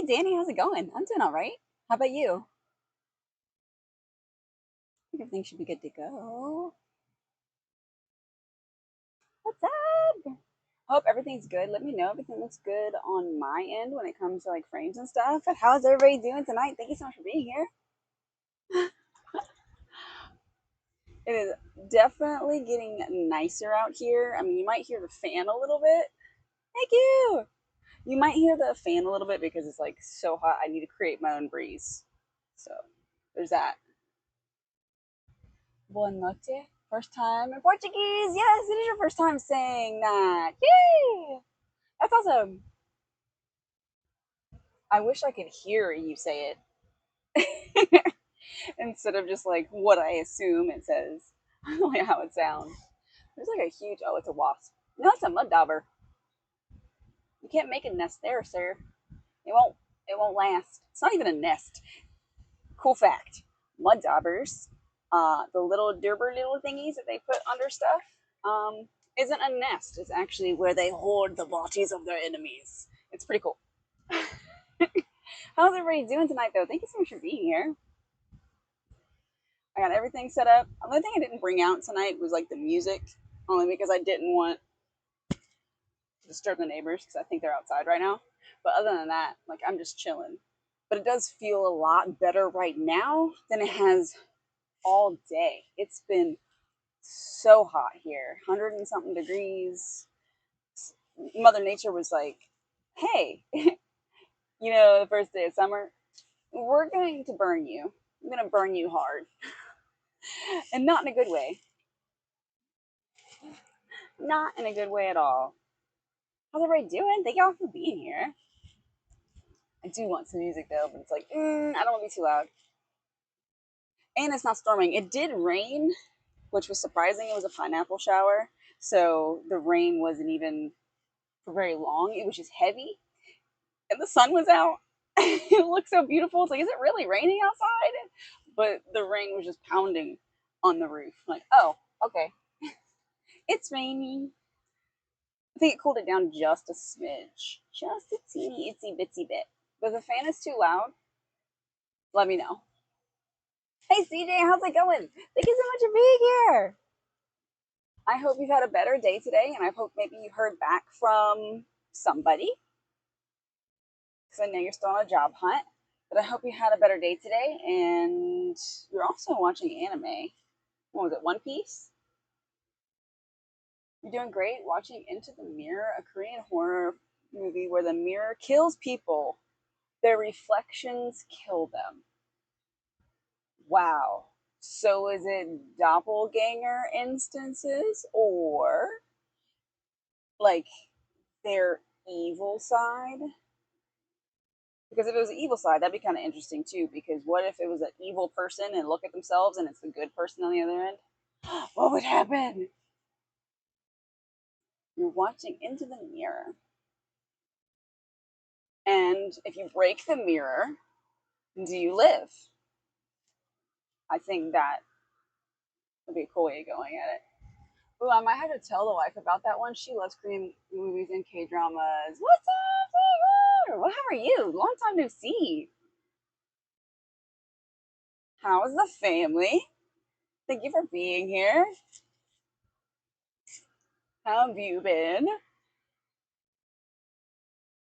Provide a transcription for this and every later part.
Hey Danny, how's it going? I'm doing all right. How about you? I think everything should be good to go. What's up? Hope everything's good. Let me know if everything looks good on my end when it comes to like frames and stuff. But how's everybody doing tonight? Thank you so much for being here. It is definitely getting nicer out here. I mean, you might hear the fan a little bit. Thank you. You might hear the fan a little bit because it's like so hot. I need to create my own breeze. So there's that. Boa noite. First time in Portuguese. Yes, it is your first time saying that. Yay! That's awesome. I wish I could hear you say it instead of just like what I assume it says, like how it sounds. There's like a huge, oh, it's a wasp. No, it's a mud dauber. You can't make a nest there, sir. It won't. It won't last. It's not even a nest. Cool fact: mud daubers, the little derber little thingies that they put under stuff, isn't a nest. It's actually where they hoard the bodies of their enemies. It's pretty cool. How's everybody doing tonight, though? Thank you so much for being here. I got everything set up. The only thing I didn't bring out tonight was like the music, only because I didn't want to disturb the neighbors because I think they're outside right now. But other than that, like I'm just chilling. But it does feel a lot better right now than it has all day. It's been so hot here, 100 and something degrees. Mother Nature was like, hey, the first day of summer, we're going to burn you. I'm going to burn you hard. And not in a good way. Not in a good way at all. How's everybody doing? Thank y'all for being here. I do want some music though, but it's like, I don't want to be too loud. And it's not storming. It did rain, which was surprising. It was a pineapple shower. So the rain wasn't even for very long. It was just heavy. And the sun was out. It looked so beautiful. It's like, is it really raining outside? But the rain was just pounding on the roof. Like, oh, okay. It's raining. I think it cooled it down just a smidge. Just a teeny itsy bitsy bit. But if the fan is too loud, let me know. Hey CJ, how's it going? Thank you so much for being here. I hope you've had a better day today, and I hope maybe you heard back from somebody, because I know you're still on a job hunt. But I hope you had a better day today, and you're also watching anime. What was it, One Piece? You're doing great watching Into the Mirror, a Korean horror movie where the mirror kills people. Their reflections kill them. Wow. So is it doppelganger instances or like their evil side? Because if it was the evil side, that'd be kind of interesting too. Because what if it was an evil person and look at themselves and it's the good person on the other end? What would happen? You're watching Into the Mirror. And if you break the mirror, do you live? I think that would be a cool way of going at it. Ooh, I might have to tell the wife about that one. She loves Korean movies and K dramas. What's up, Taylor? Well, how are you? Long time no see. How's the family? Thank you for being here. How have you been?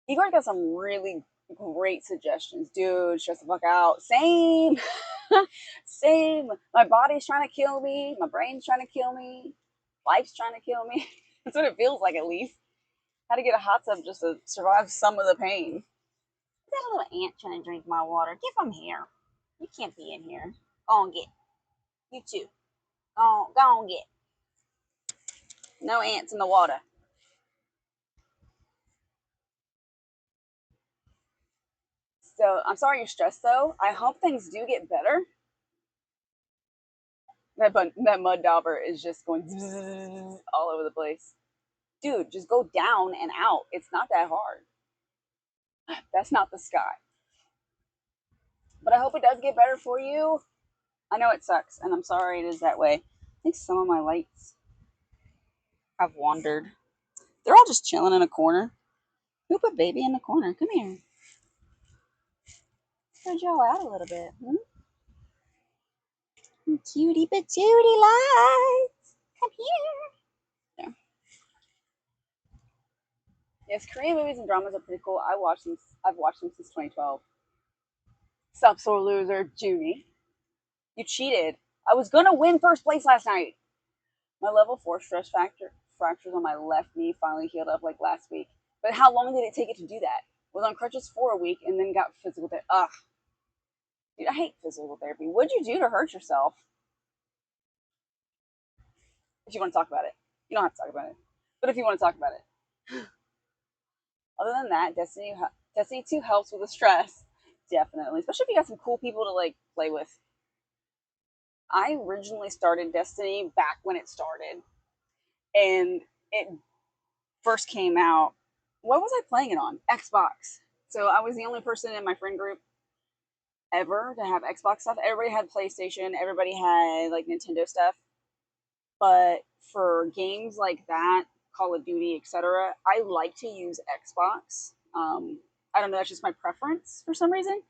Igor got some really great suggestions. Dude, stress the fuck out. Same. Same. My body's trying to kill me. My brain's trying to kill me. Life's trying to kill me. That's what it feels like, at least. Had to get a hot tub just to survive some of the pain. Is that a little ant trying to drink my water? Get from here. You can't be in here. Go on, get. You too. Go on, get. No ants in the water. So I'm sorry you're stressed, though. I hope things do get better. That mud dauber is just going all over the place. Dude, just go down and out. It's not that hard. That's not the sky. But I hope it does get better for you. I know it sucks, and I'm sorry it is that way. I think some of my lights have wandered. They're all just chilling in a corner. Who put baby in the corner? Come here. Spread y'all out a little bit. Cutie patootie lights. Come here. Yeah. Yes, Korean movies and dramas are pretty cool. I've watched them since 2012. Sup, sore loser, Junie. You cheated. I was gonna win first place last night. My level 4 stress fractures on my left knee finally healed up like last week. But how long did it take it to do that? Was on crutches for a week and then got physical therapy. Ugh. Dude, I hate physical therapy. What'd you do to hurt yourself? If you want to talk about it. You don't have to talk about it. But if you want to talk about it. Other than that, Destiny 2 helps with the stress. Definitely. Especially if you got some cool people to like play with. I originally started Destiny back when it started. And it first came out. What was I playing it on? Xbox. So I was the only person in my friend group ever to have Xbox stuff. Everybody had PlayStation, everybody had like Nintendo stuff. But for games like that, Call of Duty, etc., I like to use Xbox. I don't know, that's just my preference for some reason.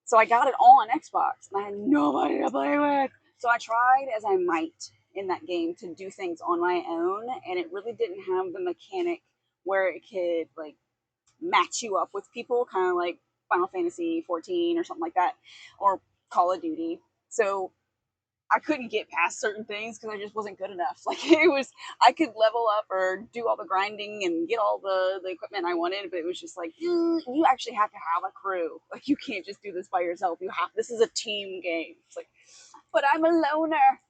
So I got it all on Xbox, and I had nobody to play with. So I tried as I might in that game to do things on my own, and it really didn't have the mechanic where it could like match you up with people, kind of like Final Fantasy 14 or something like that, or Call of Duty. So I couldn't get past certain things because I just wasn't good enough. Like it was, I could level up or do all the grinding and get all the equipment I wanted, but it was just like you actually have to have a crew. Like you can't just do this by yourself. This is a team game. It's like, but I'm a loner.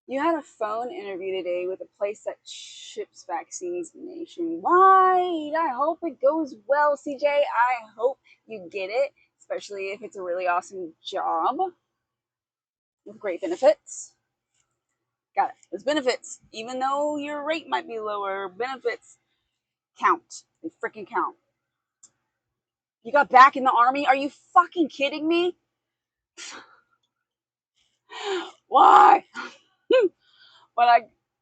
You had a phone interview today with a place that ships vaccines nationwide. I hope it goes well, CJ. I hope you get it, especially if it's a really awesome job with great benefits. Got it. There's benefits. Even though your rate might be lower, benefits count. They freaking count. You got back in the army? Are you fucking kidding me? Why? But I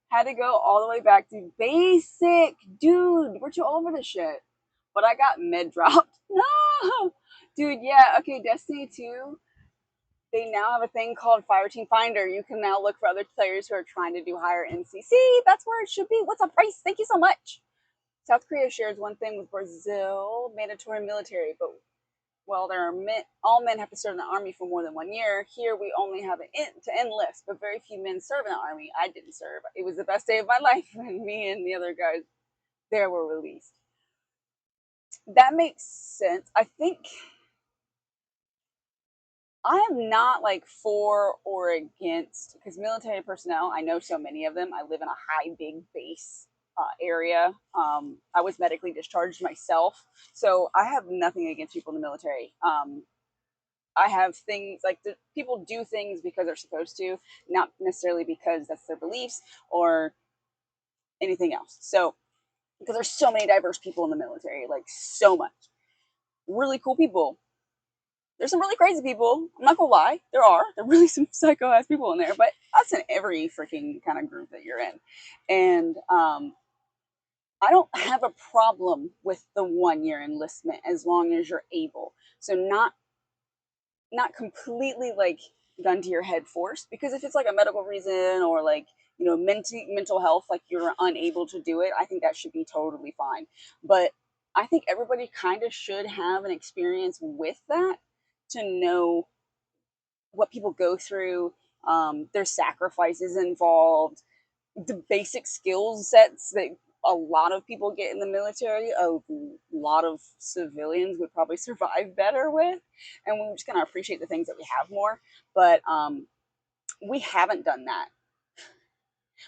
had to go all the way back to basic. Dude, weren't you over the shit? But I got mid dropped. No! Dude, yeah, okay, Destiny 2, they now have a thing called Fireteam Finder. You can now look for other players who are trying to do higher NCC. That's where it should be. What's up, Price? Thank you so much. South Korea shares one thing with Brazil, mandatory military, but well, all men have to serve in the army for more than 1 year. Here, we only have an to enlist, but very few men serve in the army. I didn't serve. It was the best day of my life when me and the other guys there were released. That makes sense. I think I am not like for or against because military personnel, I know so many of them. I live in a high, big base area. I was medically discharged myself, so I have nothing against people in the military. I have things like people do things because they're supposed to, not necessarily because that's their beliefs or anything else. So, because there's so many diverse people in the military, like so much. Really cool people. There's some really crazy people. I'm not gonna lie. There are really some psycho ass people in there, but that's in every freaking kind of group that you're in. And I don't have a problem with the 1 year enlistment as long as you're able. So not completely like gun to your head forced, because if it's like a medical reason or like mental health, like you're unable to do it, I think that should be totally fine. But I think everybody kind of should have an experience with that to know what people go through, there's sacrifices involved, the basic skill sets that a lot of people get in the military, a lot of civilians would probably survive better with. And we're just going to appreciate the things that we have more. But we haven't done that.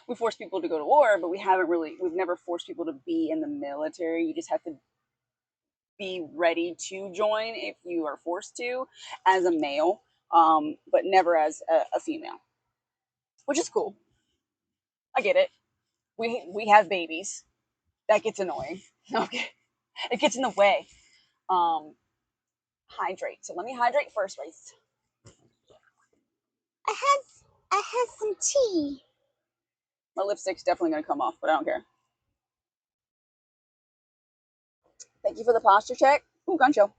We force people to go to war, but we've never forced people to be in the military. You just have to be ready to join if you are forced to as a male, but never as a female, which is cool. I get it. We have babies. That gets annoying. Okay, it gets in the way. Um, Hydrate. So let me hydrate first, Race. I had some tea. My lipstick's definitely gonna come off, but I don't care. Thank you for the posture check. Ooh, gun show.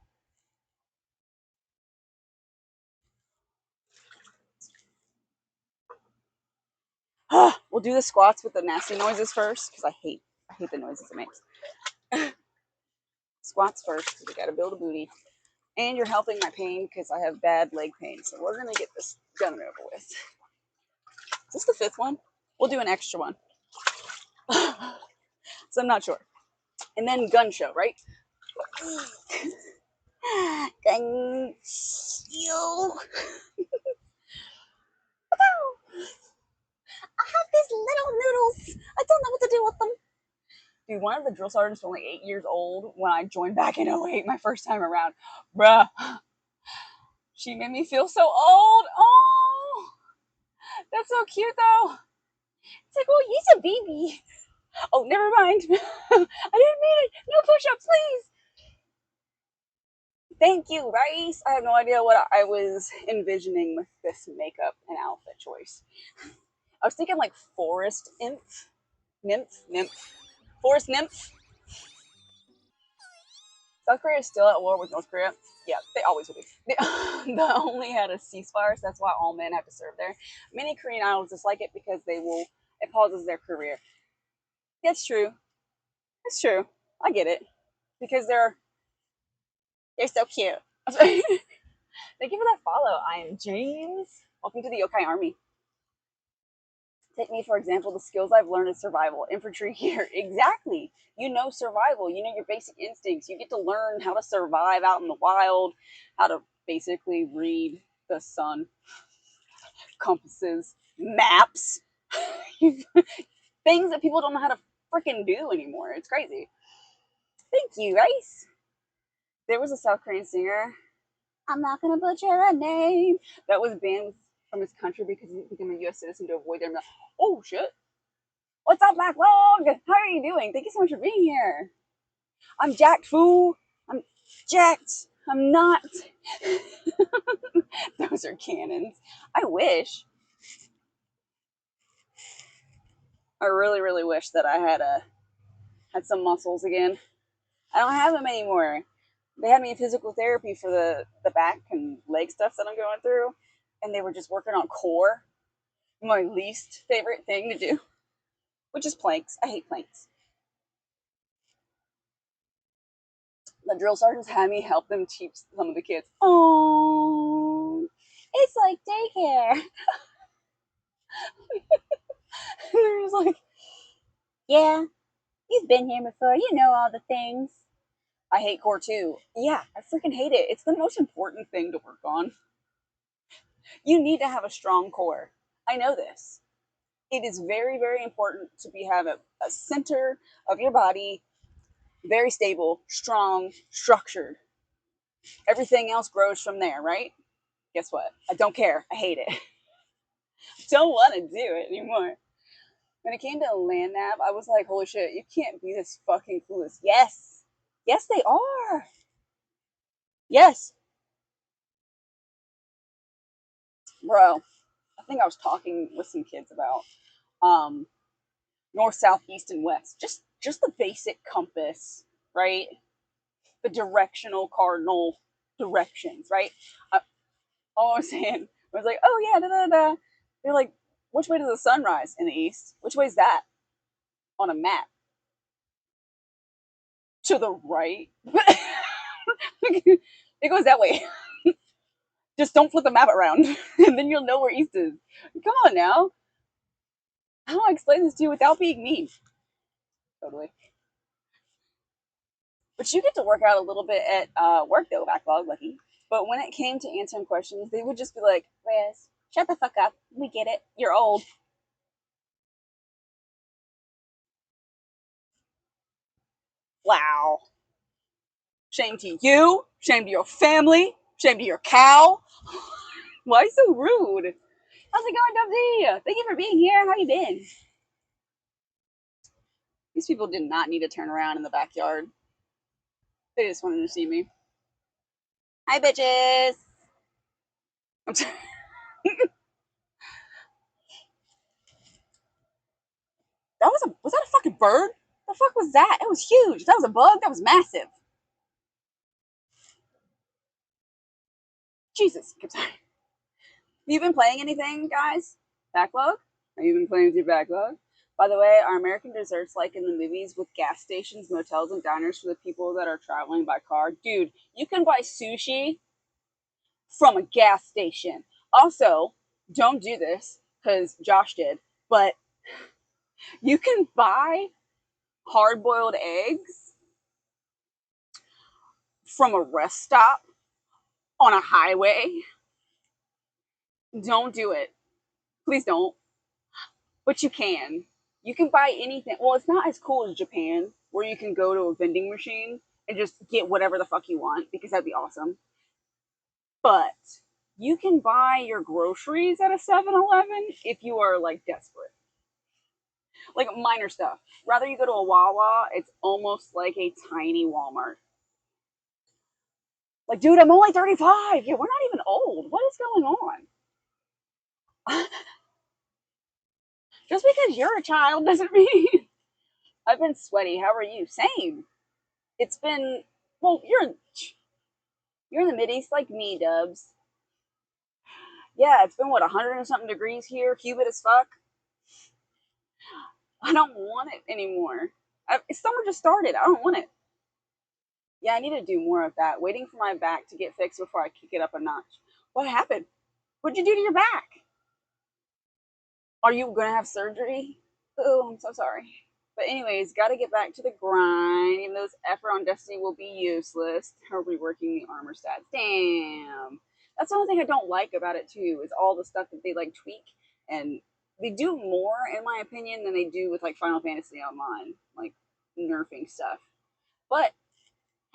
We'll do the squats with the nasty noises first because I hate the noises it makes. Squats first because we got to build a booty. And you're helping my pain because I have bad leg pain. So we're going to get this done and over with. Is this the 5th one? We'll do an extra one. So I'm not sure. And then gun show, right? Gun show. I have these little noodles. I don't know what to do with them. Dude, one of the drill sergeants was only 8 years old when I joined back in 08, my first time around. Bruh. She made me feel so old. Oh, that's so cute though. It's like, oh, he's a baby. Oh, never mind. I didn't mean it. No push-ups, please. Thank you, Rice. I have no idea what I was envisioning with this makeup and outfit choice. I was thinking like forest nymph, forest nymph. South Korea is still at war with North Korea. Yeah, they always will be. They only had a ceasefire, so that's why all men have to serve there. Many Korean idols dislike it because it pauses their career. That's true. That's true. I get it. Because they're so cute. Thank you for that follow. I am James. Welcome to the Yokai Army. Take me, for example, the skills I've learned in survival. Infantry here. Exactly. You know survival. You know your basic instincts. You get to learn how to survive out in the wild, how to basically read the sun, compasses, maps, things that people don't know how to freaking do anymore. It's crazy. Thank you, Rice. There was a South Korean singer. I'm not going to butcher a name. That was banned from his country because he became a U.S. citizen to avoid their. Oh, shit. What's up, Backlog? How are you doing? Thank you so much for being here. I'm jacked, fool. I'm jacked. I'm not. Those are cannons. I wish. I really, really wish that I had some muscles again. I don't have them anymore. They had me in physical therapy for the back and leg stuff that I'm going through, and they were just working on core. My least favorite thing to do, which is planks. I hate planks. The drill sergeants had me help them teach some of the kids. Oh, it's like daycare. They're just like, yeah, you've been here before. You know all the things. I hate core too. Yeah, I freaking hate it. It's the most important thing to work on. You need to have a strong core. I know this. It is very, very important to have a center of your body very stable, strong, structured. Everything else grows from there, right? Guess what? I don't care. I hate it. Don't want to do it anymore. When it came to land nav, I was like, holy shit, you can't be this fucking clueless. Yes. Yes, they are. Yes. Bro, I think I was talking with some kids about north, south, east, and west. Just the basic compass, right? The directional cardinal directions, right? All I was saying was like, oh yeah, da da da. They're like, which way does the sun rise? In the east. Which way is that on a map? To the right. It goes that way. Just don't flip the map around, and then you'll know where east is. Come on now. How do I explain this to you without being mean? Totally. But you get to work out a little bit at work though, backlog lucky. But when it came to answering questions, they would just be like, Reyes, shut the fuck up. We get it. You're old. Wow. Shame to you. Shame to your family. Shame to your cow. Why so rude? How's it going, Dubsy? Thank you for being here. How you been? These people did not need to turn around in the backyard. They just wanted to see me. Hi, bitches. I'm sorry. Was that a fucking bird? The fuck was that? It was huge. That was a bug. That was massive. Jesus. I'm sorry. Have you been playing anything, guys? Backlog? Have you been playing with your backlog? By the way, are American desserts like in the movies with gas stations, motels, and diners for the people that are traveling by car? Dude, you can buy sushi from a gas station. Also, don't do this because Josh did, but you can buy hard boiled eggs from a rest stop on a highway. Don't do it. Please don't. But you can. You can buy anything. Well, it's not as cool as Japan, where you can go to a vending machine and just get whatever the fuck you want, because that'd be awesome. But you can buy your groceries at a 7-Eleven if you are like desperate. Like minor stuff. Rather you go to a Wawa, it's almost like a tiny Walmart. Like, dude, I'm only 35. Yeah, we're not even old. What is going on? Just because you're a child doesn't mean I've been sweaty. How are you? Same. It's been, well, you're in the mid east like me, Dubs. Yeah, it's been what, 100 and something degrees here, humid as fuck. I don't want it anymore. Summer just started. I don't want it. Yeah, I need to do more of that. Waiting for my back to get fixed before I kick it up a notch. What happened? What'd you do to your back? Are you gonna have surgery? Oh, I'm so sorry. But anyways, gotta get back to the grind. Even though this effort on Destiny will be useless. Are reworking the armor stats? Damn. That's the only thing I don't like about it too, is all the stuff that they like tweak, and they do more, in my opinion, than they do with like Final Fantasy Online, like nerfing stuff. But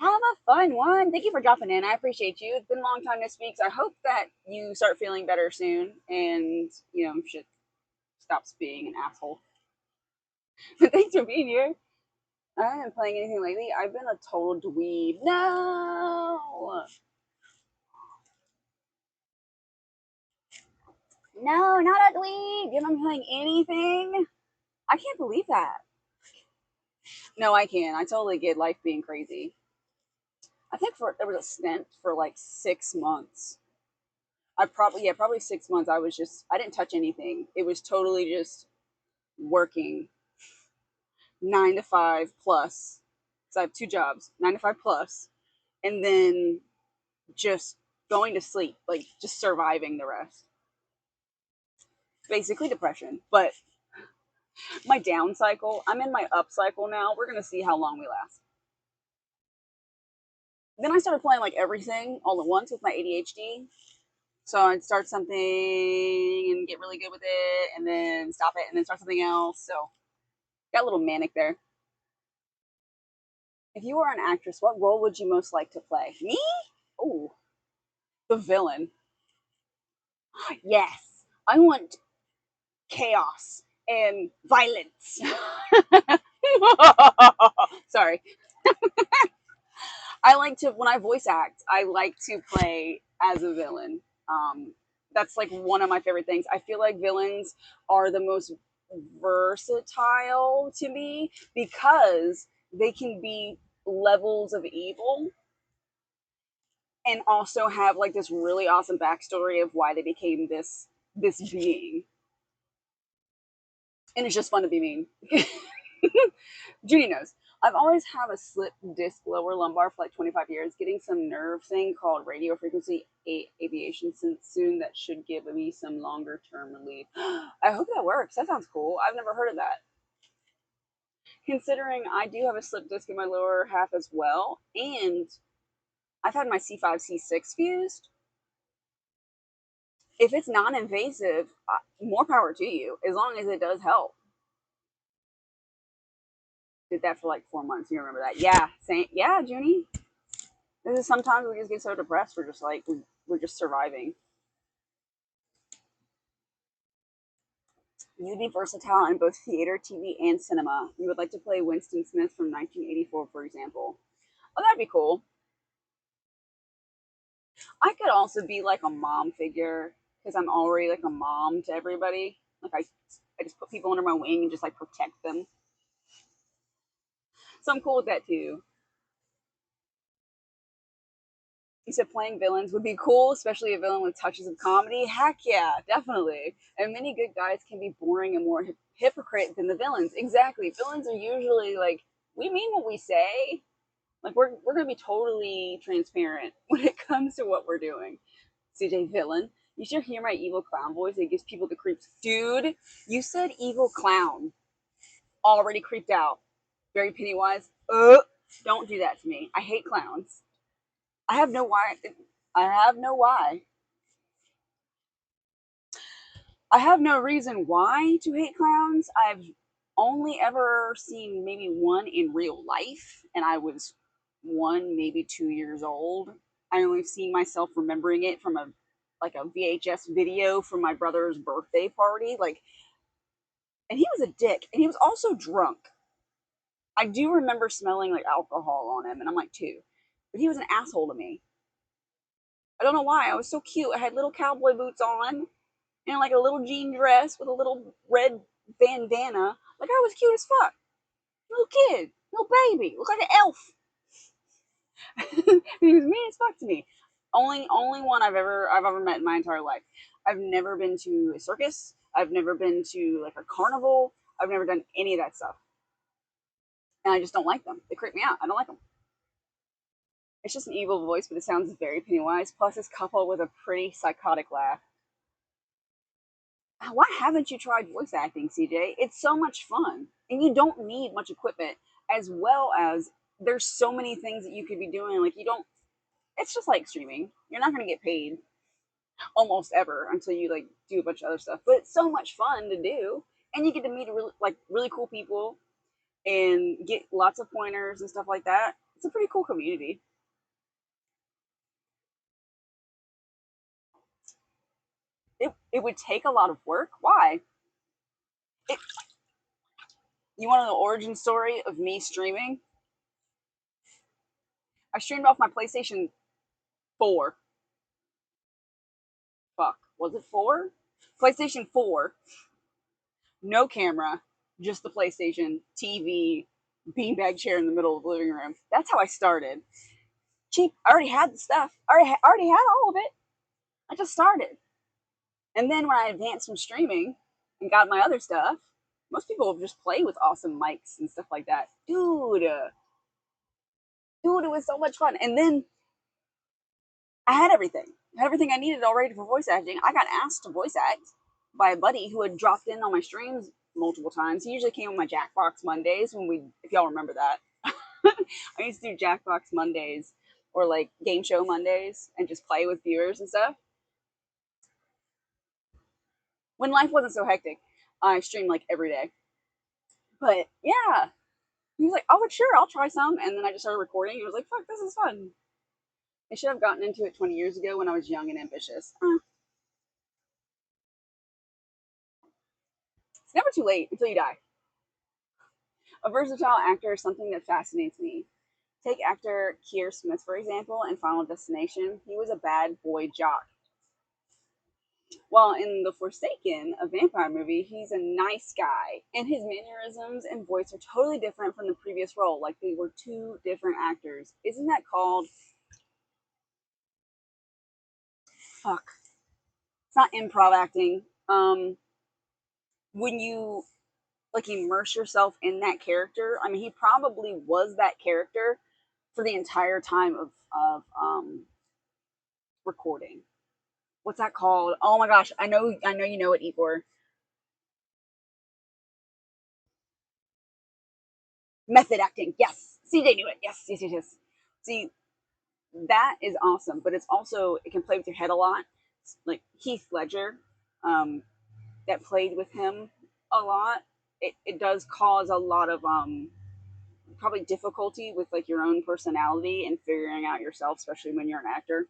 have a fun one. Thank you for dropping in. I appreciate you. It's been a long time to speak. So I hope that you start feeling better soon, and shit stops being an asshole. But thanks for being here. I haven't been playing anything lately. I've been a total dweeb. No! No, not a dweeb! You haven't been playing anything? I can't believe that. No, I can. I totally get life being crazy. I think there was a stint for like 6 months. Probably 6 months. I didn't touch anything. It was totally just working 9 to 5 plus. So I have two jobs, 9 to 5 plus, and then just going to sleep, like just surviving the rest. Basically depression. But my down cycle, I'm in my up cycle now. We're gonna see how long we last. Then I started playing like everything all at once with my ADHD. So I'd start something and get really good with it, and then stop it, and then start something else. So got a little manic there. If you were an actress, what role would you most like to play? Me? Oh, the villain. Yes, I want chaos and violence. Sorry. I like to, when I voice act, I like to play as a villain. Um, that's like one of my favorite things. I feel like villains are the most versatile to me because they can be levels of evil and also have like this really awesome backstory of why they became this being. And it's just fun to be mean. Judy knows. I've always had a slip disc lower lumbar for like 25 years, getting some nerve thing called radio frequency aviation soon that should give me some longer term relief. I hope that works. That sounds cool. I've never heard of that. Considering I do have a slip disc in my lower half as well, and I've had my C5, C6 fused. If it's non-invasive, more power to you, as long as it does help. Did that for like 4 months. You remember that? Yeah, same. Yeah, Junie. This is sometimes we just get so depressed. We're just like we're just surviving. You'd be versatile in both theater, TV, and cinema. You would like to play Winston Smith from 1984, for example. Oh, that'd be cool. I could also be like a mom figure because I'm already like a mom to everybody. Like I just put people under my wing and just like protect them. So I'm cool with that too. You said playing villains would be cool, especially a villain with touches of comedy. Heck yeah, definitely. And many good guys can be boring and more hypocrite than the villains. Exactly. Villains are usually like, we mean what we say. Like we're gonna be totally transparent when it comes to what we're doing. CJ villain. You should hear my evil clown voice. It gives people the creeps. Dude, you said evil clown. Already creeped out. Very Pennywise. Don't do that to me. I hate clowns. I have no why. I have no why. I have no reason why to hate clowns. I've only ever seen maybe one in real life, and I was one, maybe 2 years old. I only seen myself remembering it from a VHS video from my brother's birthday party. And he was a dick, and he was also drunk. I do remember smelling like alcohol on him, and I'm like two, but he was an asshole to me. I don't know why. I was so cute. I had little cowboy boots on and like a little jean dress with a little red bandana. Like I was cute as fuck. Little kid, little baby, looked like an elf. He was mean as fuck to me. Only one I've ever met in my entire life. I've never been to a circus. I've never been to like a carnival. I've never done any of that stuff, and I just don't like them. They creep me out. I don't like them. It's just an evil voice, but it sounds very Pennywise. Plus, it's coupled with a pretty psychotic laugh. Why haven't you tried voice acting, CJ? It's so much fun, and you don't need much equipment, as well as there's so many things that you could be doing. Like you don't. It's just like streaming. You're not going to get paid almost ever until you like do a bunch of other stuff. But it's so much fun to do, and you get to meet really cool people and get lots of pointers and stuff like that. It's a pretty cool community. It would take a lot of work. Why? It, you want to know the origin story of me streaming? I streamed off my PlayStation 4. Fuck. Was it 4? PlayStation 4. No camera. Just the PlayStation, TV, beanbag chair in the middle of the living room. That's how I started. Cheap. I already had the stuff. I already had all of it. I just started. And then when I advanced from streaming and got my other stuff, most people just play with awesome mics and stuff like that. Dude, it was so much fun. And then I had everything. I had everything I needed already for voice acting. I got asked to voice act by a buddy who had dropped in on my streams multiple times. He usually came on my Jackbox Mondays if y'all remember that. I used to do Jackbox Mondays or like game show Mondays and just play with viewers and stuff. When life wasn't so hectic, I streamed like every day. But yeah, he was like, "Oh, sure, I'll try some." And then I just started recording. And I was like, "Fuck, this is fun." I should have gotten into it 20 years ago when I was young and ambitious. It's never too late until you die. A versatile actor is something that fascinates me. Take actor Keir Smith, for example, in Final Destination. He was a bad boy jock. While in The Forsaken, a vampire movie, he's a nice guy, and his mannerisms and voice are totally different from the previous role, like they were two different actors. Isn't that called fuck? It's not improv acting. When you like immerse yourself in that character, I mean, he probably was that character for the entire time of recording. What's that called? Oh my gosh, I know you know it, Igor. Method acting. Yes. CJ knew it. Yes, yes, yes, yes. See, that is awesome, but it's also it can play with your head a lot. Like Heath Ledger, um, that played with him a lot. It does cause a lot of probably difficulty with like your own personality and figuring out yourself, especially when you're an actor.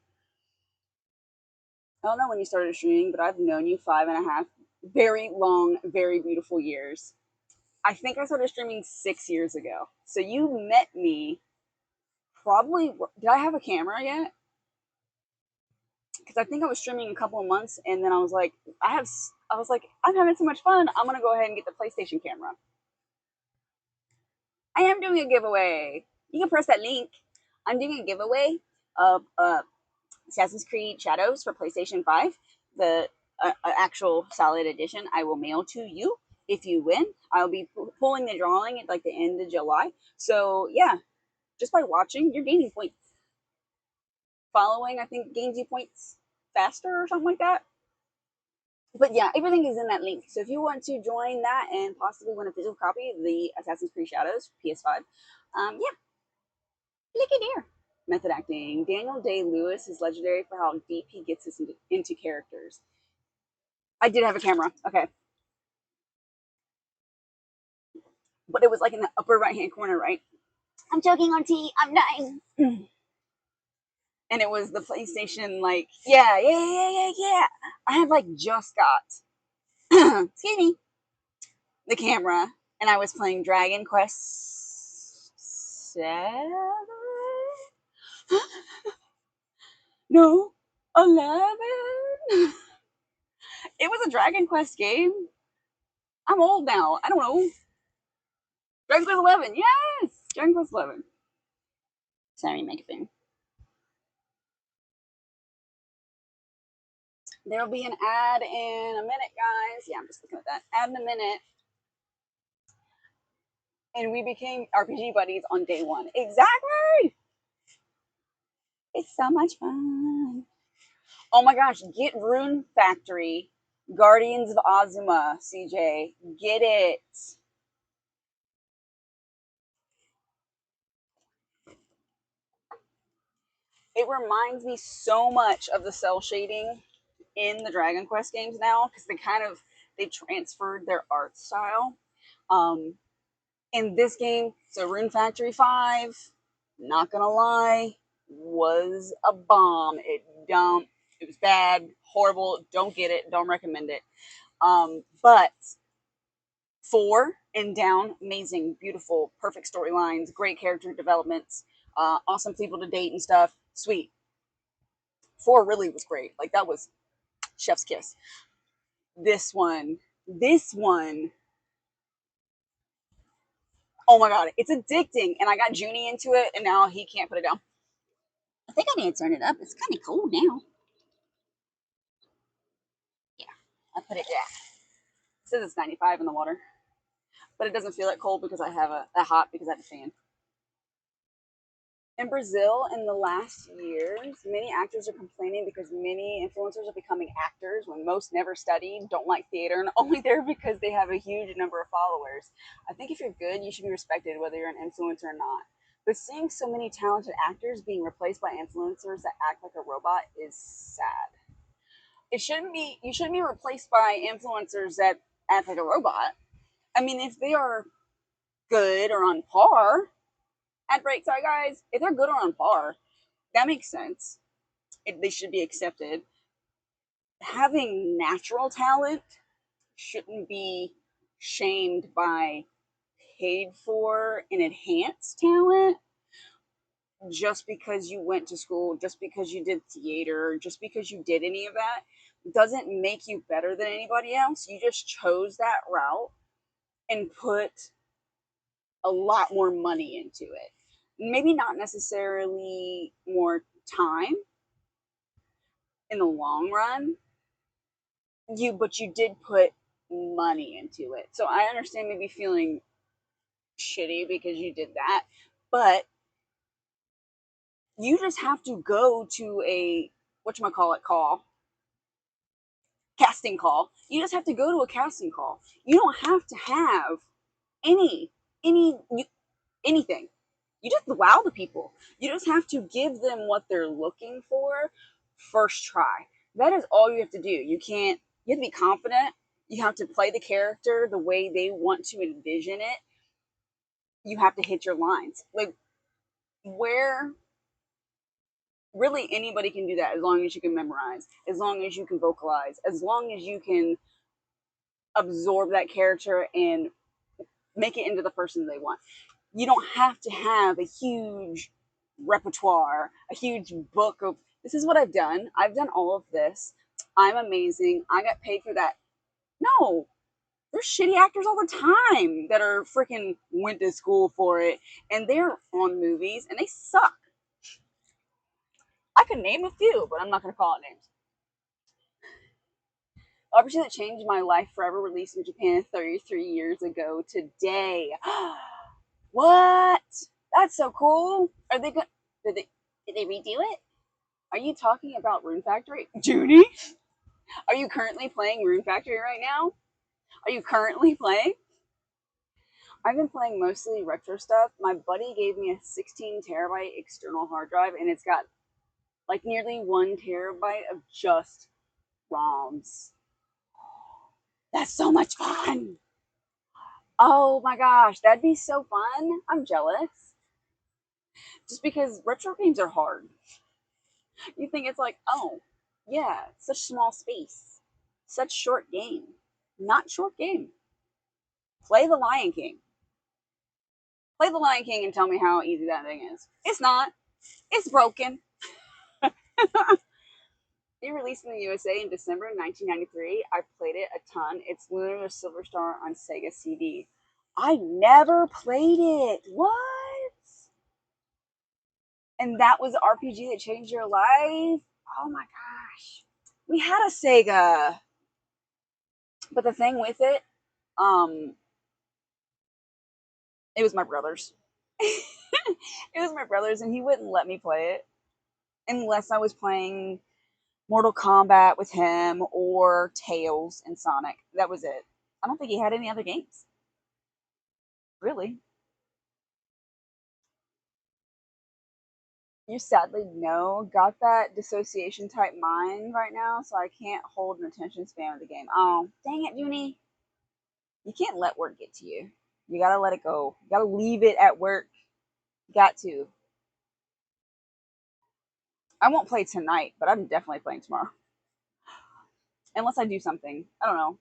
I don't know when you started streaming, but I've known you 5.5 very long, very beautiful years. I think I started streaming 6 years ago. So you met me probably. Did I have a camera yet? Because I think I was streaming a couple of months, and then I was like, I was like, I'm having so much fun. I'm gonna go ahead and get the PlayStation camera. I am doing a giveaway. You can press that link. I'm doing a giveaway of Assassin's Creed Shadows for PlayStation 5, the actual solid edition, I will mail to you if you win. I'll be pulling the drawing at like the end of July. So yeah, just by watching, you're gaining points. Following, I think, gains you points faster or something like that. But yeah, everything is in that link. So if you want to join that and possibly win a physical copy of the Assassin's Creed Shadows PS5, yeah, click it here. Method acting. Daniel Day-Lewis is legendary for how deep he gets us into characters. I did have a camera. Okay. But it was like in the upper right-hand corner, right? I'm choking on tea. I'm dying. And it was the PlayStation, like, yeah. I had like just got, excuse me, the camera, and I was playing Dragon Quest 7? No, 11? It was a Dragon Quest game. I'm old now. I don't know. Dragon Quest 11. Yes, Dragon Quest 11. Sorry, make a thing. There'll be an ad in a minute, guys. Yeah, I'm just looking at that. Ad in a minute. And we became RPG buddies on day one. Exactly. It's so much fun. Oh my gosh, get Rune Factory, Guardians of Azuma, CJ. Get it. It reminds me so much of the cell shading in the Dragon Quest games now, because they transferred their art style. In this game, so Rune Factory 5, not gonna lie, was a bomb. It was bad, horrible, don't get it, don't recommend it. But 4 and down, amazing, beautiful, perfect storylines, great character developments, awesome people to date and stuff, sweet. 4 really was great. Like, that was chef's kiss. This one, oh my god, it's addicting. And I got Junie into it, and now he can't put it down. I think I need to turn it up. It's kind of cold now. Yeah, I put it down. It says it's 95 in the water, but it doesn't feel like cold because I have a hot because I have a fan. In Brazil, in the last years, many actors are complaining because many influencers are becoming actors when most never studied, don't like theater, and only there because they have a huge number of followers. I think if you're good, you should be respected whether you're an influencer or not. But seeing so many talented actors being replaced by influencers that act like a robot is sad. You shouldn't be replaced by influencers that act like a robot. I mean, if they are good or on par, ad break, sorry guys, if they're good or on par, that makes sense. They should be accepted. Having natural talent shouldn't be shamed by paid for and enhanced talent just because you went to school, just because you did theater, just because you did any of that doesn't make you better than anybody else. You just chose that route and put a lot more money into it. Maybe not necessarily more time in the long run, but you did put money into it. So I understand maybe feeling shitty because you did that, but you just have to go to a whatchamacallit call, casting call. You just have to go to a casting call. You don't have to have any any anything. You just wow the people. You just have to give them what they're looking for first try. That is all you have to do. You have to be confident. You have to play the character the way they want to envision it. You have to hit your lines. Like, where really anybody can do that as long as you can memorize, as long as you can vocalize, as long as you can absorb that character and make it into the person they want. You don't have to have a huge repertoire, a huge book of this is what I've done. I've done all of this. I'm amazing. I got paid for that. No, there's shitty actors all the time that are freaking went to school for it and they're on movies and they suck. I can name a few, but I'm not going to call it names. RPG that changed my life forever, released in Japan 33 years ago today. What? That's so cool. Are they good? Did they redo it? Are you talking about Rune Factory? Judy? Are you currently playing Rune Factory right now? Are you currently playing? I've been playing mostly retro stuff. My buddy gave me a 16 terabyte external hard drive, and it's got like nearly 1 terabyte of just ROMs. That's so much fun. Oh my gosh, that'd be so fun. I'm jealous. Just because retro games are hard. You think it's like, oh, yeah, such small space, such short game. Not short game. Play the Lion King. Play the Lion King and tell me how easy that thing is. It's not. It's broken. It released in the USA in December 1993. I played it a ton. It's Lunar the Silver Star on Sega CD. I never played it. What? And that was the RPG that changed your life? Oh my gosh. We had a Sega. But the thing with it, um, it was my brother's. It was my brother's, and he wouldn't let me play it unless I was playing Mortal Kombat with him or Tails and Sonic. That was it. I don't think he had any other games. Really. You sadly no. Got that dissociation type mind right now, so I can't hold an attention span of the game. Oh, dang it, Junie. You can't let work get to you. You gotta let it go. You gotta leave it at work. You got to. I won't play tonight, but I'm definitely playing tomorrow. Unless I do something. I don't know.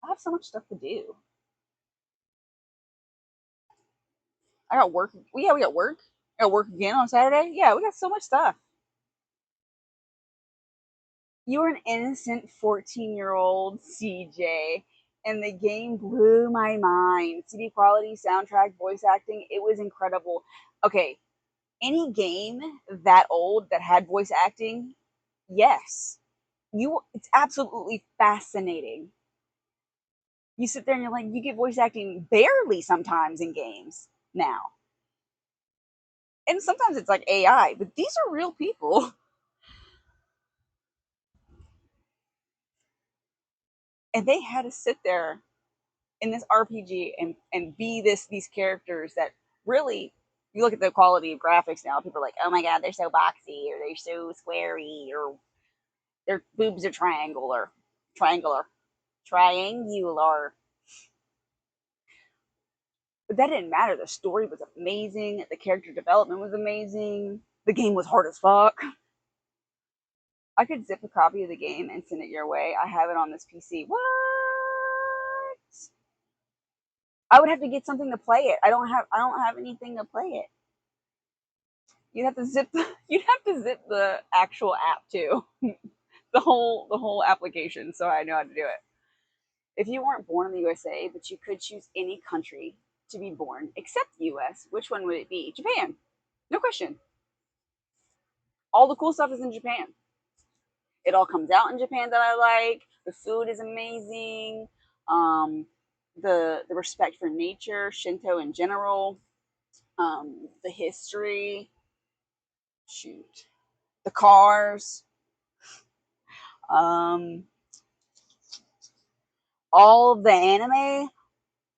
I have so much stuff to do. I got work. Yeah, we got work. I got work again on Saturday. Yeah, we got so much stuff. You were an innocent 14-year-old CJ, and the game blew my mind. CD quality, soundtrack, voice acting, it was incredible. Okay, any game that old that had voice acting, yes. It's absolutely fascinating. You sit there and you're like, you get voice acting barely sometimes in games now. And sometimes it's like AI, but these are real people. And they had to sit there in this RPG and be these characters that really, you look at the quality of graphics now, people are like, oh my god, they're so boxy, or they're so squarey, or their boobs are triangular. But that didn't matter. The story was amazing. The character development was amazing. The game was hard as fuck. I could zip a copy of the game and send it your way. I have it on this PC. What? I would have to get something to play it. I don't have anything to play it. You'd have to zip the actual app too. the whole application, so I know how to do it. If you weren't born in the USA, but you could choose any country to be born except the US, which one would it be? Japan. No question. All the cool stuff is in Japan. It all comes out in Japan that I like. The food is amazing. Um, the respect for nature, Shinto in general, the history, shoot, the cars, um, all of the anime,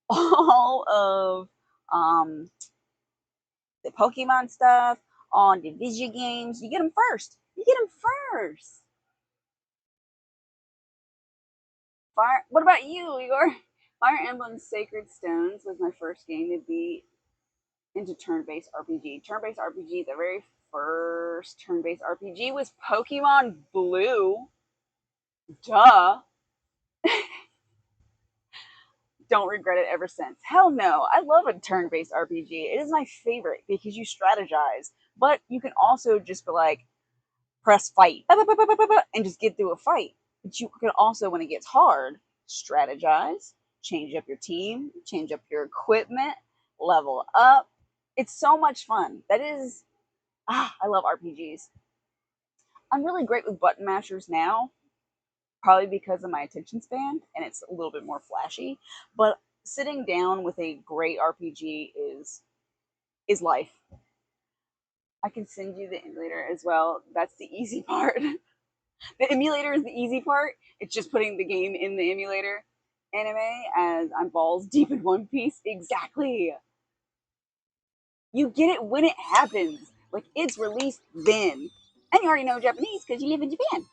all of the Pokemon stuff, on the video games. You get them first. You get them first. Fire. What about you, Igor? Fire Emblem Sacred Stones was my first game to be into turn-based RPG. Turn-based RPG, the very first turn-based RPG was Pokemon Blue. Duh. Don't regret it ever since. Hell no. I love a turn-based RPG. It is my favorite because you strategize, but you can also just be like, press fight, and just get through a fight. But you can also, when it gets hard, strategize, change up your team, change up your equipment, level up. It's so much fun. I love RPGs. I'm really great with button mashers now, probably because of my attention span and it's a little bit more flashy. But sitting down with a great RPG is life. I can send you the emulator as well. That's the easy part. The emulator is the easy part. It's just putting the game in the emulator. Anime, as I'm balls deep in One Piece. Exactly. You get it when it happens. Like, it's released then. And you already know Japanese because you live in Japan.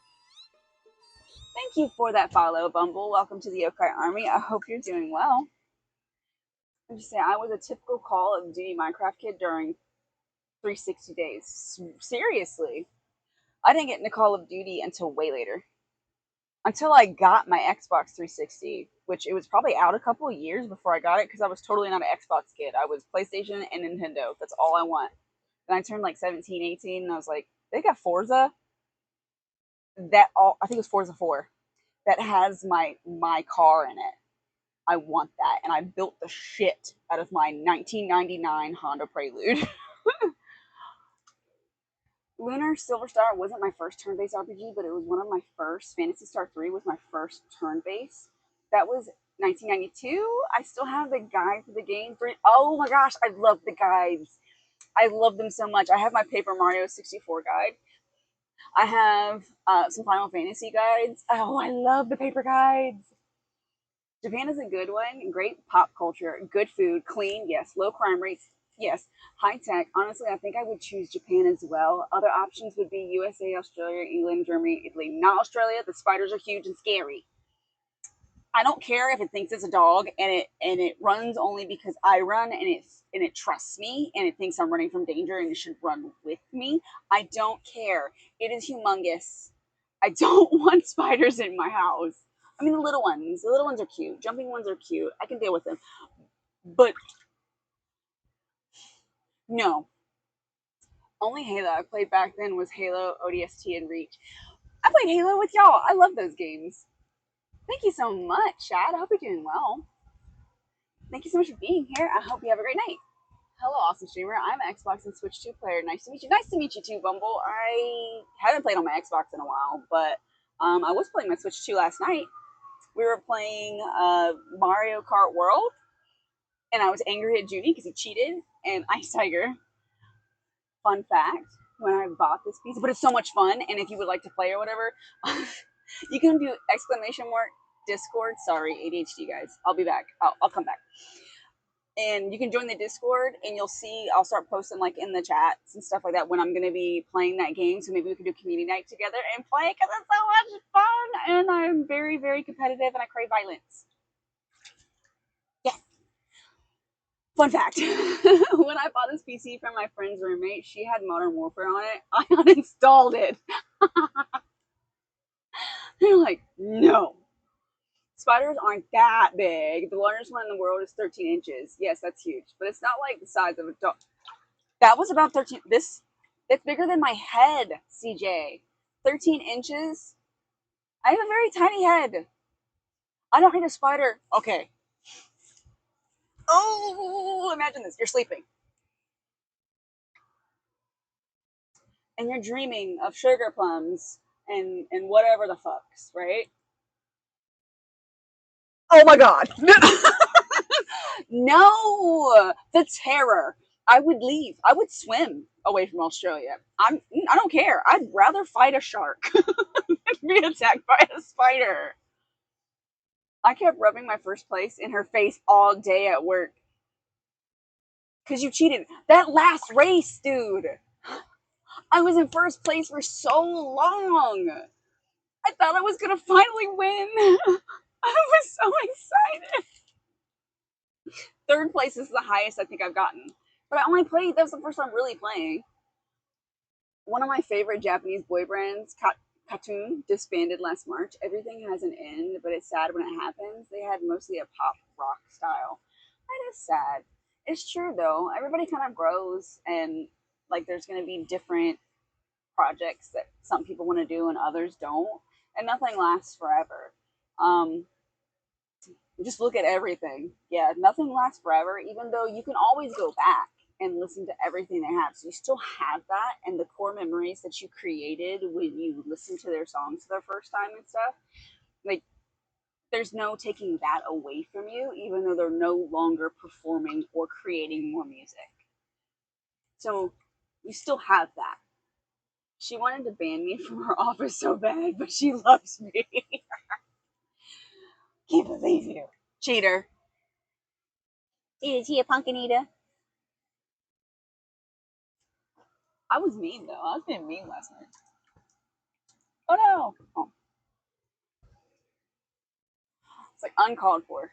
Thank you for that follow, Bumble. Welcome to the Yokai Army. I hope you're doing well. I'm just saying, I was a typical Call of Duty Minecraft kid during 360 days. Seriously. I didn't get into Call of Duty until way later. Until I got my Xbox 360, which it was probably out a couple of years before I got it because I was totally not an Xbox kid. I was PlayStation and Nintendo. That's all I want. And I turned like 17, 18, and I was like, they got Forza? I think it was Forza 4 that has my car in it. I want that. And I built the shit out of my 1999 Honda Prelude. Lunar Silver Star wasn't my first turn-based RPG, but it was one of my first. Phantasy Star 3 was my first turn-based. That was 1992. I still have the guide for the game. Oh my gosh, I love the guides. I love them so much. I have my Paper Mario 64 guide. I have some Final Fantasy guides. Oh, I love the paper guides. Japan is a good one. Great pop culture, good food, clean, yes. Low crime rates, yes. High tech. Honestly, I think I would choose Japan as well. Other options would be USA, Australia, England, Germany, Italy. Not Australia. The spiders are huge and scary. I don't care if it thinks it's a dog and it runs only because I run and it trusts me and it thinks I'm running from danger and it should run with me. I don't care. It is humongous. I don't want spiders in my house. I mean, the little ones. The little ones are cute. Jumping ones are cute. I can deal with them. But no. Only Halo I played back then was Halo, ODST, and Reach. I played Halo with y'all. I love those games. Thank you so much, Chad. I hope you're doing well. Thank you so much for being here. I hope you have a great night. Hello, awesome streamer. I'm an Xbox and Switch 2 player. Nice to meet you. Nice to meet you too, Bumble. I haven't played on my Xbox in a while, but I was playing my Switch 2 last night. We were playing Mario Kart World, and I was angry at Judy because he cheated, and Ice Tiger. Fun fact, when I bought this piece, but it's so much fun, and if you would like to play or whatever, you can do exclamation mark Discord. Sorry, ADHD guys. I'll be back. I'll come back. And you can join the Discord and you'll see I'll start posting like in the chats and stuff like that when I'm going to be playing that game. So maybe we can do community night together and play because it's so much fun. And I'm very, very competitive and I crave violence. Yes. Fun fact. When I bought this PC from my friend's roommate, she had Modern Warfare on it. I uninstalled it. They're like, no. Spiders aren't that big. The largest one in the world is 13 inches. Yes, that's huge. But it's not like the size of a dog. That was about 13. It's bigger than my head, CJ. 13 inches? I have a very tiny head. I don't need a spider. Okay. Oh, imagine this. You're sleeping. And you're dreaming of sugar plums and whatever the fucks, right? Oh my god. No, the terror. I would leave. I would swim away from Australia. I don't care. I'd rather fight a shark than be attacked by a spider. I kept rubbing my first place in her face all day at work. Cause you cheated. That last race, dude. I was in first place for so long. I thought I was gonna finally win. I was so excited. Third place is the highest I think I've gotten. But I only played, that was the first time really playing. One of my favorite Japanese boy bands, KAT-TUN, disbanded last March. Everything has an end, but it's sad when it happens. They had mostly a pop rock style. That is sad. It's true though. Everybody kind of grows, and like there's going to be different projects that some people want to do and others don't, and nothing lasts forever. Um, just look at everything. Yeah, nothing lasts forever, even though you can always go back. and listen to everything they have. So you still have that and the core memories that you created when you listen to their songs for the first time and stuff. Like, there's no taking that away from you, even though they're no longer performing or creating more music. So you still have that. She wanted to ban me from her office so bad, but she loves me. Can't believe you. Cheater. Is he a punkinita? I was mean though. I was being mean last night. Oh no. Oh. It's like uncalled for.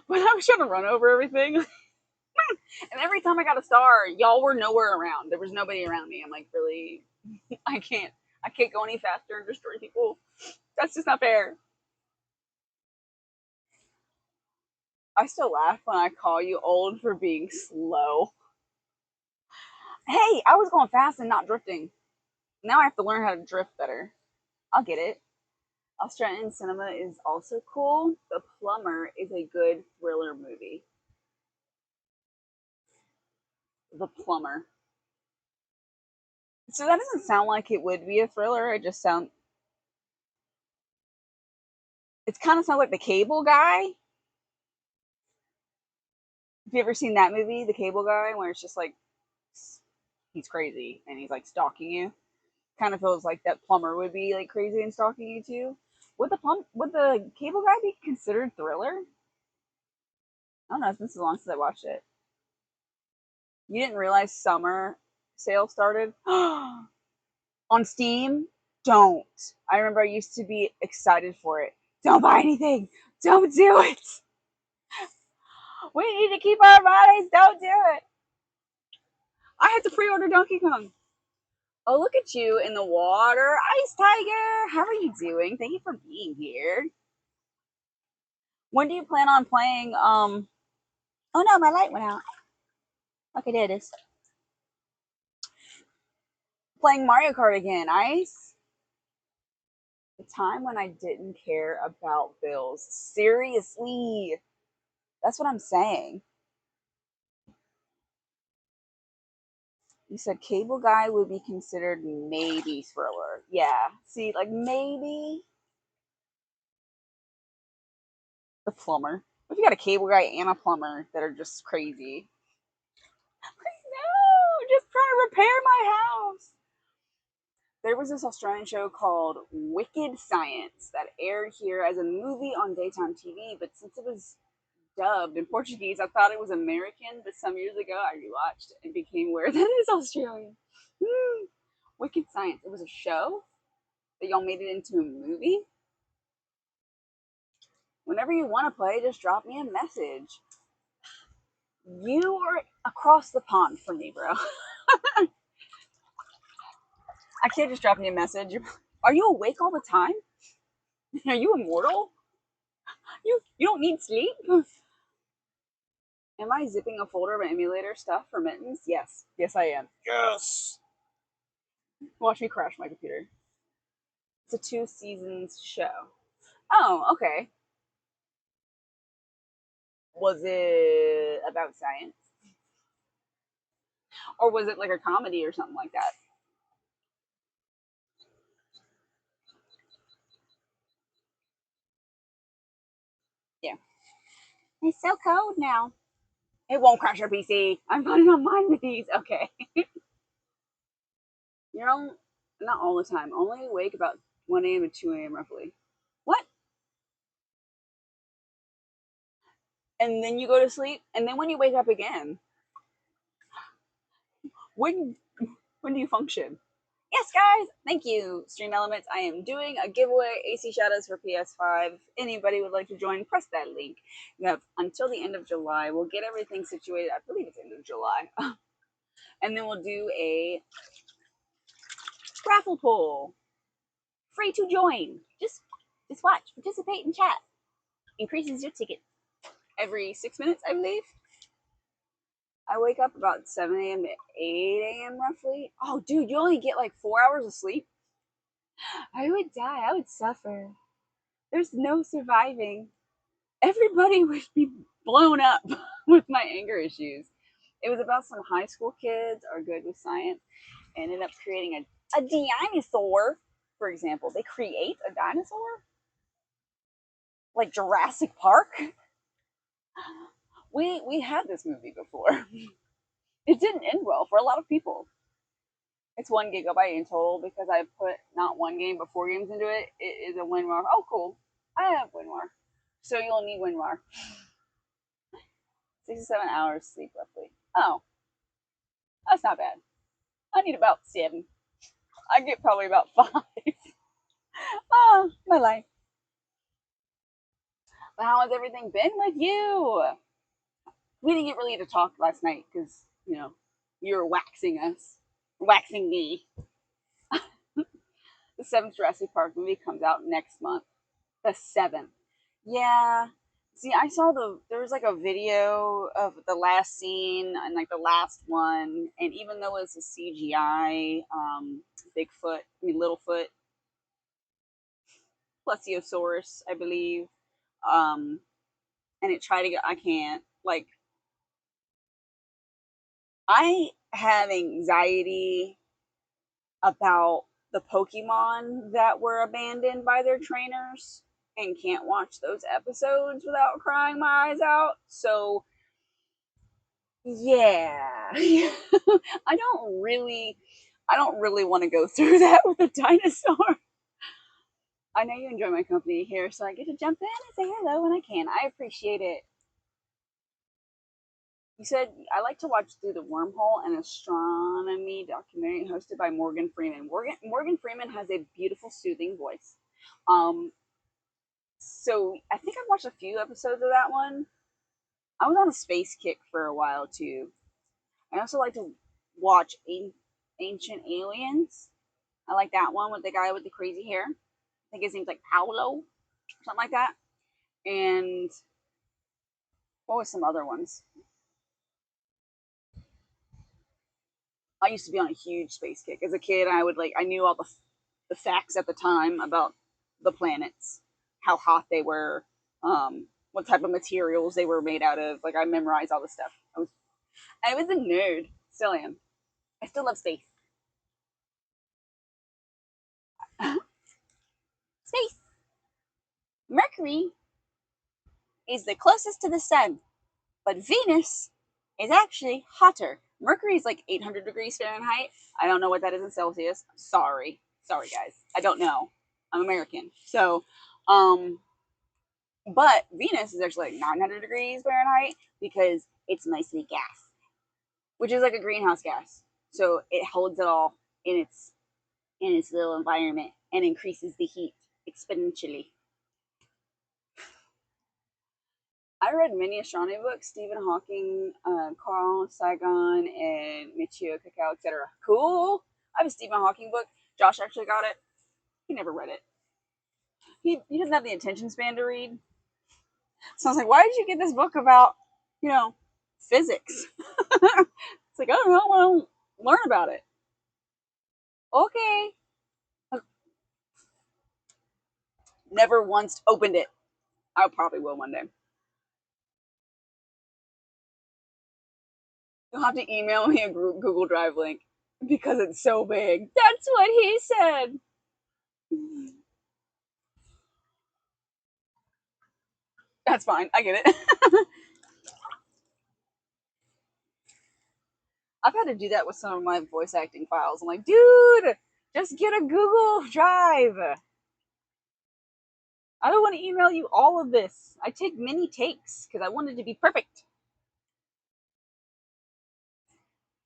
But I was trying to run over everything. And every time I got a star, y'all were nowhere around. There was nobody around me. I'm like, really? I can't go any faster and destroy people. That's just not fair. I still laugh when I call you old for being slow. Hey, I was going fast and not drifting. Now I have to learn how to drift better. I'll get it. Australian cinema is also cool. The Plumber is a good thriller movie. The Plumber. So that doesn't sound like it would be a thriller. It just sounds. It kind of sounds like The Cable Guy. Have you ever seen that movie, The Cable Guy, where it's just like he's crazy and he's like stalking you? Kind of feels like that Plumber would be like crazy and stalking you too. Would the Cable Guy be considered thriller? I don't know. It's been so long since I watched it. You didn't realize summer sale started on Steam? Don't. I remember I used to be excited for it. Don't buy anything. Don't do it. We need to keep our bodies. Don't do it. I had to pre-order Donkey Kong. Oh, look at you in the water. Ice Tiger. How are you doing? Thank you for being here. When do you plan on playing oh no, my light went out. Okay, there it is. Playing Mario Kart again, Ice? The time when I didn't care about bills. Seriously. That's what I'm saying. You said Cable Guy would be considered maybe thriller. Yeah. See, like maybe The Plumber. What if you got a Cable Guy and a plumber that are just crazy? No, just trying to repair my house. There was this Australian show called Wicked Science that aired here as a movie on daytime TV, but since it was dubbed in Portuguese, I thought it was American, but some years ago I rewatched and became aware that it is Australian. Wicked Science. It was a show that y'all made it into a movie. Whenever you want to play, just drop me a message. You are across the pond from me, bro. I can't just drop me a message. Are you awake all the time? Are you immortal? You don't need sleep? Am I zipping a folder of emulator stuff for Mittens? Yes. Yes, I am. Yes! Watch me crash my computer. It's a 2 seasons show. Oh, okay. Was it about science? Or was it like a comedy or something like that? Yeah. It's so cold now. It won't crash your PC. I'm running on mine with these. Okay. You're on, not all the time. Only awake about 1 a.m. and 2 a.m. roughly. What? And then you go to sleep, and then when you wake up again, when when do you function? Yes, guys. Thank you, Stream Elements. I am doing a giveaway AC Shadows for PS5. If anybody would like to join, press that link. You have until the end of July. We'll get everything situated. I believe it's end of July. And then we'll do a raffle poll. Free to join. Just watch, participate, and chat. Increases your ticket every 6 minutes, I believe. I wake up about 7 a.m. to 8 a.m. roughly. Oh, dude, you only get like 4 hours of sleep? I would die. I would suffer. There's no surviving. Everybody would be blown up with my anger issues. It was about some high school kids are good with science and ended up creating a dinosaur, for example. They create a dinosaur? Like Jurassic Park? We had this movie before. It didn't end well for a lot of people. It's 1 gigabyte in total because I put not one game but 4 games into it. It is a WinRAR. Oh, cool. I have WinRAR. So you'll need WinRAR. 6 to 7 hours sleep roughly. Oh, that's not bad. I need about 7. I get probably about 5. Oh, my life. But how has everything been with you? We didn't get really to talk last night because, you were waxing us. Waxing me. The 7th Jurassic Park movie comes out next month. The 7th. Yeah. See, I saw there was like a video of the last scene and like the last one, and even though it's a CGI, Bigfoot, Littlefoot, Plesiosaurus, I believe, and it tried to get, I can't, like, I have anxiety about the Pokemon that were abandoned by their trainers and can't watch those episodes without crying my eyes out. So, yeah. I don't really want to go through that with a dinosaur. I know you enjoy my company here, so I get to jump in and say hello when I can. I appreciate it. You said I like to watch Through the Wormhole, an astronomy documentary hosted by Morgan Freeman. Morgan Freeman has a beautiful, soothing voice. So I think I've watched a few episodes of that one. I was on a space kick for a while too. I also like to watch Ancient Aliens. I like that one with the guy with the crazy hair. I think his name's like Paolo, something like that. And what was some other ones? I used to be on a huge space kick as a kid. I knew all the facts at the time about the planets, how hot they were, what type of materials they were made out of. Like I memorized all the stuff. I was a nerd. Still am. I still love space. Space. Mercury is the closest to the sun, but Venus is actually hotter. Mercury is like 800 degrees Fahrenheit. I don't know what that is in Celsius. Sorry, guys. I don't know. I'm American, so but Venus is actually like 900 degrees Fahrenheit because it's mostly gas, which is like a greenhouse gas. So it holds it all in its little environment and increases the heat exponentially. I read many astronomy books: Stephen Hawking, Carl Sagan, and Michio Kaku, etc. Cool. I have a Stephen Hawking book. Josh actually got it. He never read it. He doesn't have the attention span to read. So I was like, why did you get this book about, physics? It's like, I don't know, I want to learn about it. Okay. Never once opened it. I probably will one day. You'll have to email me a Google Drive link because it's so big. That's what he said. That's fine. I get it. I've had to do that with some of my voice acting files. I'm like, dude, just get a Google Drive. I don't want to email you all of this. I take many takes because I want it to be perfect.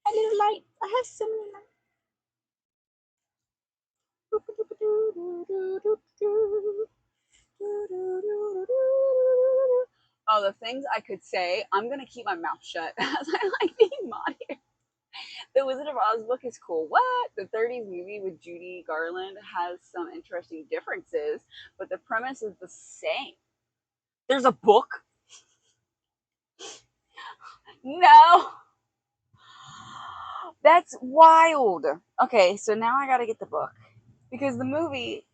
A little light. I have some light. Oh, the things I could say. I'm gonna keep my mouth shut as I like being mod here. The Wizard of Oz book is cool. What? The 30s movie with Judy Garland has some interesting differences, but the premise is the same. There's a book? No. That's wild. Okay, so now I gotta get the book. Because the movie.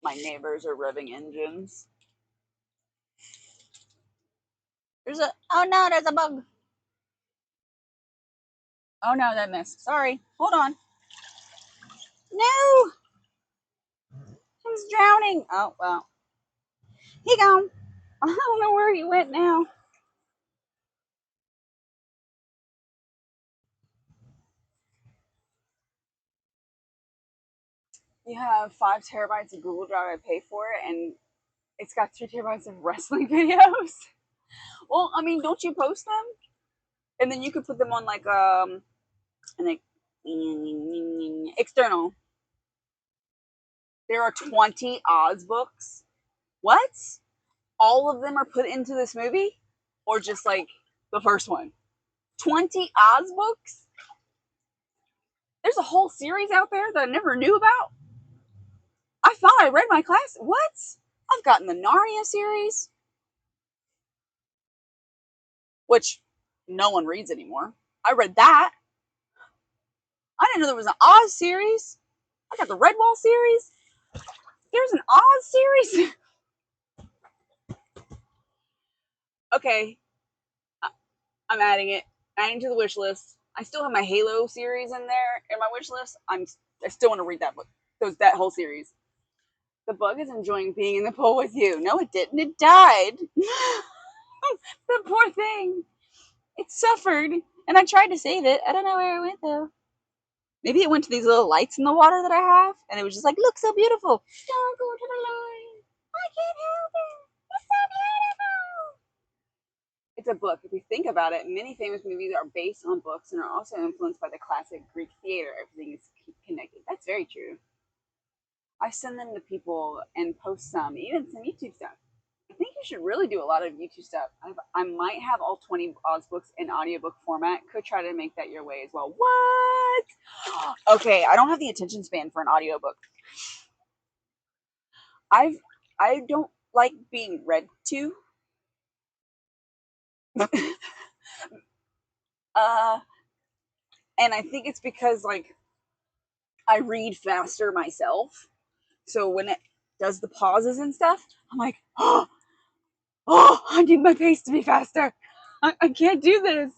My neighbors are revving engines. Oh no, there's a bug. Oh no, that missed. Sorry. Hold on. No! He's drowning. Oh, well. He gone. I don't know where he went now. You have 5 terabytes of Google Drive. I pay for it, and it's got 2 terabytes of wrestling videos. Well, I mean, don't you post them? And then you could put them on like external. There are 20 Oz books. What? All of them are put into this movie, or just like the first one? 20 Oz books? There's a whole series out there that I never knew about. I thought I read my class. What? I've gotten the Narnia series, which no one reads anymore. I read that. I didn't know there was an Oz series. I got the Redwall series. There's an Oz series. Okay, I'm adding it. Adding to the wish list. I still have my Halo series in there in my wish list. I still want to read that book. That whole series. The bug is enjoying being in the pool with you. No, it didn't. It died. The poor thing. It suffered, and I tried to save it. I don't know where it went though. Maybe it went to these little lights in the water that I have, and it was just like, look, so beautiful. Don't go to the line. I can't help it. It's so beautiful. It's a book. If you think about it, many famous movies are based on books and are also influenced by the classic Greek theater. Everything is connected. That's very true. I send them to people and post some, even some YouTube stuff. I think you should really do a lot of YouTube stuff. I might have all 20 Oz books in audiobook format. Could try to make that your way as well. What? Okay, I don't have the attention span for an audiobook. I don't like being read to. uh and I think it's because like I read faster myself. So when it does the pauses and stuff, I'm like, oh, I need my pace to be faster. I can't do this.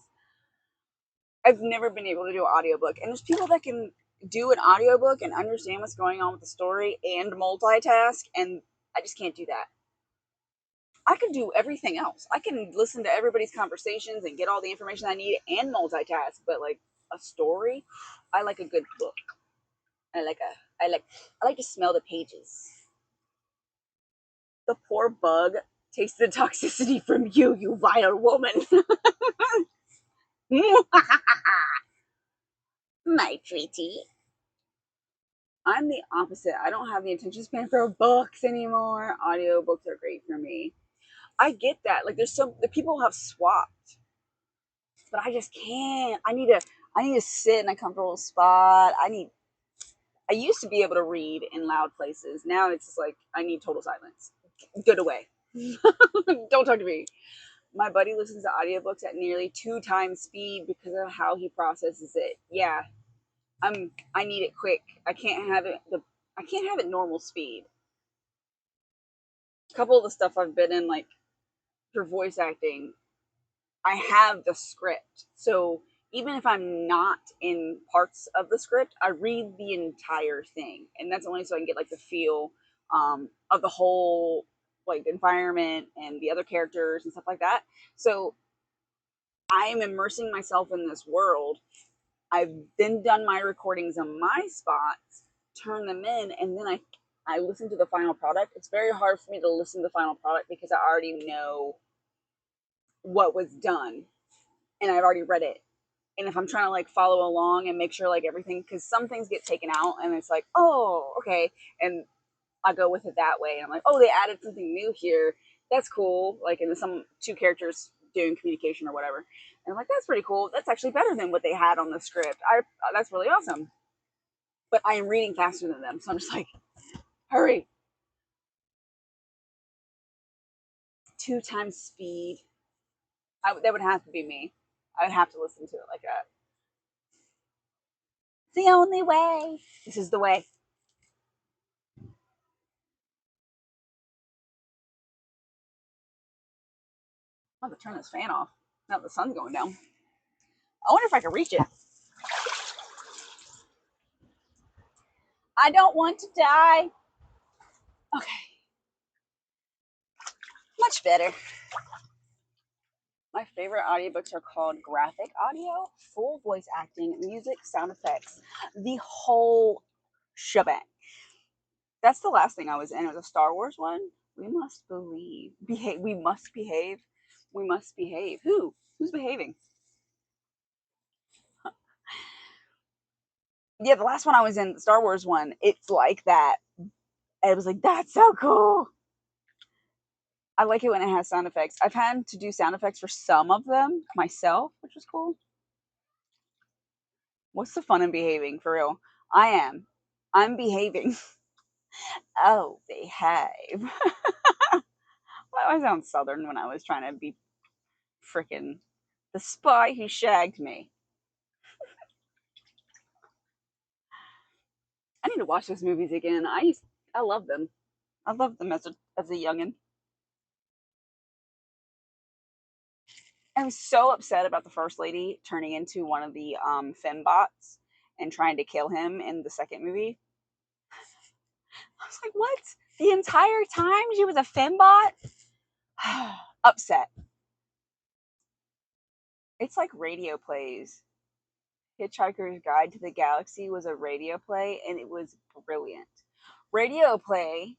I've never been able to do an audiobook. And there's people that can do an audiobook and understand what's going on with the story and multitask, and I just can't do that. I can do everything else. I can listen to everybody's conversations and get all the information I need and multitask, but like a story, I like a good book. I like to smell the pages. The poor bug tastes the toxicity from you, you vile woman. My treaty. I'm the opposite. I don't have the attention span for books anymore. Audiobooks are great for me. I get that. Like there's some the people have swapped, but I just can't. I need to sit in a comfortable spot. I used to be able to read in loud places. Now it's just like I need total silence. Get away. Don't talk to me. My buddy listens to audiobooks at nearly 2 times speed because of how he processes it. Yeah, I need it quick. I can't have it normal speed. A couple of the stuff I've been in, like for voice acting, I have the script. So even if I'm not in parts of the script, I read the entire thing, and that's only so I can get like the feel of the whole like environment and the other characters and stuff like that. So I am immersing myself in this world. I've then done my recordings on my spots, turn them in, and then I listen to the final product. It's very hard for me to listen to the final product because I already know what was done and I've already read it. And if I'm trying to like follow along and make sure like everything, because some things get taken out and it's like, oh, okay. And I go with it that way. And I'm like, oh, they added something new here. That's cool. Like, and some 2 characters doing communication or whatever. And I'm like, that's pretty cool. That's actually better than what they had on the script. That's really awesome. But I am reading faster than them. So I'm just like, hurry. 2 times speed. That would have to be me. I would have to listen to it like that. It's the only way. This is the way. I'm about to turn this fan off now that the sun's going down. I wonder if I can reach it. I don't want to die. Okay. Much better. My favorite audiobooks are called graphic audio, full voice acting, music, sound effects, the whole shebang. That's the last thing I was in. It was a Star Wars one. We must behave. We must behave. We must behave. Who? Who's behaving? Yeah, the last one I was in, the Star Wars one, it's like that. It was like, that's so cool. I like it when it has sound effects. I've had to do sound effects for some of them myself, which is cool. What's the fun in behaving for real? I am. I'm behaving. Oh, behave. Well, I sound southern when I was trying to be freaking the spy who shagged me. I need to watch those movies again. I love them. I loved them as a youngin. I was so upset about the first lady turning into one of the fembots and trying to kill him in the second movie. I was like, what? The entire time she was a fembot? Upset. It's like radio plays. Hitchhiker's Guide to the Galaxy was a radio play and it was brilliant. Radio play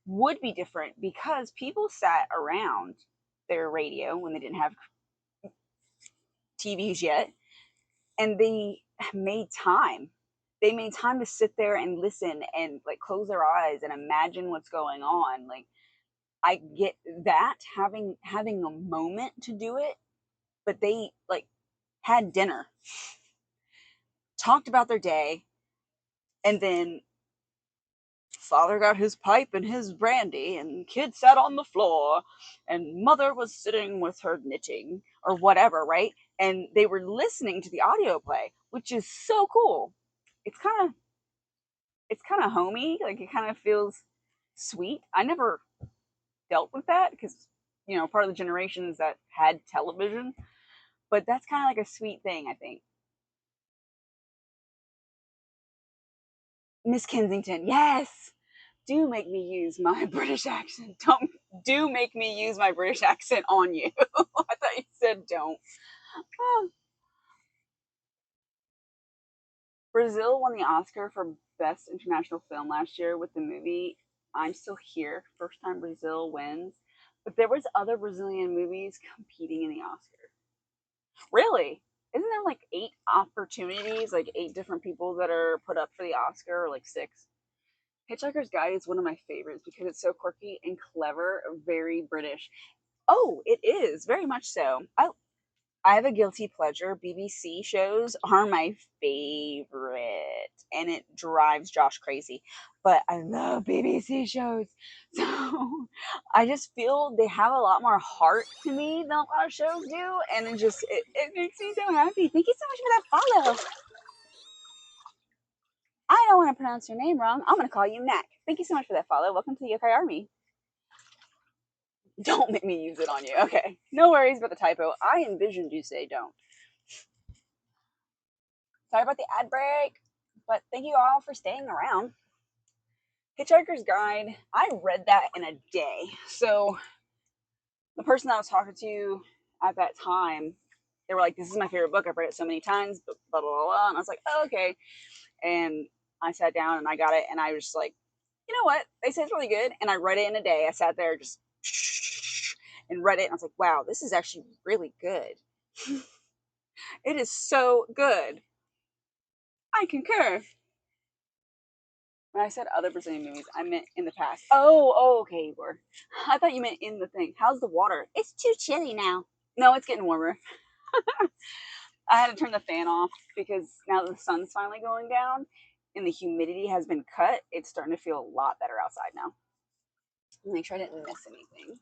would be different because people sat around their radio when they didn't have TVs yet and they made time. They made time to sit there and listen and like close their eyes and imagine what's going on. Like I get that having a moment to do it, but they like had dinner, talked about their day, and then father got his pipe and his brandy, and kid sat on the floor, and mother was sitting with her knitting or whatever, right? And they were listening to the audio play, which is so cool. It's kind of it's kind of homey, like it kind of feels sweet. I never dealt with that because part of the generations that had television, but that's kind of like a sweet thing, I think. Miss Kensington, yes. Do make me use my British accent. Don't do make me use my British accent on you. I thought you said don't. Oh. Brazil won the Oscar for Best International Film last year with the movie I'm Still Here. First time Brazil wins. But there was other Brazilian movies competing in the Oscar. Really? Isn't there like 8 opportunities, like 8 different people that are put up for the Oscar, or like 6? Hitchhiker's Guide is one of my favorites because it's so quirky and clever, very British. Oh, it is very much so. I have a guilty pleasure. BBC shows are my favorite, and it drives Josh crazy. But I love BBC shows, so I just feel they have a lot more heart to me than a lot of shows do, and it makes me so happy. Thank you so much for that follow. I don't want to pronounce your name wrong. I'm going to call you Mac. Thank you so much for that follow. Welcome to the Yokai Army. Don't make me use it on you. Okay. No worries about the typo. I envisioned you say don't. Sorry about the ad break, but thank you all for staying around. Hitchhiker's Guide, I read that in a day. So the person I was talking to at that time, they were like, this is my favorite book. I've read it so many times, blah, blah, blah, blah. And I was like, oh, okay. And I sat down and I got it. And I was just like, you know what? They said it's really good. And I read it in a day. I sat there just and read it. And I was like, wow, this is actually really good. It is so good. I concur. When I said other Brazilian movies, I meant in the past. Oh, okay, Igor. I thought you meant in the thing. How's the water? It's too chilly now. No, it's getting warmer. I had to turn the fan off because now that the sun's finally going down and the humidity has been cut, it's starting to feel a lot better outside now. Make sure I didn't miss anything.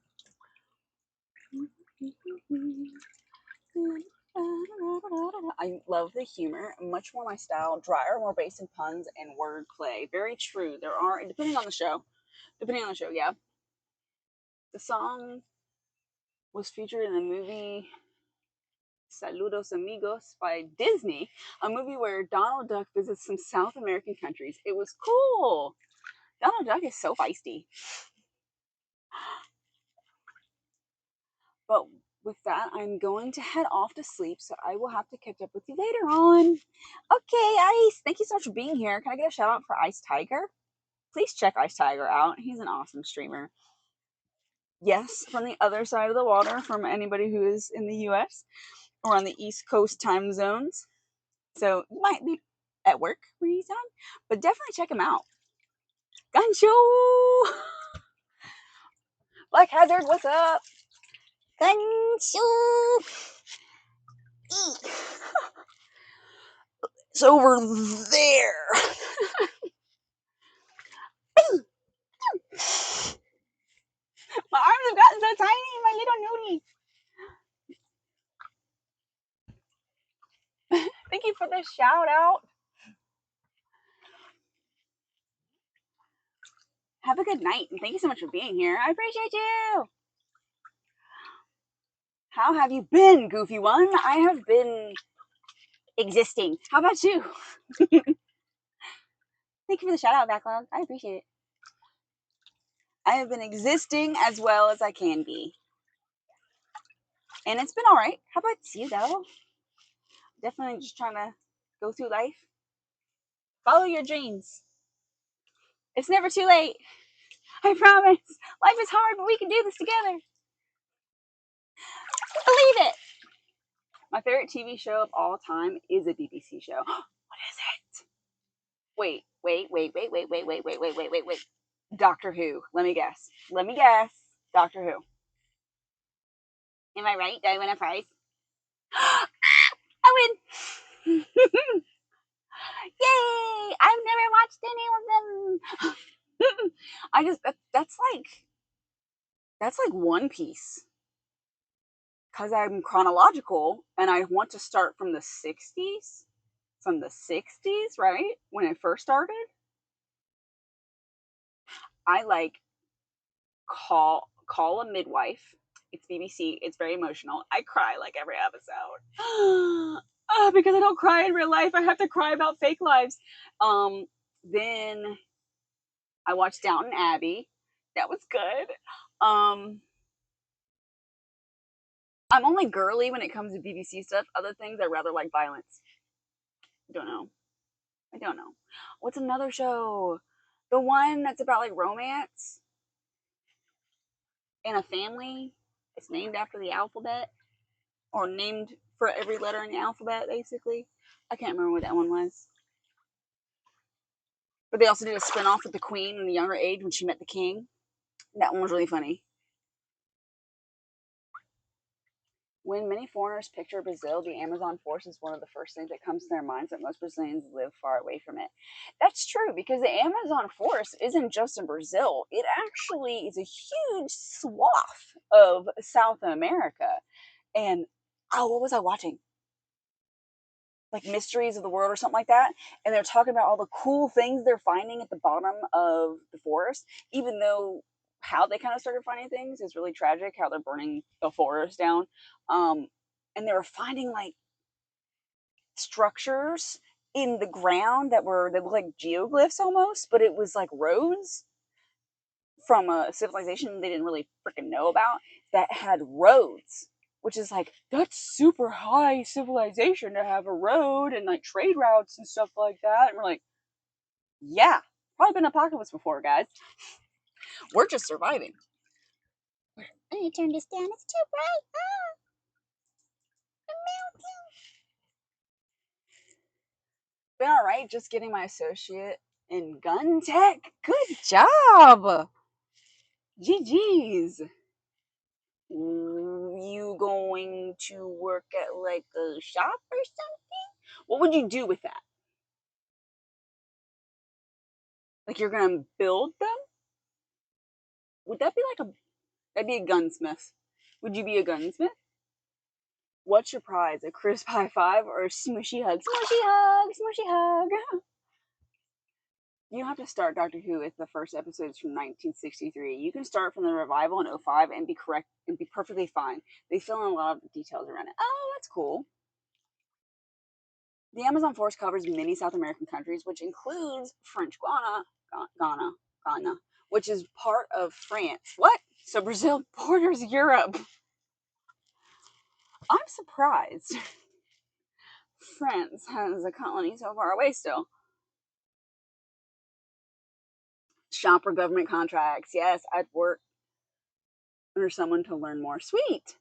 I love the humor, much more my style, drier, more based in puns and wordplay. Very true. There are, depending on the show, yeah. The song was featured in the movie Saludos Amigos by Disney, a movie where Donald Duck visits some South American countries. It was cool. Donald Duck is so feisty. But with that, I'm going to head off to sleep, so I will have to catch up with you later on. Okay, Ice, thank you so much for being here. Can I get a shout out for Ice Tiger? Please check Ice Tiger out. He's an awesome streamer. Yes, from the other side of the water, from anybody who is in the US or on the East Coast time zones. So you might be at work where he's on, but definitely check him out. Gancho! Black Hazard, what's up? Gancho! It's over there. My arms have gotten so tiny, my little nudie. Thank you for the shout out. Have a good night, and thank you so much for being here. I appreciate you. How have you been, Goofy One? I have been existing. How about you? Thank you for the shout out, Backlog. I appreciate it. I have been existing as well as I can be. And it's been all right. How about you, though? Definitely just trying to go through life. Follow your dreams. It's never too late. I promise. Life is hard, but we can do this together. Believe it. My favorite TV show of all time is a BBC show. What is it? Wait. Doctor Who. Let me guess. Doctor Who. Am I right? Do I win a prize? I win! Yay! I've never watched any of them. I just that's like One Piece. Because I'm chronological and I want to start from the 60s. From the 60s, right? When it first started. I like Call a Midwife. It's BBC. It's very emotional. I cry like every episode. Because I don't cry in real life. I have to cry about fake lives. Then I watched Downton Abbey. That was good. I'm only girly when it comes to BBC stuff. Other things, I rather like violence. I don't know. What's another show? The one that's about like romance in a family. It's named after the alphabet, or named for every letter in the alphabet, basically. I can't remember what that one was. But they also did a spinoff with the Queen in the younger age when she met the King. That one was really funny. When many foreigners picture Brazil, the Amazon forest is one of the first things that comes to their minds, that most Brazilians live far away from it. That's true, because the Amazon forest isn't just in Brazil. It actually is a huge swath of South America. And, what was I watching? Like Mysteries of the World or something like that. And they're talking about all the cool things they're finding at the bottom of the forest, even though how they kind of started finding things is really tragic, how they're burning the forest down. And they were finding like structures in the ground that looked like geoglyphs almost, but it was like roads from a civilization they didn't really freaking know about that had roads, which is like, that's super high civilization to have a road and like trade routes and stuff like that. And we're like, yeah, probably been apocalypse before, guys. We're just surviving. I need to turn this down. It's too bright. Been all right, just getting my associate in gun tech. Good job. GG's. You going to work at like a shop or something? What would you do with that? Like you're gonna build them? Would that be like that'd be a gunsmith. Would you be a gunsmith? What's your prize? A crisp high five or a smushy hug? Smushy hug, smushy hug. You don't have to start Doctor Who if the first episode is from 1963. You can start from the revival in '05 and be correct and be perfectly fine. They fill in a lot of details around it. Oh, that's cool. The Amazon forest covers many South American countries, which includes French Ghana, which is part of France. What? So Brazil borders Europe. I'm surprised. France has a colony so far away still. Shop for government contracts. Yes, I'd work under someone to learn more. Sweet.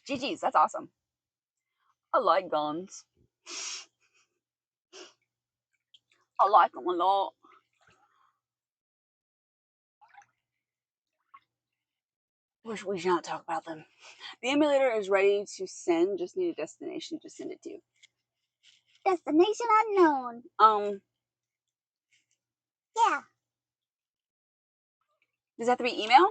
GG's, that's awesome. I like guns. I like them a lot. Wish we should not talk about them. The emulator is ready to send. Just need a destination to send it to. Destination unknown. Yeah. Does that have to be email?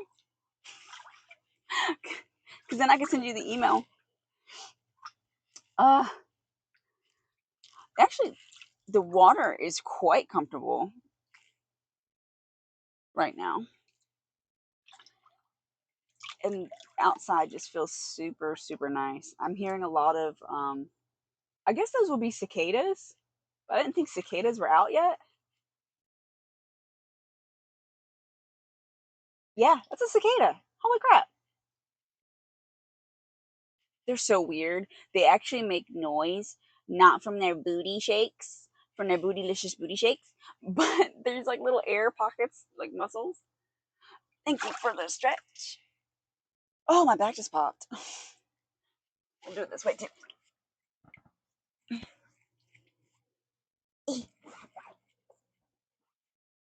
Because then I can send you the email. Actually, the water is quite comfortable right now. And outside just feels super, super nice. I'm hearing a lot of, I guess those will be cicadas, but I didn't think cicadas were out yet. Yeah, that's a cicada. Holy crap. They're so weird. They actually make noise, not from their booty shakes, from their bootylicious booty shakes, but there's like little air pockets, like muscles. Thank you for the stretch. Oh, my back just popped. I'll do it this way too.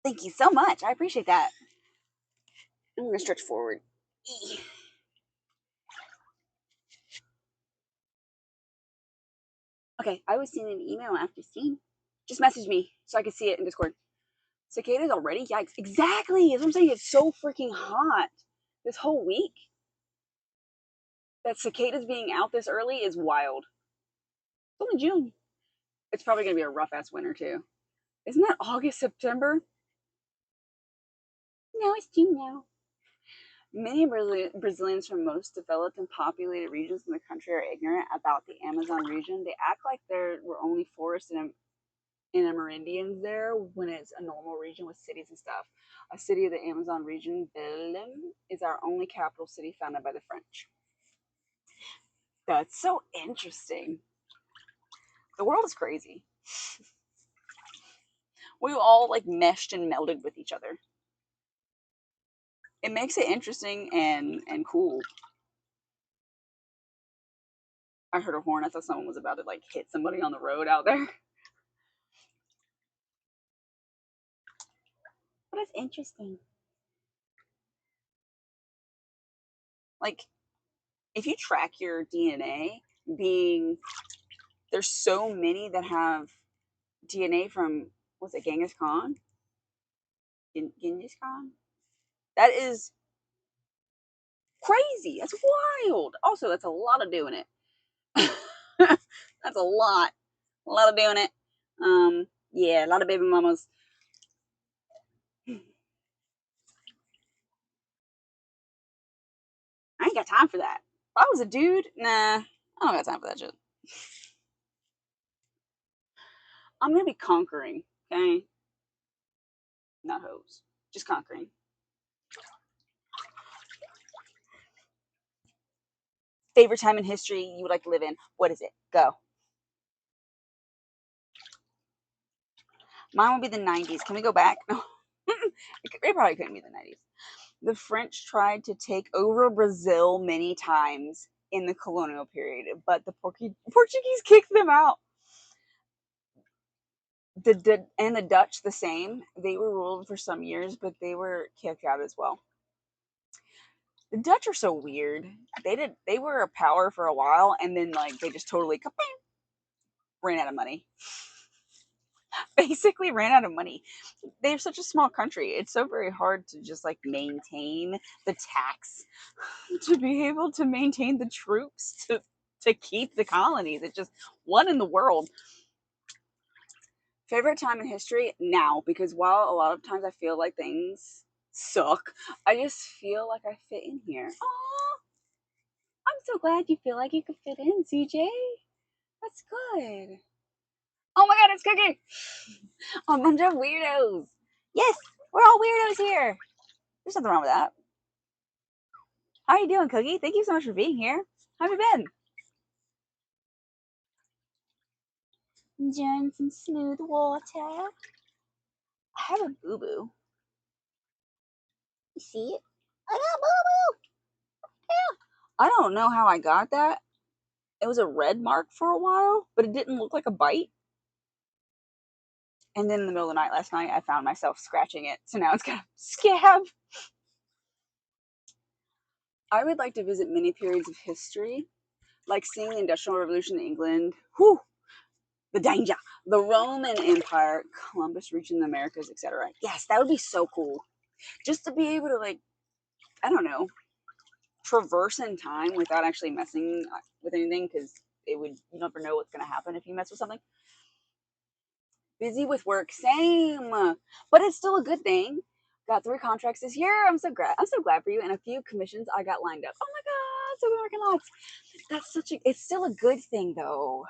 Thank you so much. I appreciate that. I'm gonna stretch forward. Okay, I was sending an email after seeing. Just message me so I can see it in Discord. Cicadas already? Yikes. Exactly. That's what I'm saying. It's so freaking hot this whole week. That cicadas being out this early is wild. It's only June. It's probably going to be a rough ass winter too. Isn't that August, September? No, it's June now. Many Brazilians from most developed and populated regions in the country are ignorant about the Amazon region. They act like there were only forests and Amerindians there when it's a normal region with cities and stuff. A city of the Amazon region, Belém, is our only capital city founded by the French. That's so interesting. The world is crazy. We all like meshed and melded with each other. It makes it interesting and cool. I heard a horn. I thought someone was about to like hit somebody on the road out there. But it's interesting. Like, if you track your DNA, being there's so many that have DNA from what's it, Genghis Khan? Genghis Khan? That is crazy. That's wild. Also, that's a lot of doing it. That's a lot. A lot of doing it. Yeah, a lot of baby mamas. I ain't got time for that. If I was a dude, nah, I don't got time for that shit. I'm gonna be conquering, okay? Not hoes. Just conquering. Favorite time in history you would like to live in? What is it? Go. Mine would be the 90s. Can we go back? No. It probably couldn't be the 90s. The French tried to take over Brazil many times in the colonial period, but the Portuguese kicked them out. And the Dutch the same. They were ruled for some years, but they were kicked out as well. The Dutch are so weird. They were a power for a while, and then like they just totally ran out of money. Basically ran out of money. They're such a small country. It's so very hard to just like maintain the tax to be able to maintain the troops to keep the colonies. It's just one in the world. Favorite time in history now, because while a lot of times I feel like things suck, I just feel like I fit in here. Oh, I'm so glad you feel like you could fit in, CJ. That's good. Oh my god, it's Cookie! A bunch of weirdos. Yes, we're all weirdos here. There's nothing wrong with that. How are you doing, Cookie? Thank you so much for being here. How have you been? Enjoying some smooth water. I have a boo boo. You see it? I got boo boo. Yeah. I don't know how I got that. It was a red mark for a while, but it didn't look like a bite. And then in the middle of the night last night, I found myself scratching it. So now it's got a scab. I would like to visit many periods of history, like seeing the Industrial Revolution in England. Whew, the danger. The Roman Empire, Columbus reaching the Americas, etc. Yes, that would be so cool. Just to be able to, like, I don't know, traverse in time without actually messing with anything, because it would, you never know what's going to happen if you mess with something. Busy with work, same, but it's still a good thing. Got 3 contracts this year. I'm so glad. I'm so glad for you, and a few commissions I got lined up. Oh my god, so we're working lots. That's such a. It's still a good thing though.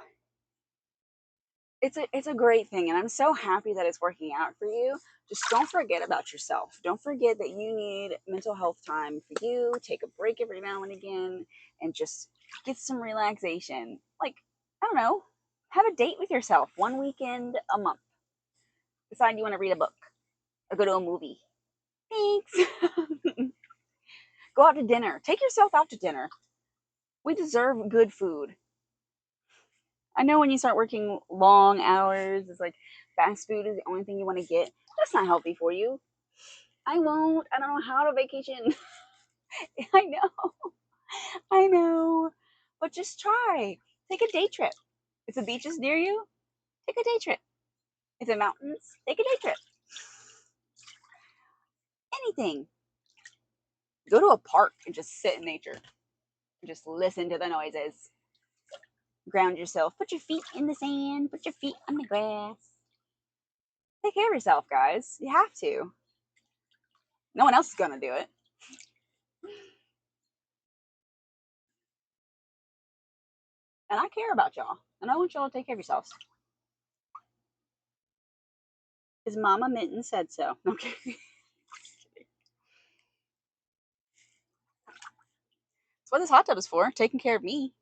It's a great thing, and I'm so happy that it's working out for you. Just don't forget about yourself. Don't forget that you need mental health time for you. Take a break every now and again, and just get some relaxation. Like, I don't know, have a date with yourself. One weekend a month. Decide you want to read a book or go to a movie. Thanks. Go out to dinner. Take yourself out to dinner. We deserve good food. I know when you start working long hours, it's like fast food is the only thing you want to get. That's not healthy for you. I won't. I don't know how to vacation. I know. I know. But just try. Take a day trip. If the beach is near you, take a day trip. If the mountains, take a day trip. Anything. Go to a park and just sit in nature. And just listen to the noises. Ground yourself. Put your feet in the sand. Put your feet on the grass. Take care of yourself, guys. You have to. No one else is going to do it. And I care about y'all. And I want y'all to take care of yourselves. His Mama Mitten said so. Okay. That's what this hot tub is for. Taking care of me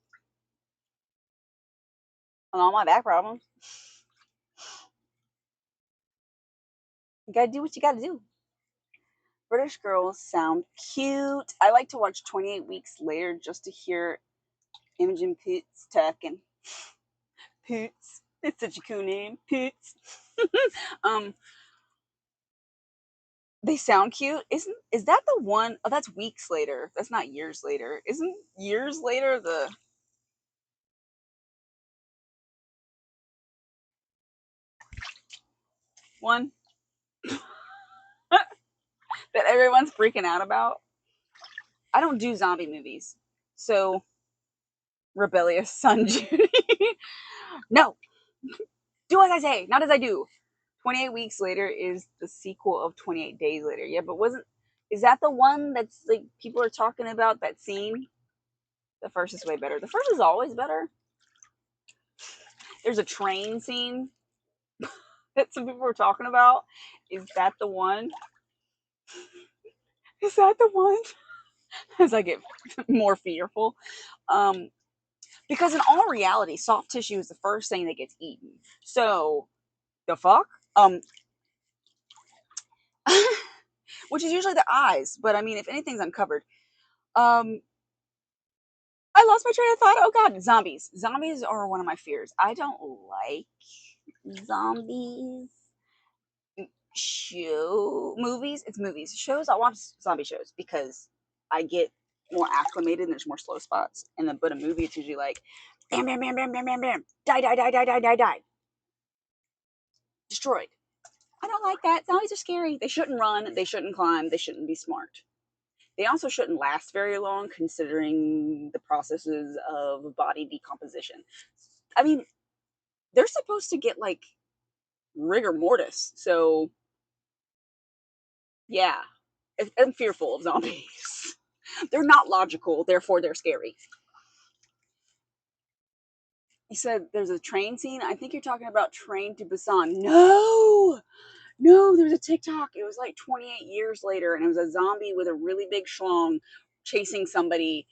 and all my back problems. You gotta do what you gotta do. British girls sound cute. I like to watch 28 Weeks Later just to hear Imogen Poots talking. Poots. It's such a cool name. Poots. um, they sound cute. Is that the one? Oh, that's Weeks Later. That's not Years Later. Isn't Years Later the one that everyone's freaking out about? I don't do zombie movies. So, rebellious son Judy. No, do as I say, not as I do. 28 Weeks Later is the sequel of 28 Days Later. Yeah, but is that the one that's like people are talking about that scene? The first is way better. The first is always better. There's a train scene that some people were talking about. Is that the one? Is that the one? As I get more fearful. Um, because in all reality, soft tissue is the first thing that gets eaten. So the fuck? Which is usually the eyes, but I mean if anything's uncovered. Um I lost my train of thought. Oh god, zombies. Zombies are one of my fears. I don't like zombies. Movies. It's movies. Shows, I'll watch zombie shows because I get more acclimated and there's more slow spots. And then but a movie it's usually like bam bam bam bam bam bam bam. Die die die die die die die. Destroyed. I don't like that. Zombies are scary. They shouldn't run, they shouldn't climb, they shouldn't be smart. They also shouldn't last very long considering the processes of body decomposition. I mean, they're supposed to get like rigor mortis. So yeah, I'm fearful of zombies. They're not logical, therefore they're scary. You said there's a train scene. I think you're talking about Train to Busan. No, no, there was a TikTok. It was like 28 years later, and it was a zombie with a really big schlong chasing somebody.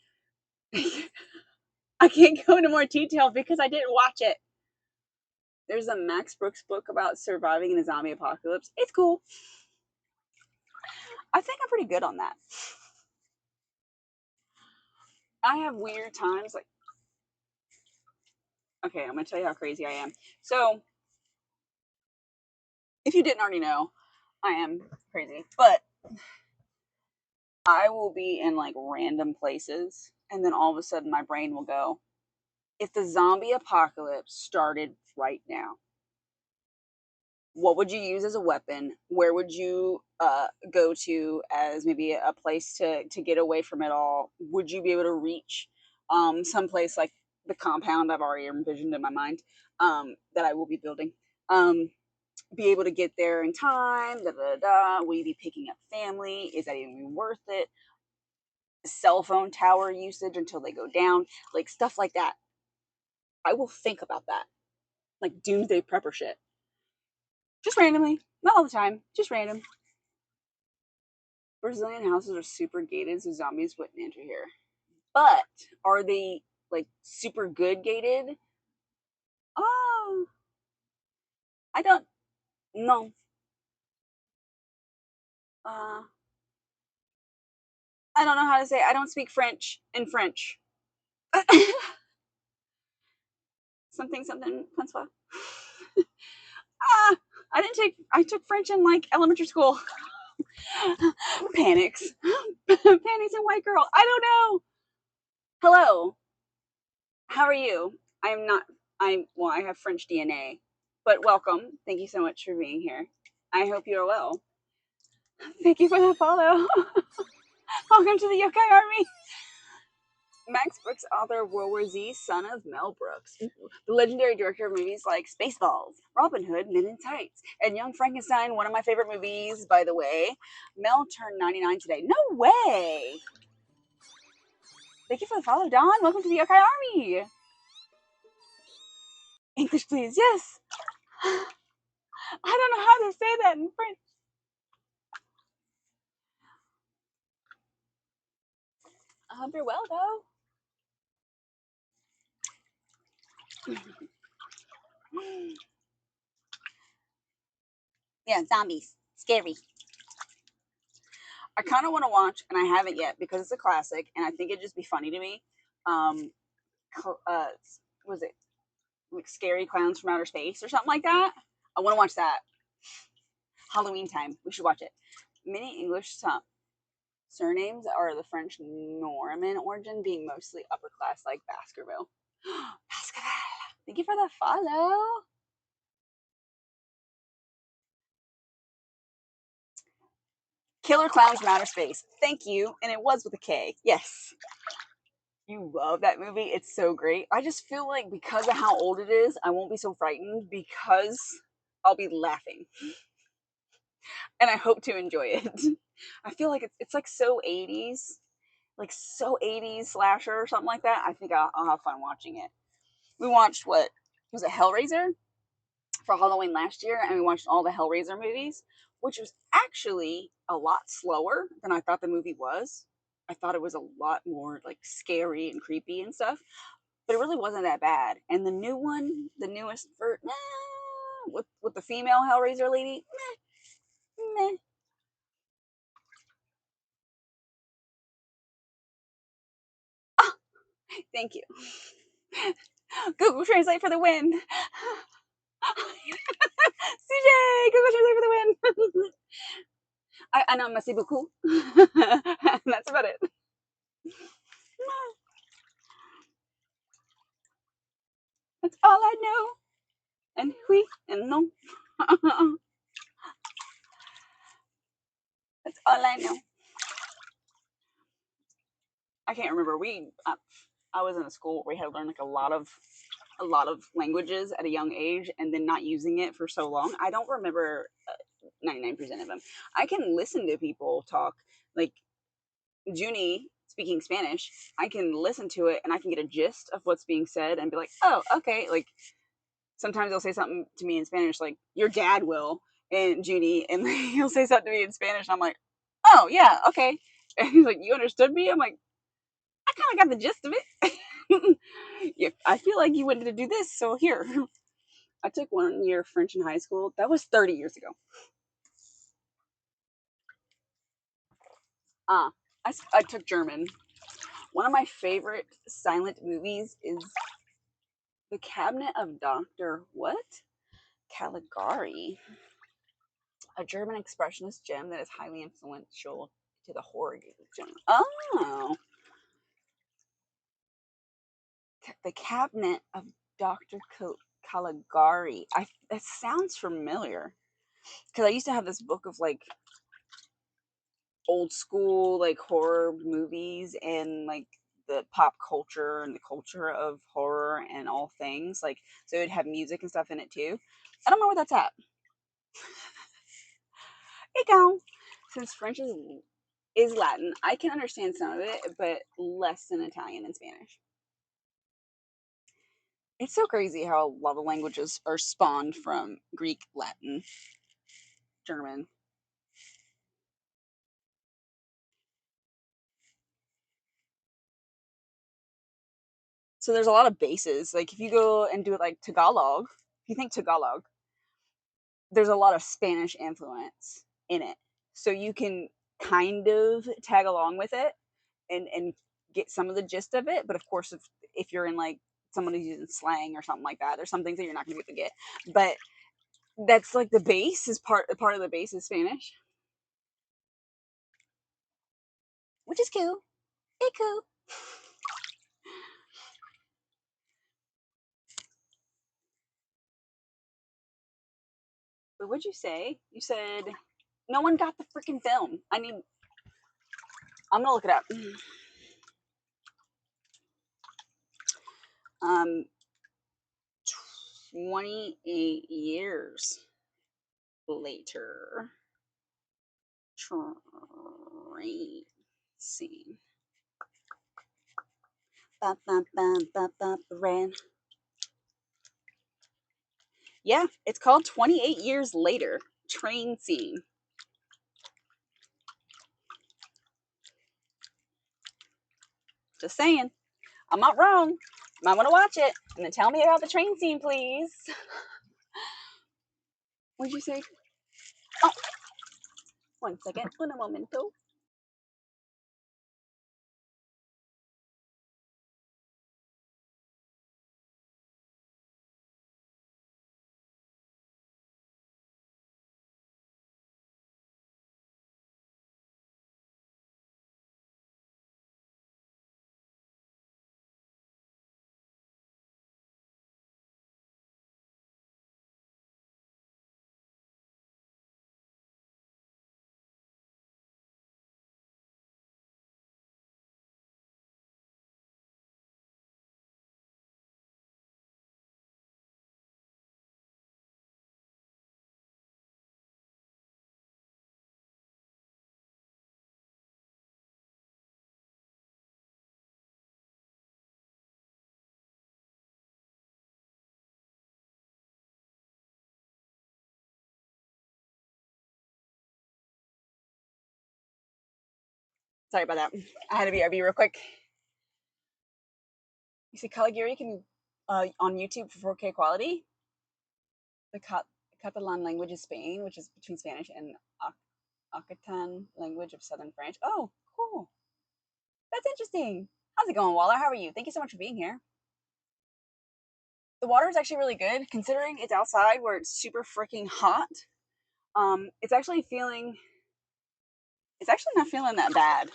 I can't go into more detail because I didn't watch it. There's a Max Brooks book about surviving in a zombie apocalypse. It's cool. I think I'm pretty good on that. I have weird times. Like, okay, I'm gonna tell you how crazy I am. So, if you didn't already know, I am crazy, but I will be in like random places, and then all of a sudden my brain will go, if the zombie apocalypse started right now, what would you use as a weapon? Where would you go to as maybe a place to get away from it all? Would you be able to reach someplace like the compound I've already envisioned in my mind that I will be building? Be able to get there in time? Da, da, da. Will you be picking up family? Is that even worth it? Cell phone tower usage until they go down, like stuff like that. I will think about that, like doomsday prepper shit. Just randomly, not all the time, just random. Brazilian houses are super gated, so zombies wouldn't enter here. But are they like super good gated? Oh, I don't know. Uh, I don't know how to say. I don't speak French in French. Something something Francois. Ah, I didn't take. I took French in like elementary school. Panics, panics, and white girl. I don't know. Hello, how are you? I'm not. I'm well. I have French DNA, but welcome. Thank you so much for being here. I hope you are well. Thank you for the follow. Welcome to the Yokai Army. Max Brooks, author of World War Z, son of Mel Brooks, the legendary director of movies like Spaceballs, Robin Hood, Men in Tights, and Young Frankenstein, one of my favorite movies, by the way. Mel turned 99 today. No way! Thank you for the follow, Don. Welcome to the Yokai Army. English, please. Yes. I don't know how to say that in French. I hope you're well, though. Yeah, zombies. Scary. I kind of want to watch, and I haven't yet because it's a classic, and I think it'd just be funny to me. Um, was it like Scary Clowns from Outer Space or something like that? I want to watch that. Halloween time. We should watch it. Many English surnames are the French Norman origin, being mostly upper class, like Baskerville. Baskerville. Thank you for the follow. Killer Clowns from Outer Space. Thank you. And it was with a K. Yes. You love that movie. It's so great. I just feel like because of how old it is, I won't be so frightened because I'll be laughing. And I hope to enjoy it. I feel like it's like so 80s, like so 80s slasher or something like that. I think I'll have fun watching it. We watched what was it, Hellraiser for Halloween last year, and we watched all the Hellraiser movies, which was actually a lot slower than I thought the movie was. I thought it was a lot more like scary and creepy and stuff, but it really wasn't that bad. And the new one, the newest with the female Hellraiser lady, meh. Oh, thank you. Google Translate for the win. CJ, Google Translate for the win. I know merci beaucoup. That's about it. That's all I know. And oui and non. That's all I know. I can't remember. I was in a school where we had to learn like a lot of a lot of languages at a young age and then not using it for so long. I don't remember 99% of them. I can listen to people talk, like Junie speaking Spanish. I can listen to it and I can get a gist of what's being said and be like, oh, okay. Like sometimes they'll say something to me in Spanish, like your dad will, and Junie, and he'll say something to me in Spanish. And I'm like, oh yeah, okay. And he's like, you understood me? I'm like, I kind of got the gist of it. Yeah, I feel like you wanted to do this, so here. I took 1 year French in high school. That was 30 years ago. I took German. One of my favorite silent movies is The Cabinet of Dr. What? Caligari, a German expressionist gem that is highly influential to the horror genre. Oh, The Cabinet of Dr. Caligari. That sounds familiar because I used to have this book of like old school like horror movies and like the pop culture and the culture of horror and all things like, so it'd have music and stuff in it too. I don't know where that's at. It go. Since French is Latin, I can understand some of it, but less than Italian and Spanish. It's so crazy how a lot of languages are spawned from Greek, Latin, German. So there's a lot of bases. Like if you go and do it like Tagalog, if you think Tagalog, there's a lot of Spanish influence in it. So you can kind of tag along with it and get some of the gist of it. But of course, if you're in like somebody's using slang or something like that, there's some things that you're not going to be able to get. But that's like the base is part of the base is Spanish, which is cool. It's cool. But what'd you say? You said no one got the freaking film. I'm gonna look it up. um 28 years later, train scene. Ba, ba, ba, ba, ba, ran. Yeah, it's called 28 Years Later, train scene. Just saying. I'm not wrong. Might want to watch it and then tell me about the train scene, please. What'd you say? Oh, 1 second. Un momento. Sorry about that. I had to be RB real quick. You see, Caligari can on YouTube for 4K quality. The Catalan language is Spain, which is between Spanish and Occitan language of Southern French. Oh, cool. That's interesting. How's it going, Waller? How are you? Thank you so much for being here. The water is actually really good, considering it's outside where it's super freaking hot. It's actually feeling. It's actually not feeling that bad.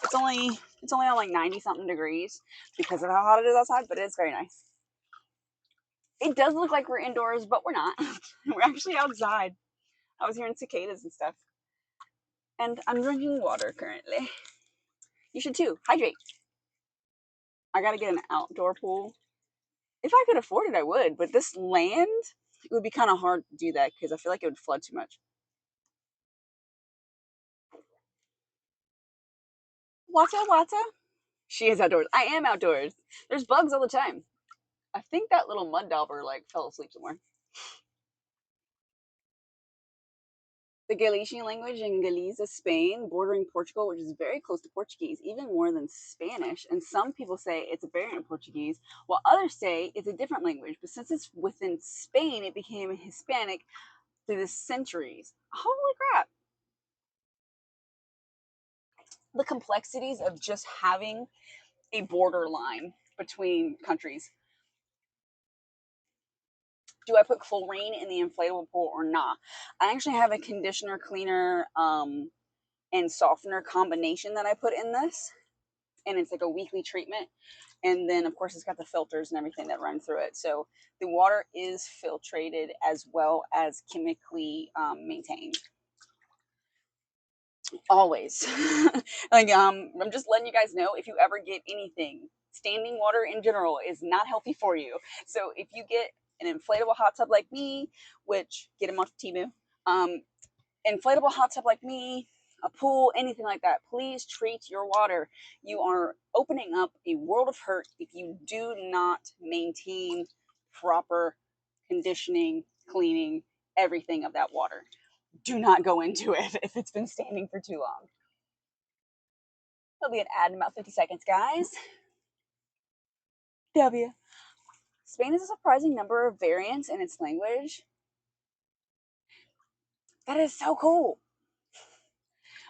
It's only on like 90 something degrees because of how hot it is outside, but it's very nice. It does look like we're indoors, but we're not. We're actually outside. I was hearing cicadas and stuff. And I'm drinking water currently. You should too. Hydrate. I gotta get an outdoor pool If I could afford it, I would. But this land, it would be kind of hard to do that because I feel like it would flood too much. Wata wata. She is outdoors. I am outdoors. There's bugs all the time. I think that little mud dauber like fell asleep somewhere. The Galician language in Galicia, Spain, bordering Portugal, which is very close to Portuguese, even more than Spanish. And some people say it's a variant of Portuguese, while others say it's a different language. But since it's within Spain, it became Hispanic through the centuries. Holy crap. The complexities of just having a borderline between countries. Do I put chlorine in the inflatable pool or not? I actually have a conditioner, cleaner, and softener combination that I put in this. And it's like a weekly treatment. And then, of course, it's got the filters and everything that run through it. So the water is filtrated as well as chemically maintained. Always. Like, I'm just letting you guys know, if you ever get anything, standing water in general is not healthy for you. So if you get an inflatable hot tub like me, which get them off Temu, inflatable hot tub like me, a pool, anything like that, please treat your water. You are opening up a world of hurt if you do not maintain proper conditioning, cleaning, everything of that water. Do not go into it if it's been standing for too long. There'll be an ad in about 50 seconds, guys. W. Spain has a surprising number of variants in its language. That is so cool.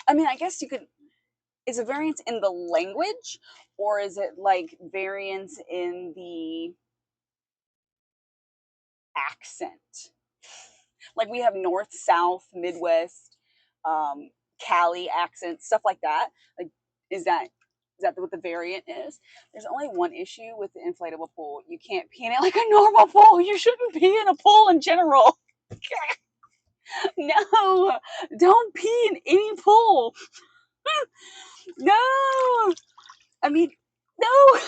I mean, I guess you could. Is a variance in the language, or is it like variance in the accent? Like we have North, South, Midwest, Cali accent, stuff like that. Like, is that what the variant is? There's only one issue with the inflatable pool. You can't pee in it like a normal pool. You shouldn't pee in a pool in general. No, don't pee in any pool. No, I mean, no.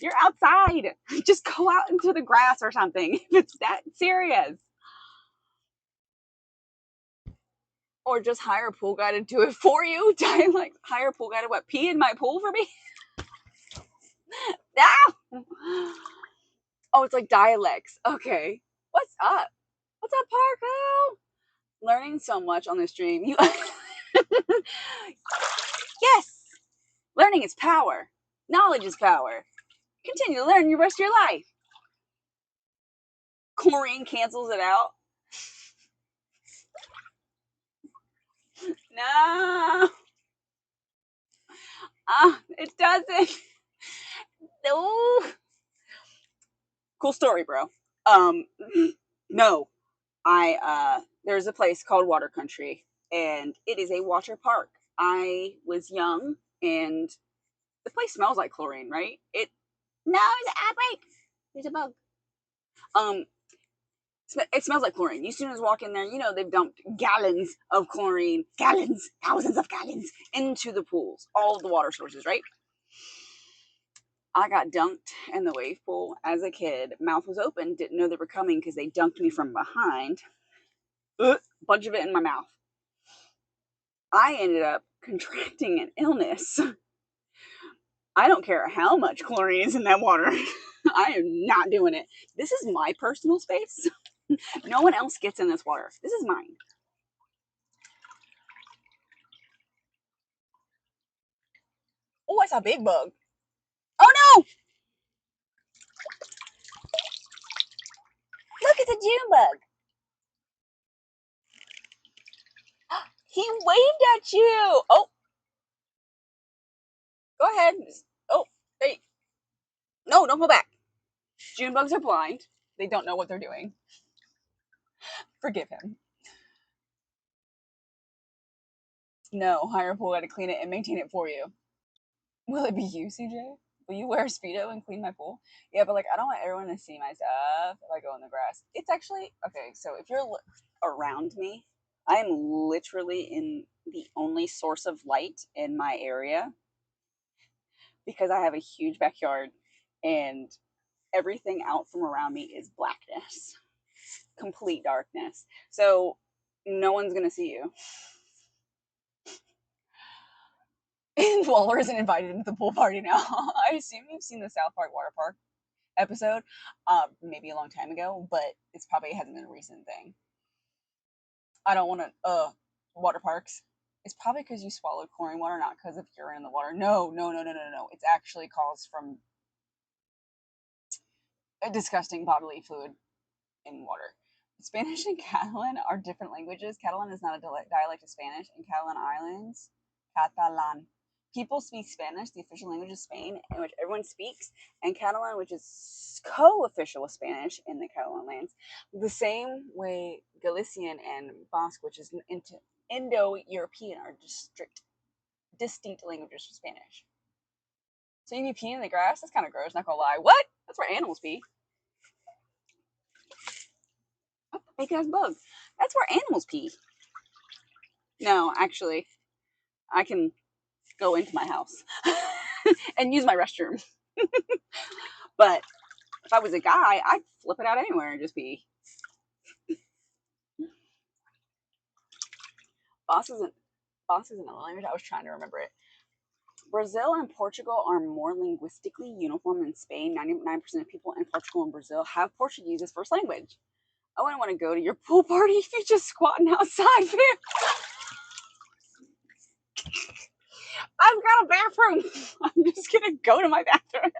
You're outside. Just go out into the grass or something if it's that serious. Or just hire a pool guy to do it for you. Like hire a pool guy to what? Pee in my pool for me? No. Oh, it's like dialects. Okay. What's up? What's up, Parko? Learning so much on this stream. You Yes. Learning is power. Knowledge is power. Continue to learn your rest of your life. Chlorine cancels it out. No. It doesn't. No. Cool story, bro. No. There's a place called Water Country, and it is a water park. I was young, and the place smells like chlorine, right? No, it's an outbreak. There's a bug. Um, it smells like chlorine. You students walk in there, you know they've dumped gallons of chlorine, gallons, thousands of gallons into the pools, all of the water sources, right? I got dunked in the wave pool as a kid. Mouth was open, didn't know they were coming because they dunked me from behind. Bunch of it in my mouth. I ended up contracting an illness. I don't care how much chlorine is in that water. I am not doing it. This is my personal space. No one else gets in this water. This is mine. Oh, I saw a big bug. Oh no! Look at the June bug. He waved at you. Oh, go ahead. Oh, hey. No, don't go back. June bugs are blind. They don't know what they're doing. Forgive him. No, hire a pool guy to clean it and maintain it for you. Will it be you, CJ? Will you wear a Speedo and clean my pool? Yeah, but like, I don't want everyone to see my stuff if I go in the grass. It's actually, okay, so if you're around me, I am literally in the only source of light in my area because I have a huge backyard and everything out from around me is blackness, complete darkness. So no one's gonna see you. And Waller isn't invited into the pool party now. I assume you've seen the South Park water park episode, maybe a long time ago, but it's probably hasn't been a recent thing. I don't want to, water parks. It's probably because you swallowed chlorine water, not because of urine in the water. No, no, no, no, no, no. It's actually caused from a disgusting bodily fluid in water. Spanish and Catalan are different languages. Catalan is not a dialect of Spanish. In Catalan Islands, Catalan. People speak Spanish, the official language of Spain, in which everyone speaks, and Catalan, which is co-official with Spanish in the Catalan lands. The same way Galician and Basque, which is Indo-European, are distinct languages from Spanish. So you be peeing in the grass? That's kind of gross, not gonna lie. What? That's where animals pee. Oh, big ass bug. That's where animals pee. No, actually, I can go into my house and use my restroom. But if I was a guy, I'd flip it out anywhere and just pee. Boss isn't a language. I was trying to remember it. Brazil and Portugal are more linguistically uniform than Spain. 99% of people in Portugal and Brazil have Portuguese as first language. I wouldn't want to go to your pool party if you're just squatting outside, man. I've got a bathroom. I'm just gonna go to my bathroom.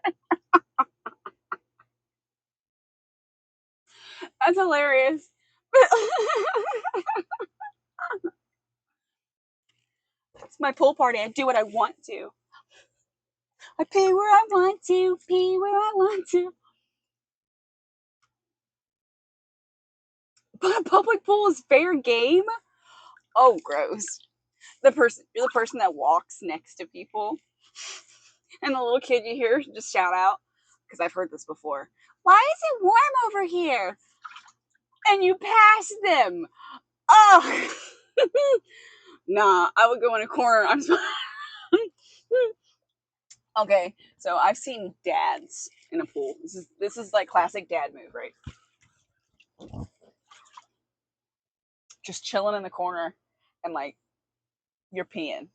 That's hilarious. It's my pool party. I do what I want to. I pee where I want to, pee where I want to. But a public pool is fair game? Oh, gross. You're the person that walks next to people, and the little kid you hear just shout out, because I've heard this before. Why is it warm over here? And you pass them. Oh, nah. I would go in a corner. I'm sorry. Okay, so I've seen dads in a pool. This is like classic dad move, right? Just chilling in the corner, and like you're peeing.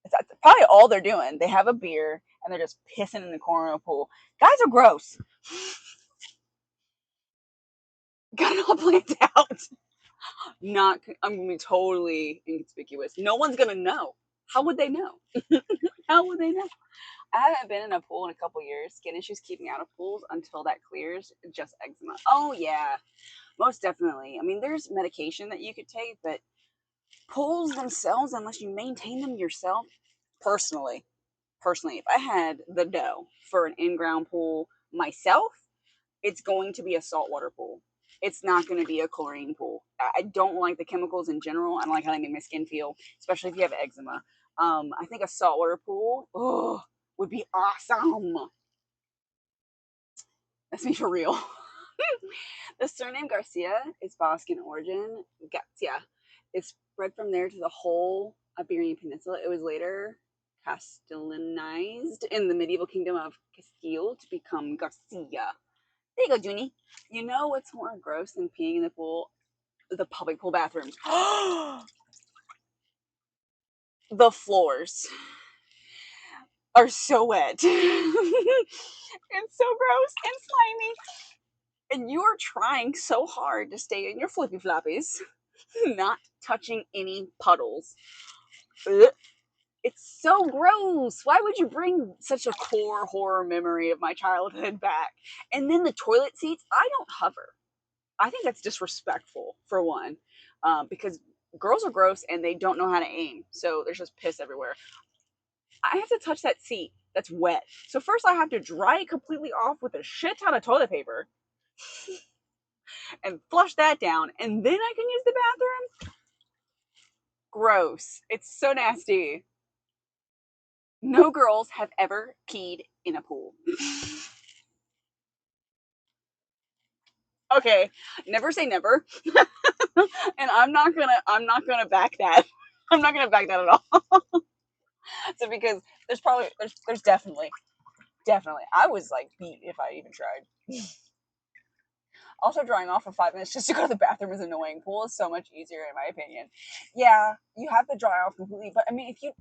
That's probably all they're doing. They have a beer and they're just pissing in the corner of the pool. Guys are gross. Got it all planned out. Not, I'm gonna be totally inconspicuous. No one's gonna know. How would they know? How would they know? I haven't been in a pool in a couple years. Skin issues keep me out of pools until that clears. Just eczema. Oh yeah, most definitely. I mean, there's medication that you could take, but pools themselves, unless you maintain them yourself, personally, if I had the dough for an in-ground pool myself, it's going to be a saltwater pool. It's not going to be a chlorine pool. I don't like the chemicals in general. I don't like how they make my skin feel, especially if you have eczema. I think a saltwater pool would be awesome. That's me for real. The surname Garcia is Basque in origin. Garcia is spread from there to the whole Iberian Peninsula. It was later Castellanized in the medieval kingdom of Castile to become Garcia. There you go, Junie. You know what's more gross than peeing in the pool? The public pool bathrooms. The floors are so wet. It's so gross and slimy. And you are trying so hard to stay in your flippy floppies, not touching any puddles. Ugh. It's so gross. Why would you bring such a core horror memory of my childhood back? And then the toilet seats, I don't hover. I think that's disrespectful, for one, because girls are gross and they don't know how to aim. So there's just piss everywhere. I have to touch that seat that's wet. So first I have to dry it completely off with a shit ton of toilet paper and flush that down. And then I can use the bathroom. Gross. It's so nasty. No girls have ever peed in a pool. Okay, never say never. And I'm not gonna back that. I'm not gonna back that at all. So because there's definitely Definitely. I was like beat if I even tried. Also, drying off for 5 minutes just to go to the bathroom is annoying. Pool is so much easier, in my opinion. Yeah, you have to dry off completely, but I mean, if you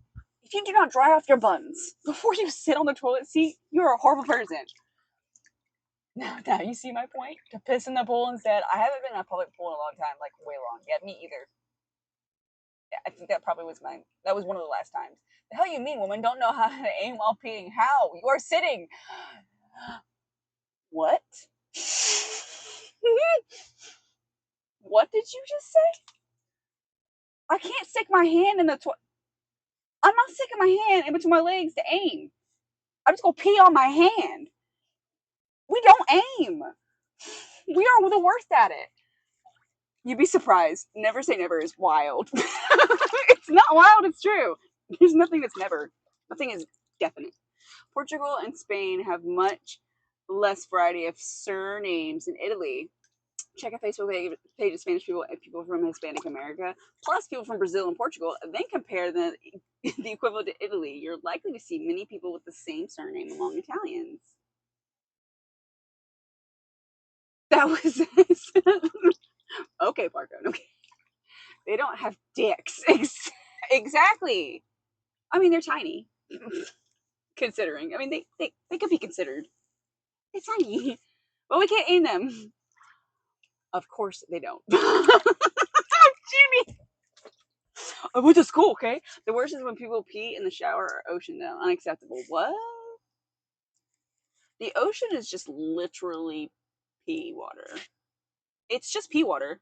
do not dry off your buns before you sit on the toilet seat, you're a horrible person. Now you see my point. To piss in the pool instead. I haven't been in a public pool in a long time, like way long. Yeah, me either. Yeah, I think that probably was mine. That was one of the last times. The hell you mean, woman? Don't know how to aim while peeing? How? You are sitting. What? What did you just say? I can't stick my hand in the toilet. I'm not sticking my hand in between my legs to aim. I'm just gonna pee on my hand. We don't aim. We are the worst at it. You'd be surprised. Never say never is wild. It's not wild, it's true. There's nothing that's never. Nothing is definite. Portugal and Spain have much less variety of surnames than Italy. Check a Facebook page of Spanish people and people from Hispanic America, plus people from Brazil and Portugal, and then compare the equivalent to Italy. You're likely to see many people with the same surname among Italians. That was okay, Parker. Okay, they don't have dicks. Exactly. I mean, they're tiny. Considering, I mean, they could be considered. They're tiny, but we can't aim them. Of course, they don't. Jimmy, I went to school. Okay. The worst is when people pee in the shower or ocean. Though unacceptable. What? The ocean is just literally pee water. It's just pee water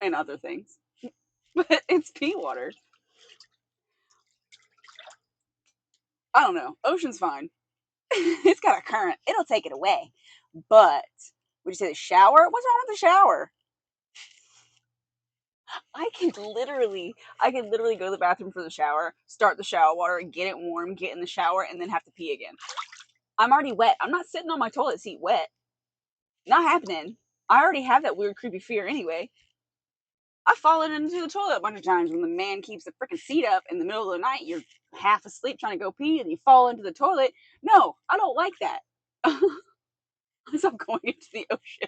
and other things, but it's pee water. I don't know. Ocean's fine. It's got a current. It'll take it away. But would you say the shower? What's wrong with the shower? I could literally go to the bathroom for the shower, start the shower water, get it warm, get in the shower, and then have to pee again. I'm already wet. I'm not sitting on my toilet seat wet. Not happening. I already have that weird, creepy fear anyway. I've fallen into the toilet a bunch of times when the man keeps the freaking seat up in the middle of the night. You're half asleep trying to go pee and you fall into the toilet. No, I don't like that. I stop going into the ocean.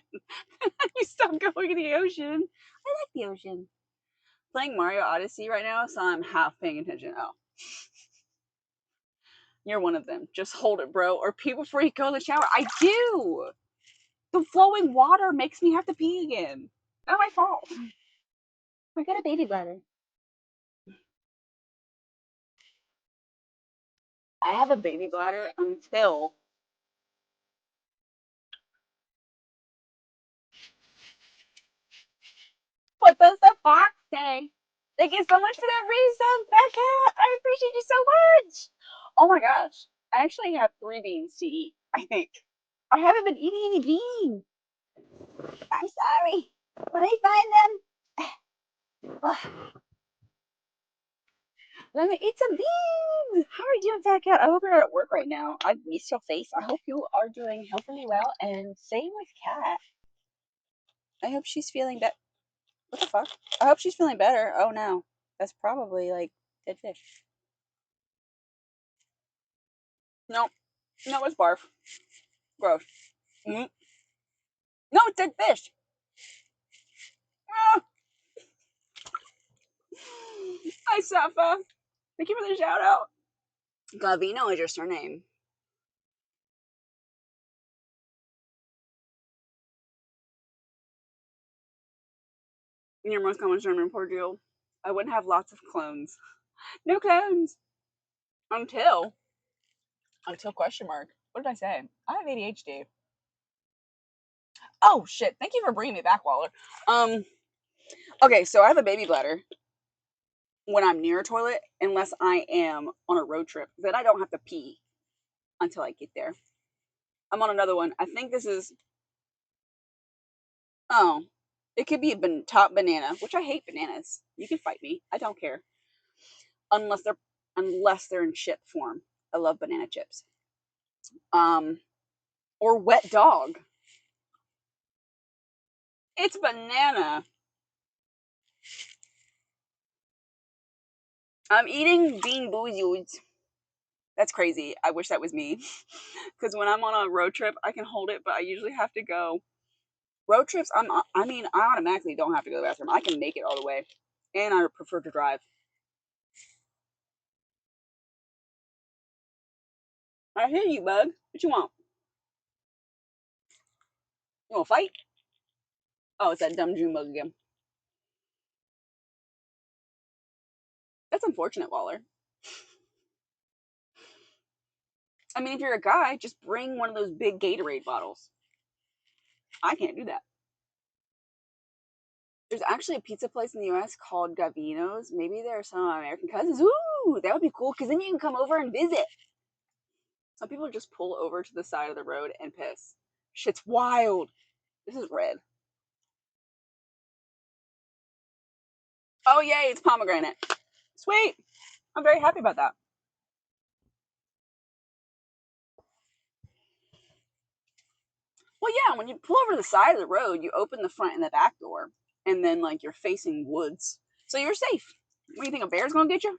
You stop going in the ocean. I like the ocean. Playing Mario Odyssey right now, so I'm half paying attention. Oh, you're one of them. Just hold it, bro. Or pee before you go in the shower. I do. The flowing water makes me have to pee again. Not my fault. I got a baby bladder. I have a baby bladder until. What does the fox say? Thank you so much for that resub, Becca. I appreciate you so much. Oh my gosh. I actually have 3 beans to eat, I think. I haven't been eating any beans. I'm sorry. When I find them, let me eat some beans. How are you doing, Fat Cat? I hope you're at work right now. I missed your face. I hope you are doing healthily well. And same with Cat. I hope she's feeling better. What the fuck? I hope she's feeling better. Oh no. That's probably like dead fish. No. No, it's barf. Gross. Mm. No, it's dead fish. Ah. Hi, Safa. Thank you for the shout out. Gavino is your surname. Your most common surname in Portugal. I wouldn't have lots of clones. No clones. Until. Until question mark. What did I say? I have ADHD. Oh shit! Thank you for bringing me back, Waller. Okay, so I have a baby bladder when I'm near a toilet, unless I am on a road trip. Then I don't have to pee until I get there. I'm on another one. I think this is. Oh, it could be a top banana, which I hate bananas. You can fight me. I don't care. Unless they're in chip form. I love banana chips. Um, or wet dog. It's banana. I'm eating bean bouillons. That's crazy. I wish that was me. Because when I'm on a road trip, I can hold it, but I usually have to go. Road trips, I mean, I automatically don't have to go to the bathroom. I can make it all the way. And I prefer to drive. I hear you, bug. What you want? You want to fight? Oh, it's that dumb June bug again. That's unfortunate, Waller. I mean, if you're a guy, just bring one of those big Gatorade bottles. I can't do that. There's actually a pizza place in the US called Gavino's. Maybe there are some of my American cousins. Ooh, that would be cool because then you can come over and visit. Some people just pull over to the side of the road and piss. Shit's wild. This is red. Oh, yay, it's pomegranate. Sweet. I'm very happy about that. Well, yeah, when you pull over to the side of the road, you open the front and the back door, and then, like, you're facing woods. So you're safe. What do you think, a bear's gonna get you?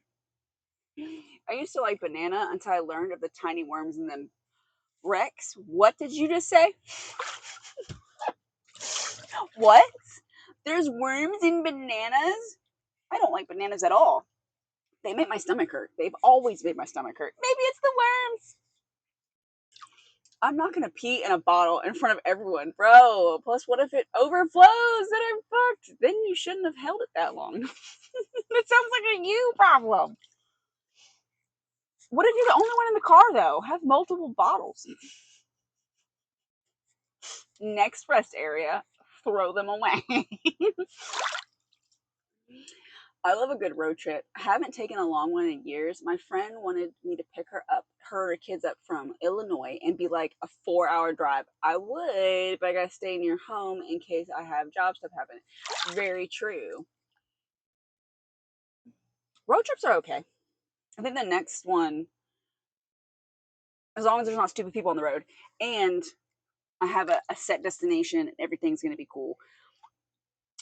I used to like banana until I learned of the tiny worms in them. Rex, what did you just say? What? There's worms in bananas? I don't like bananas at all. They make my stomach hurt. They've always made my stomach hurt. Maybe it's the worms. I'm not gonna pee in a bottle in front of everyone, bro. Plus, what if it overflows? Then I'm fucked. Then you shouldn't have held it that long. That sounds like a you problem. What if you're the only one in the car, though? Have multiple bottles. Next rest area, throw them away. I love a good road trip. I haven't taken a long one in years. My friend wanted me to pick her kids up from Illinois and be like a 4-hour drive. I would, but I gotta stay near home in case I have job stuff happen. Very true. Road trips are okay. I think the next one, as long as there's not stupid people on the road and I have a set destination, everything's gonna be cool.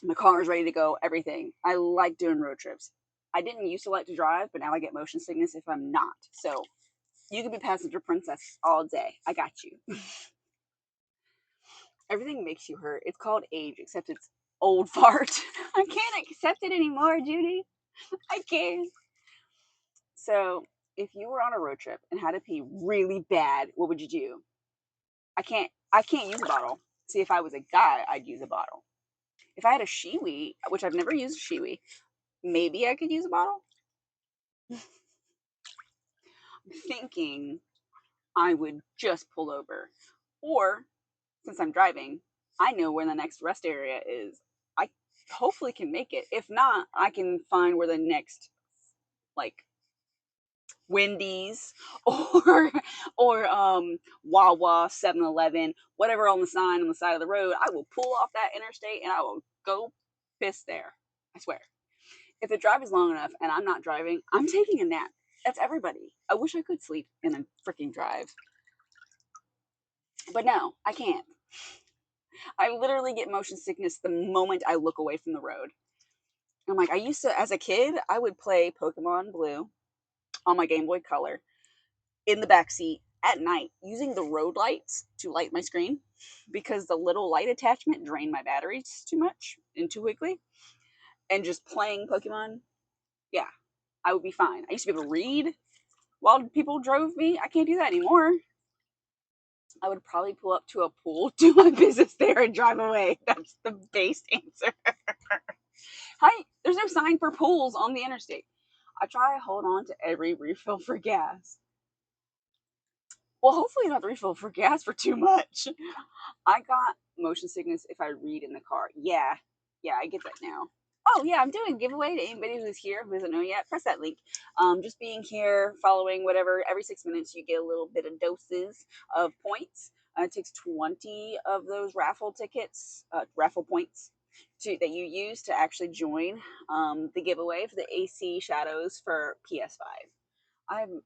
My car is ready to go, everything. I like doing road trips. I didn't used to like to drive, but now I get motion sickness if I'm not. So you can be passenger princess all day. I got you. Everything makes you hurt. It's called age, except it's old fart. I can't accept it anymore, Judy. I can't. So if you were on a road trip and had to pee really bad, what would you do? I can't use a bottle. See, if I was a guy, I'd use a bottle. If I had a shiwi, which I've never used a shiwi, maybe I could use a bottle. I'm thinking I would just pull over. Or since I'm driving, I know where the next rest area is. I hopefully can make it. If not, I can find where the next like Wendy's or Wawa, 7-Eleven, whatever on the sign on the side of the road, I will pull off that interstate and I will go piss there. I swear. If the drive is long enough and I'm not driving, I'm taking a nap. That's everybody. I wish I could sleep in a freaking drive. But no, I can't. I literally get motion sickness the moment I look away from the road. I'm like, I used to, as a kid, I would play Pokemon Blue on my Game Boy Color in the back seat at night using the road lights to light my screen because the little light attachment drained my batteries too much and too quickly. And just playing Pokemon, yeah, I would be fine. I used to be able to read while people drove me. I can't do that anymore. I would probably pull up to a pool, do my business there, and drive away. That's the base answer. Hi, there's no sign for pools on the interstate. I try to hold on to every refill for gas. Well, hopefully not refill for gas for too much. I got motion sickness if I read in the car. Yeah, I get that now. Oh yeah, I'm doing a giveaway to anybody who's here who doesn't know yet. Press that link. Just being here, following whatever. Every 6 minutes, you get a little bit of doses of points. It takes 20 of those raffle tickets, raffle points, that you use to actually join the giveaway for the AC Shadows for PS5. I'm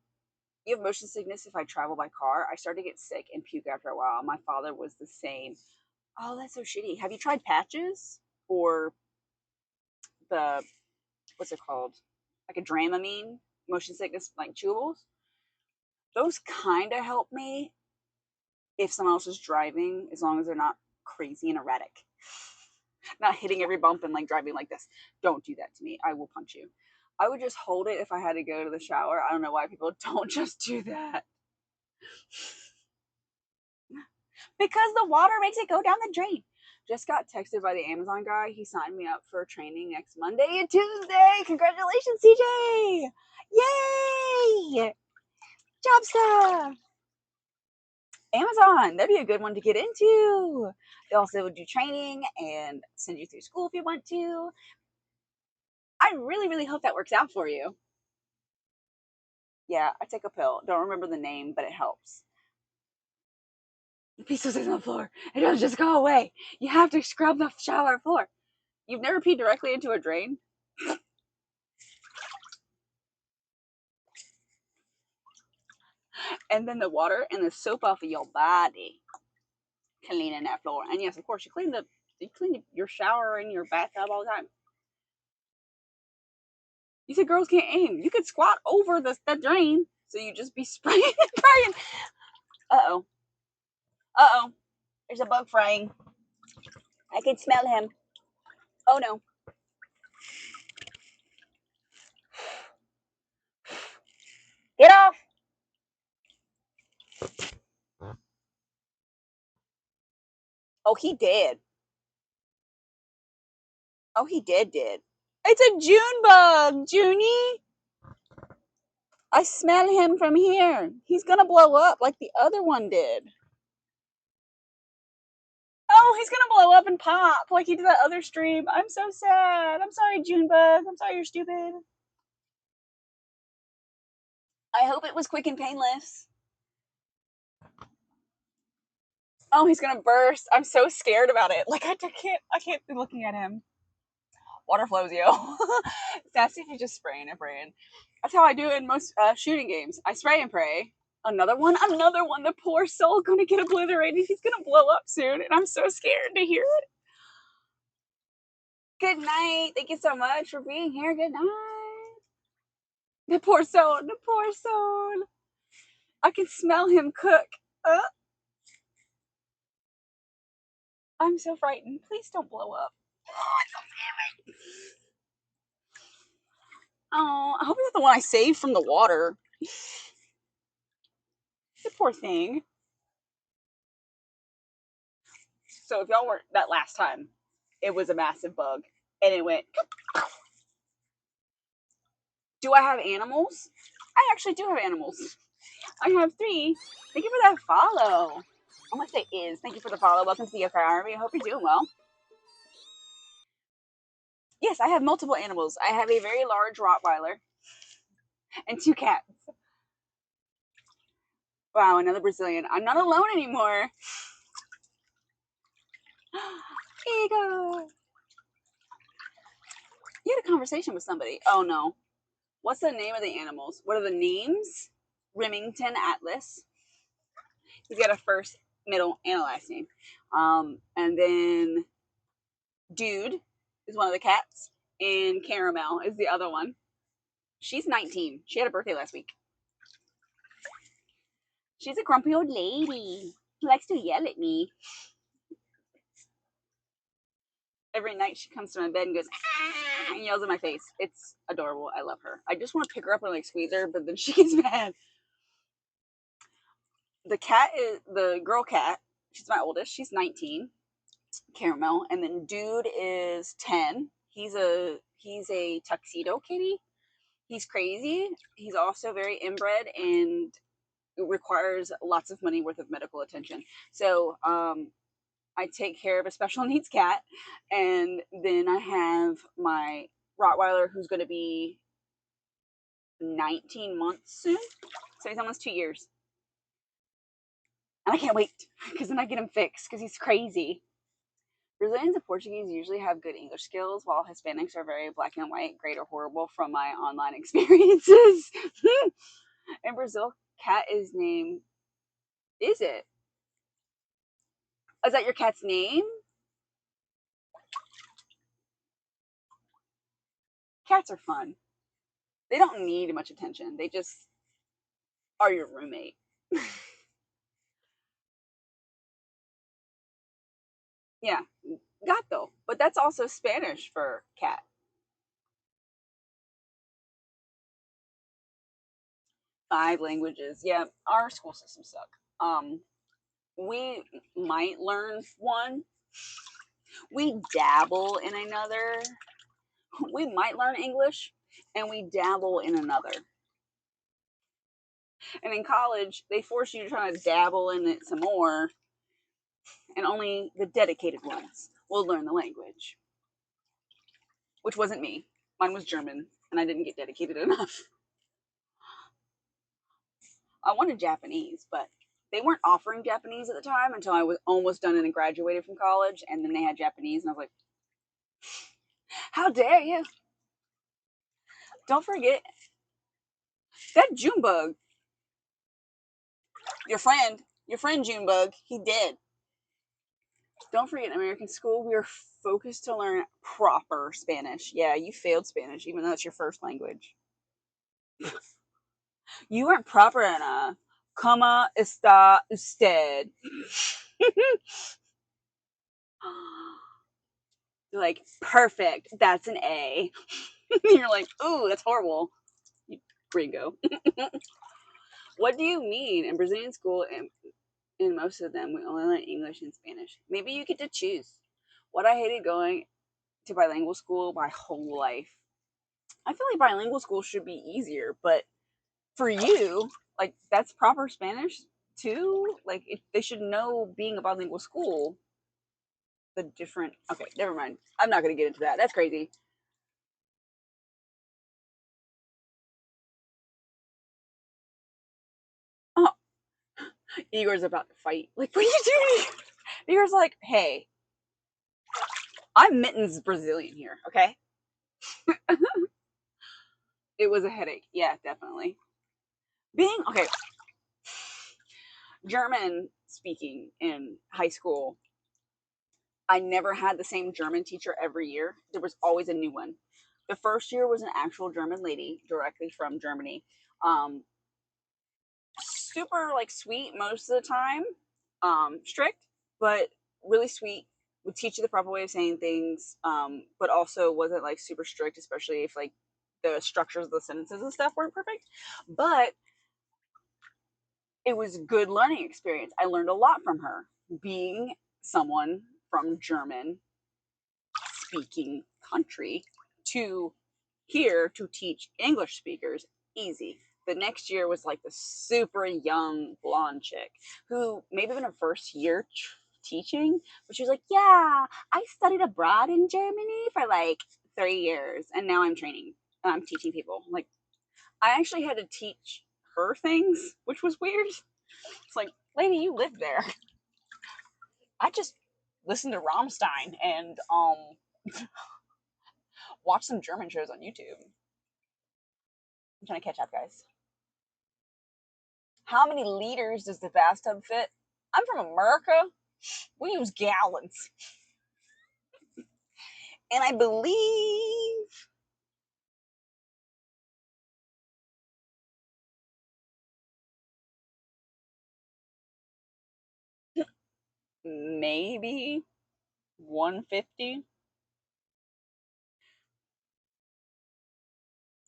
You have motion sickness if I travel by car. I start to get sick and puke after a while. My father was the same. Oh, that's so shitty. Have you tried patches or the what's it called? Like a Dramamine motion sickness, like chewables? Those kind of help me if someone else is driving, as long as they're not crazy and erratic. Not hitting every bump and like driving like this. Don't do that to me. I will punch you. I would just hold it if I had to go to the shower. I don't know why people don't just do that. Because the water makes it go down the drain. Just got texted by the Amazon guy. He signed me up for training next Monday and Tuesday. Congratulations, CJ! Yay! Job stuff. Amazon, that'd be a good one to get into. They also do training and send you through school if you want to. I really, really hope that works out for you. Yeah, I take a pill. Don't remember the name, but it helps. The pee stays on the floor. It doesn't just go away. You have to scrub the shower floor. You've never peed directly into a drain? And then the water and the soap off of your body cleaning that floor. And yes, of course, you clean your shower and your bathtub all the time. You said girls can't aim. You could squat over the drain, so you just be spraying and praying. Uh-oh. Uh-oh. There's a bug frying. I can smell him. Oh no. Get off. Oh, he did. Oh, he did. It's a June bug, Junie. I smell him from here. He's gonna blow up like the other one did. Oh, he's gonna blow up and pop like he did that other stream. I'm so sad. I'm sorry, Junebug. I'm sorry you're stupid. I hope it was quick and painless. Oh, he's gonna burst. I'm so scared about it. Like I can't be looking at him. Water flows, yo. Sassy, you just spraying and praying. That's how I do in most shooting games. I spray and pray. Another one. The poor soul gonna get obliterated. He's gonna blow up soon, and I'm so scared to hear it. Good night. Thank you so much for being here. Good night. The poor soul. The poor soul. I can smell him cook. I'm so frightened. Please don't blow up. Oh, I hope it's the one I saved from the water. The poor thing. So if y'all weren't that last time, it was a massive bug, and it went. Do I have animals? I actually do have animals. I have 3. Thank you for that follow. I'm gonna say is. Thank you for the follow. Welcome to the OK Army. I hope you're doing well. Yes, I have multiple animals. I have a very large Rottweiler and 2 cats. Wow, another Brazilian. I'm not alone anymore. Ego. You had a conversation with somebody. Oh no. What's the name of the animals? What are the names? Remington Atlas. He's got a first, middle, and a last name. And then Dude is one of the cats, and Caramel is the other one. She's 19. She had a birthday last week. She's a grumpy old lady who likes to yell at me. Every night she comes to my bed and goes, ah, and yells in my face. It's adorable. I love her. I just want to pick her up and like squeeze her, but then she gets mad. The cat is the girl cat. She's my oldest. She's 19. Caramel. And then Dude is 10. He's a tuxedo kitty. He's crazy. He's also very inbred and requires lots of money worth of medical attention. So I take care of a special needs cat, and then I have my Rottweiler who's going to be 19 months soon. So he's almost 2 years. And I can't wait because then I get him fixed because he's crazy. Brazilians and Portuguese usually have good English skills, while Hispanics are very black and white, great or horrible from my online experiences. In Brazil, cat is named. Is it? Is that your cat's name? Cats are fun. They don't need much attention. They just are your roommate. Yeah, gato. But that's also Spanish for cat. 5 languages. Yeah, our school systems suck. We might learn one. We dabble in another. We might learn English, and we dabble in another. And in college, they force you to try to dabble in it some more, and only the dedicated ones will learn the language, which wasn't me. Mine was German, and I didn't get dedicated enough. I wanted Japanese, but they weren't offering Japanese at the time until I was almost done and graduated from college, and then they had Japanese, and I was like, how dare you? Don't forget that Junebug, your friend Junebug, he did. Don't forget, in American school, we were focused to learn proper Spanish. Yeah, you failed Spanish, even though it's your first language. You weren't proper enough. ¿Cómo está usted? You're like, perfect. That's an A. You're like, ooh, that's horrible. You gringo. What do you mean? In Brazilian school, in most of them, we only learn English and Spanish. Maybe you get to choose. What I hated going to bilingual school my whole life. I feel like bilingual school should be easier, but for you, like that's proper Spanish too. Like they should know being a bilingual school. The different. Okay, never mind. I'm not gonna get into that. That's crazy. Oh, Igor's about to fight. Like, what are you doing? Igor's like, hey, I'm Mittens Brazilian here. Okay, it was a headache. Yeah, definitely. Being okay, German speaking in high school, I never had the same German teacher every year. There was always a new one. The first year was an actual German lady directly from Germany. Um, Super like sweet most of the time, strict, but really sweet. Would teach you the proper way of saying things, but also wasn't like super strict, especially if like the structures of the sentences and stuff weren't perfect. But it was a good learning experience. I learned a lot from her, being someone from German speaking country to here to teach English speakers. Easy. The next year was like the super young blonde chick who maybe in her first year teaching, but she was like, yeah, I studied abroad in Germany for like 3 years and now I'm training and I'm teaching people. Like, I actually had to teach her things, which was weird. It's like, lady, you lived there. I just listened to Rammstein and watch some German shows on YouTube. I'm trying to catch up, guys. How many liters does the bathtub fit? I'm from America. We use gallons. And I believe maybe 150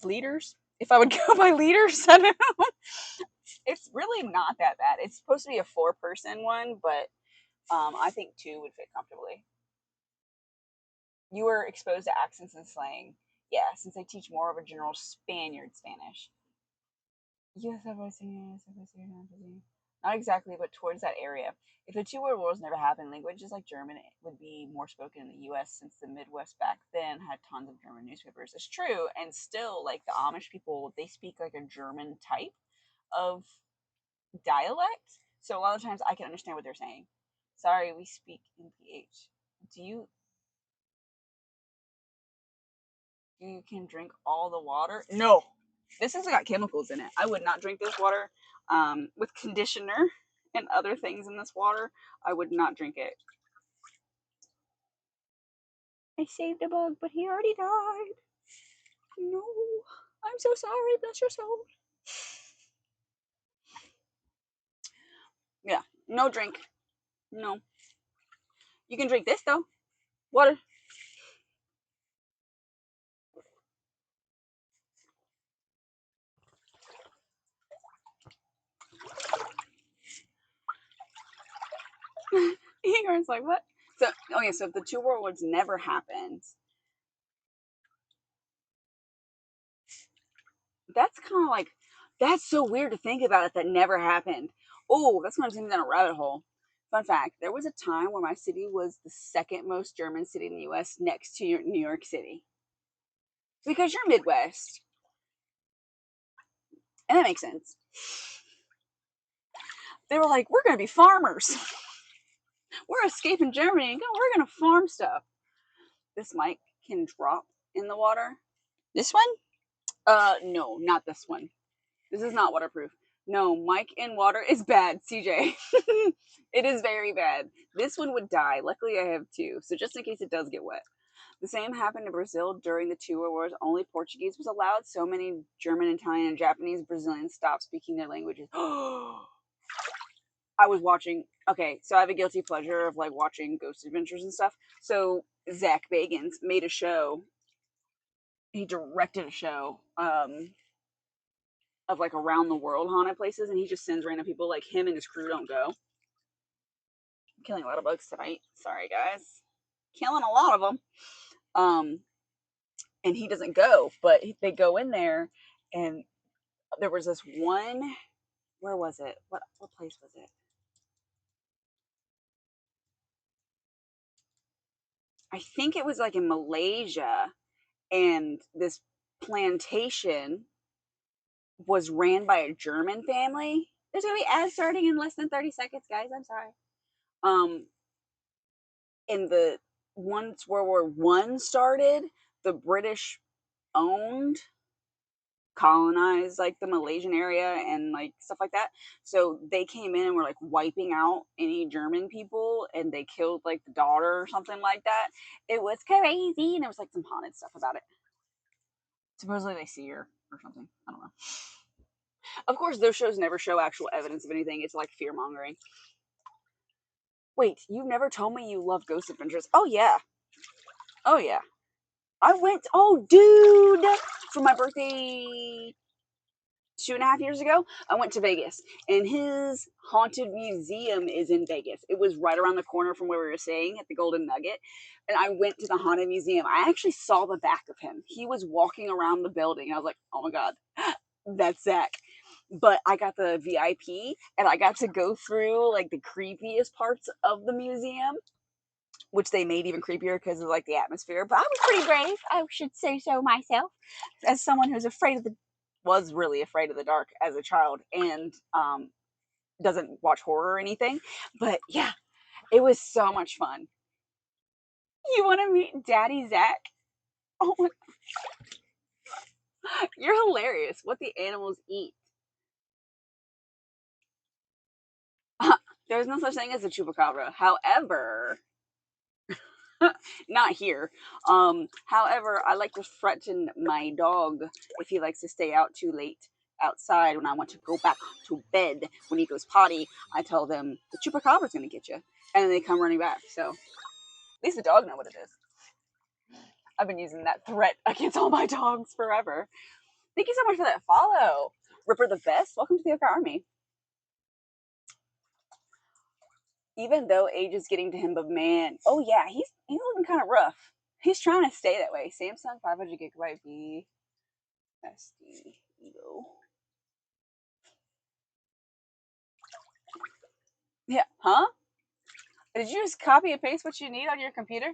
liters. If I would go by liters, I don't know. It's really not that bad. It's supposed to be a 4-person one, but I think 2 would fit comfortably. You were exposed to accents and slang. Yeah, since I teach more of a general Spaniard Spanish. Yes, I was saying, yes, I was saying. Not exactly, but towards that area. If the two world wars never happened, languages like German would be more spoken in the US since the Midwest back then had tons of German newspapers. It's true, and still, like the Amish people, they speak like a German type of dialect. So a lot of times I can understand what they're saying. Sorry, we speak in PH. Do you can drink all the water? No. This has got chemicals in it. I would not drink this water. With conditioner and other things in this water, I would not drink it. I saved a bug, but he already died. No. I'm so sorry. Bless your soul. No drink. No. You can drink this though. Water. Igor's like, what? So, okay, so if the two world wars never happened, that's kind of like, that's so weird to think about it that never happened. Oh, that's going to take me down a rabbit hole. Fun fact, there was a time where my city was the second most German city in the US next to New York City. Because you're Midwest. And that makes sense. They were like, we're going to be farmers. We're escaping Germany. We're going to farm stuff. This mic can drop in the water. This one? No, not this one. This is not waterproof. No, mic in water is bad, CJ. It is very bad. This one would die. Luckily, I have two, so just in case it does get wet. The same happened in Brazil during the two world wars. Only Portuguese was allowed. So many German, Italian, and Japanese Brazilians stopped speaking their languages. I was watching. Okay, so I have a guilty pleasure of like watching Ghost Adventures and stuff. So Zach Bagans made a show. He directed a show of like around the world haunted places, and he just sends random people. Like him and his crew don't go. I'm killing a lot of bugs tonight. Sorry, guys. Killing a lot of them. And he doesn't go, but they go in there, and there was this one. Where was it? What place was it? I think it was like in Malaysia, and this plantation was ran by a German family. There's gonna be ads starting in less than 30 seconds, guys. I'm sorry. Um, in the once World War One started, the British owned, colonized like the Malaysian area and like stuff like that. So they came in and were like wiping out any German people, and they killed like the daughter or something like that. It was crazy, and there was like some haunted stuff about it. Supposedly they see her or something. I don't know. Of course, those shows never show actual evidence of anything. It's like fear mongering. Wait, you never told me you love Ghost Adventures. Oh yeah. Oh yeah. I went, oh dude, for my birthday 2.5 years ago, I went to Vegas, and his haunted museum is in Vegas. It was right around the corner from where we were staying at the Golden Nugget. And I went to the haunted museum. I actually saw the back of him. He was walking around the building, and I was like, oh my God, that's Zach. But I got the VIP, and I got to go through like the creepiest parts of the museum, which they made even creepier because of like the atmosphere. But I was pretty brave, I should say so myself, as someone who's afraid of the was really afraid of the dark as a child, and doesn't watch horror or anything. But yeah, it was so much fun. You want to meet Daddy Zach? Oh my, you're hilarious. What the animals eat? There's no such thing as a chupacabra. However, not here. However, I like to threaten my dog if he likes to stay out too late outside when I want to go back to bed. When he goes potty, I tell them the chupacabra's gonna get you, and then they come running back. So at least the dog know what it is. I've been using that threat against all my dogs forever. Thank you so much for that follow, Ripper the Best. Welcome to the Oka Army. Even though age is getting to him, but man, oh yeah, he's looking kind of rough. He's trying to stay that way. Samsung 500 gigabyte B SD Evo. Yeah, huh? Did you just copy and paste what you need on your computer?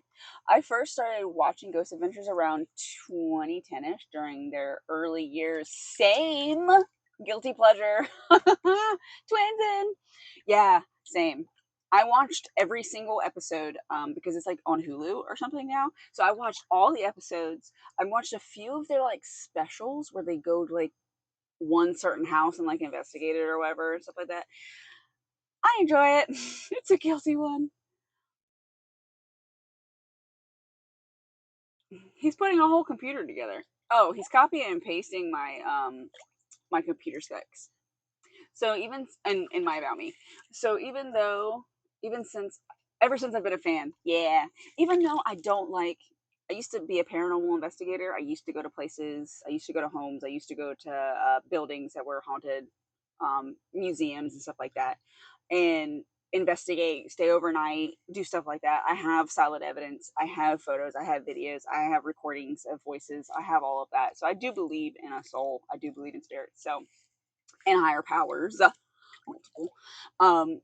I first started watching Ghost Adventures around 2010ish during their early years. Same guilty pleasure. Twinsin. Yeah, same. I watched every single episode because it's like on Hulu or something now. So I watched all the episodes. I watched a few of their like specials where they go to like one certain house and like investigate it or whatever and stuff like that. I enjoy it. It's a guilty one. He's putting a whole computer together. Oh, he's copying and pasting my my computer specs. So even in my About Me, so ever since I've been a fan, yeah. Even though I don't like, I used to be a paranormal investigator. I used to go to places. I used to go to homes. I used to go to buildings that were haunted, museums and stuff like that, and investigate, stay overnight, do stuff like that. I have solid evidence. I have photos. I have videos. I have recordings of voices. I have all of that. So I do believe in a soul. I do believe in spirits. So and higher powers, multiple.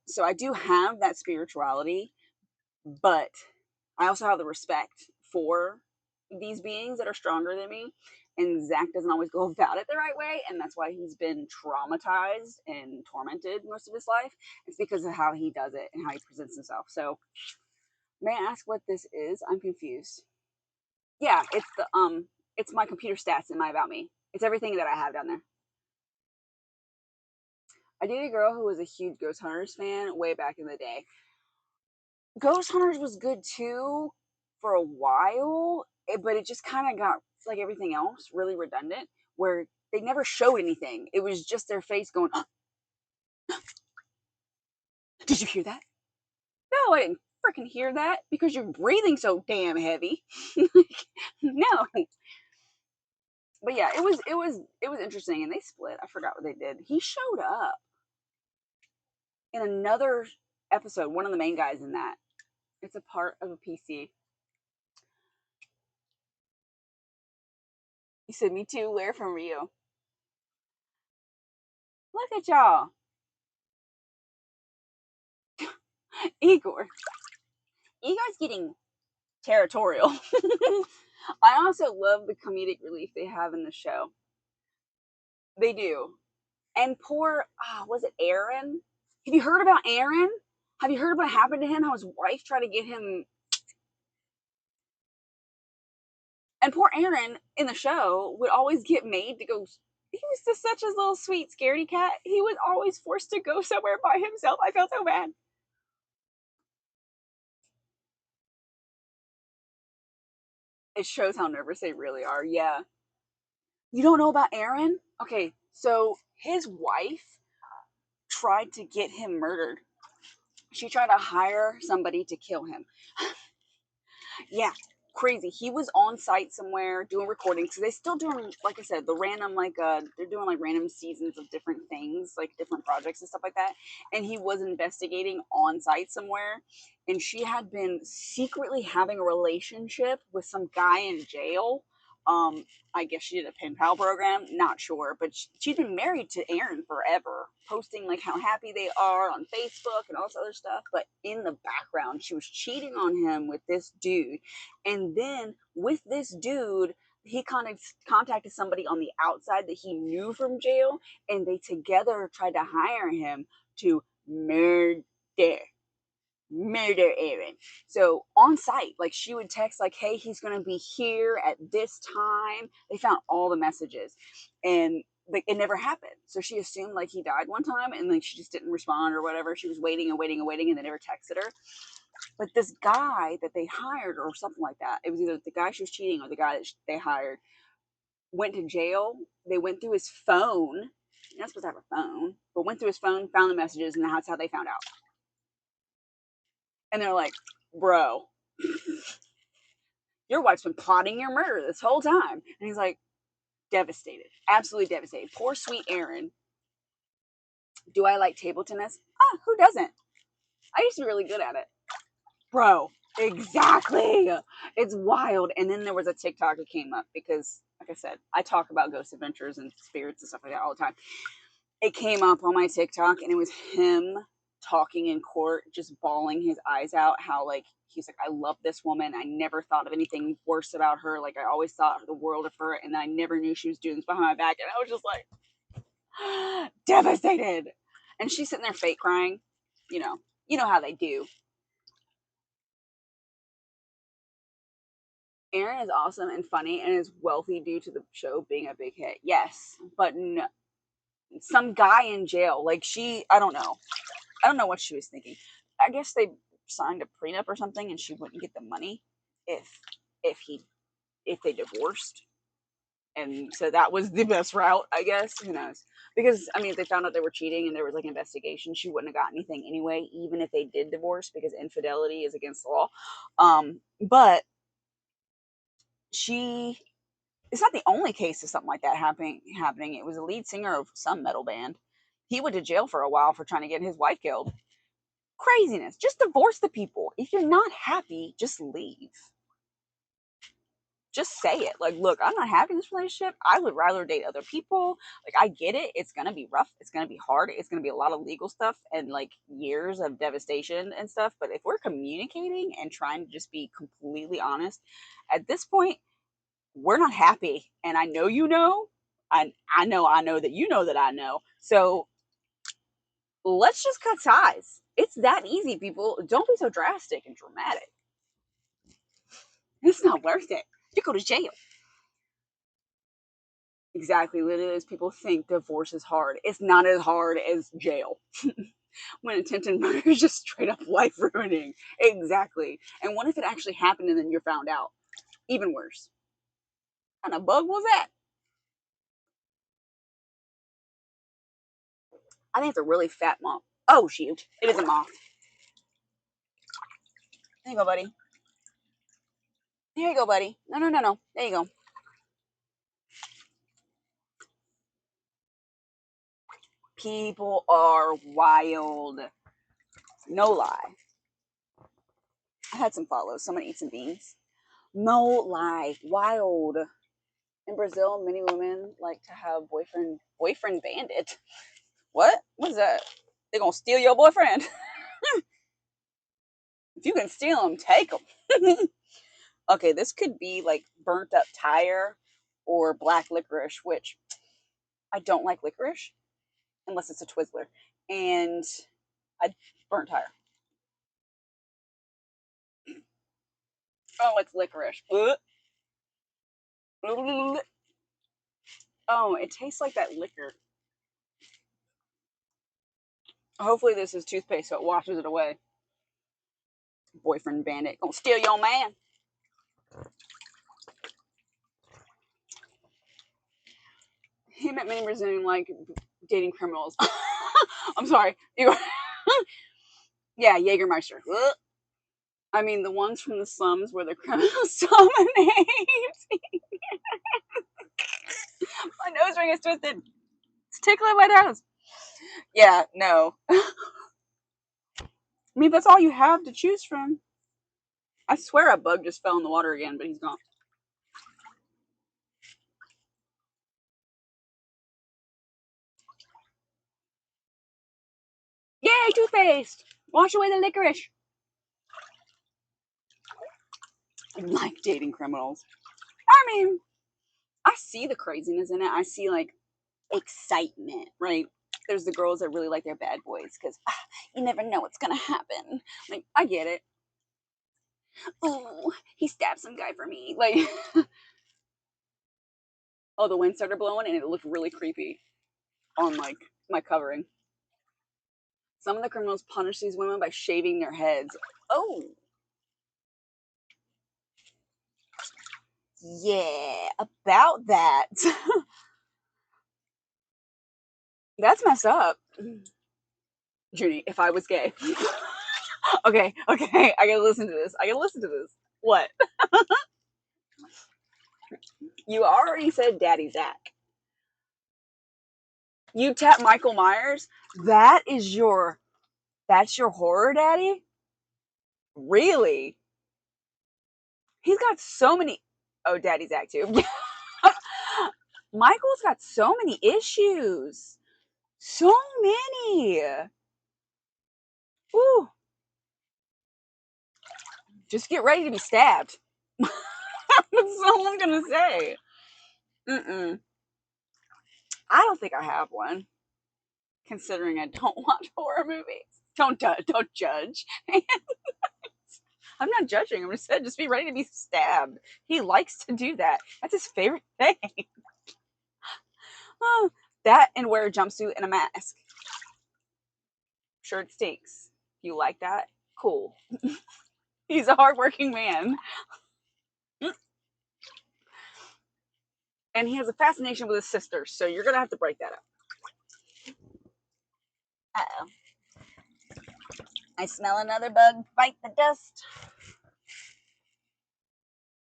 So I do have that spirituality, but I also have the respect for these beings that are stronger than me. And Zach doesn't always go about it the right way, and that's why he's been traumatized and tormented most of his life. It's because of how he does it and how he presents himself. So, may I ask what this is? I'm confused. Yeah, it's my computer stats in my About Me. It's everything that I have down there. I dated a girl who was a huge Ghost Hunters fan way back in the day. Ghost Hunters was good too for a while, but it just kind of got like everything else really redundant where they never showed anything. It was just their face going, "Oh, did you hear that?" No, I didn't freaking hear that because you're breathing so damn heavy. No. But yeah, it was interesting and they split. I forgot what they did. He showed up in another episode, one of the main guys in that. It's a part of a PC. He said, "Me too, where from Rio?" Look at y'all. Igor. Igor's getting territorial. I also love the comedic relief they have in the show. They do. And poor, was it Aaron? Have you heard about Aaron? Have you heard what happened to him? How his wife tried to get him. And poor Aaron in the show would always get made to go. He was just such a little sweet scaredy cat. He was always forced to go somewhere by himself. I felt so bad. It shows how nervous they really are. Yeah. You don't know about Aaron? Okay, so his wife tried to get him murdered. She tried to hire somebody to kill him. Yeah, crazy. He was on site somewhere doing recordings because they still doing, like I said, the random they're doing like random seasons of different things, like different projects and stuff like that. And he was investigating on site somewhere, and she had been secretly having a relationship with some guy in jail. I guess she did a pen pal program, not sure, but she'd been married to Aaron forever, posting like how happy they are on Facebook and all this other stuff. But in the background, she was cheating on him with this dude. And then with this dude, he contacted somebody on the outside that he knew from jail, and they together tried to hire him to murder Aaron. So on site, like she would text like, "Hey, he's gonna be here at this time." They found all the messages, and like it never happened. So she assumed like he died one time, and like she just didn't respond or whatever. She was waiting and waiting and waiting, and they never texted her. But this guy that they hired or something like that, it was either the guy she was cheating or the guy that they hired, went to jail. They went through his phone. You're not supposed to have a phone, but went through his phone, found the messages, and that's how they found out. And they're like, "Bro, your wife's been plotting your murder this whole time." And he's like, devastated, absolutely devastated. Poor sweet Aaron. Do I like table tennis? Who doesn't? I used to be really good at it. Bro, exactly. It's wild. And then there was a TikTok that came up because, like I said, I talk about ghost adventures and spirits and stuff like that all the time. It came up on my TikTok and it was him talking in court, just bawling his eyes out. How, like, he's like, "I love this woman. I never thought of anything worse about her. Like, I always thought the world of her, and I never knew she was doing this behind my back." And I was just like, devastated. And she's sitting there fake crying. You know how they do. Aaron is awesome and funny and is wealthy due to the show being a big hit. Yes, but no, some guy in jail. Like I don't know. I don't know what she was thinking. I guess they signed a prenup or something, and she wouldn't get the money if if he if they divorced. And so that was the best route, I guess. Who knows? Because I mean, if they found out they were cheating and there was like an investigation, she wouldn't have got anything anyway, even if they did divorce, because infidelity is against the law. But she it's not the only case of something like that happening. It was a lead singer of some metal band. He went to jail for a while for trying to get his wife killed. Craziness. Just divorce the people. If you're not happy, just leave. Just say it. Like, look, I'm not happy in this relationship. I would rather date other people. Like, I get it. It's gonna be rough. It's gonna be hard. It's gonna be a lot of legal stuff and like years of devastation and stuff. But if we're communicating and trying to just be completely honest, at this point, we're not happy. And I know you know. I know that you know that I know. So let's just cut ties. It's that easy, people. Don't be so drastic and dramatic. It's not worth it. You go to jail. Exactly. Literally, as people think divorce is hard. It's not as hard as jail. When attempted murder is just straight up life ruining. Exactly. And what if it actually happened and then you're found out? Even worse. What kind of bug was that? I think it's a really fat moth. Oh, shoot. It is a moth. There you go, buddy. There you go, buddy. No, no, no, no. There you go. People are wild. No lie. I had some follows. Someone eat some beans. No lie. Wild. In Brazil, many women like to have boyfriend bandit. What? What is that? They're gonna steal your boyfriend. If you can steal them, take them. Okay, this could be like burnt up tire or black licorice, which I don't like licorice unless it's a Twizzler. And I burnt tire. Oh, it's licorice. Oh, it tastes like that liquor. Hopefully this is toothpaste so it washes it away. Boyfriend bandit. Gonna steal your man. He met many Brazilian like dating criminals. I'm sorry. Yeah, Jägermeister. I mean, the ones from the slums where the criminals dominate. My nose ring is twisted. It's tickling my nose. Yeah, no. I mean, that's all you have to choose from. I swear a bug just fell in the water again, but he's gone. Yay, toothpaste! Wash away the licorice. I like dating criminals. I mean, I see the craziness in it. I see like excitement, right? There's the girls that really like their bad boys because you never know what's gonna happen. Like, I get it. Oh, he stabbed some guy for me. Like, oh, the wind started blowing and it looked really creepy on like my covering. Some of the criminals punish these women by shaving their heads. Oh, yeah, about that. That's messed up. Judy, if I was gay. Okay, okay, I gotta listen to this. I gotta listen to this. What? You already said Daddy Zach. You tap Michael Myers? That is that's your horror daddy? Really? He's got so many. Oh, Daddy Zach too. Michael's got so many issues. So many. Ooh. Just get ready to be stabbed. That's all I'm gonna say. Mm-mm. I don't think I have one, considering I don't watch horror movies. Don't judge. I'm not judging. I'm just saying, just be ready to be stabbed. He likes to do that. That's his favorite thing. Oh, that and wear a jumpsuit and a mask. Shirt stinks. You like that? Cool. He's a hardworking man. And he has a fascination with his sister, so you're gonna have to break that up. Uh-oh. I smell another bug. Fight the dust.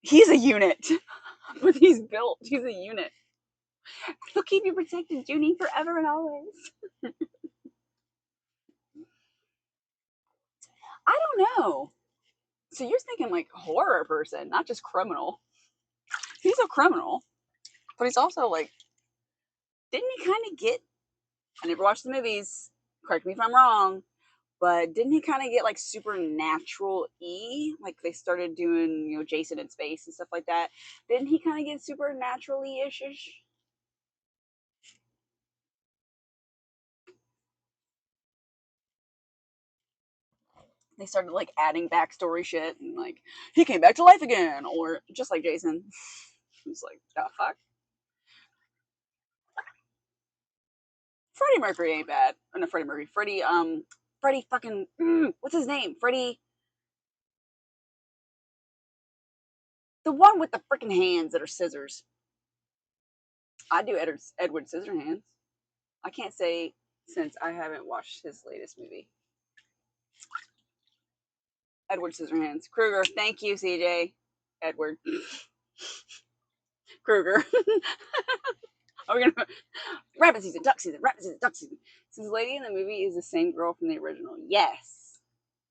He's a unit. When he's built, he's a unit. He'll keep you protected, Junie, forever and always. I don't know. So you're thinking like horror person, not just criminal. He's a criminal, but he's also like, didn't he kind of get? I never watched the movies. Correct me if I'm wrong, but didn't he kind of get like supernatural like they started doing Jason in space and stuff like that? Didn't he kind of get supernaturally ish? They started like adding backstory shit and like he came back to life again, or just like Jason. It's like the fuck. Freddie Mercury ain't bad. Oh, no, Freddie Mercury. Freddie fucking what's his name? Freddie, the one with the freaking hands that are scissors. I do Edward Scissorhands. I can't say since I haven't watched his latest movie. Edward Scissorhands. Kruger. Thank you, CJ. Edward. Kruger. Are we gonna rabbit season, duck season, rabbit season, duck season? Since the lady in the movie is the same girl from the original. Yes.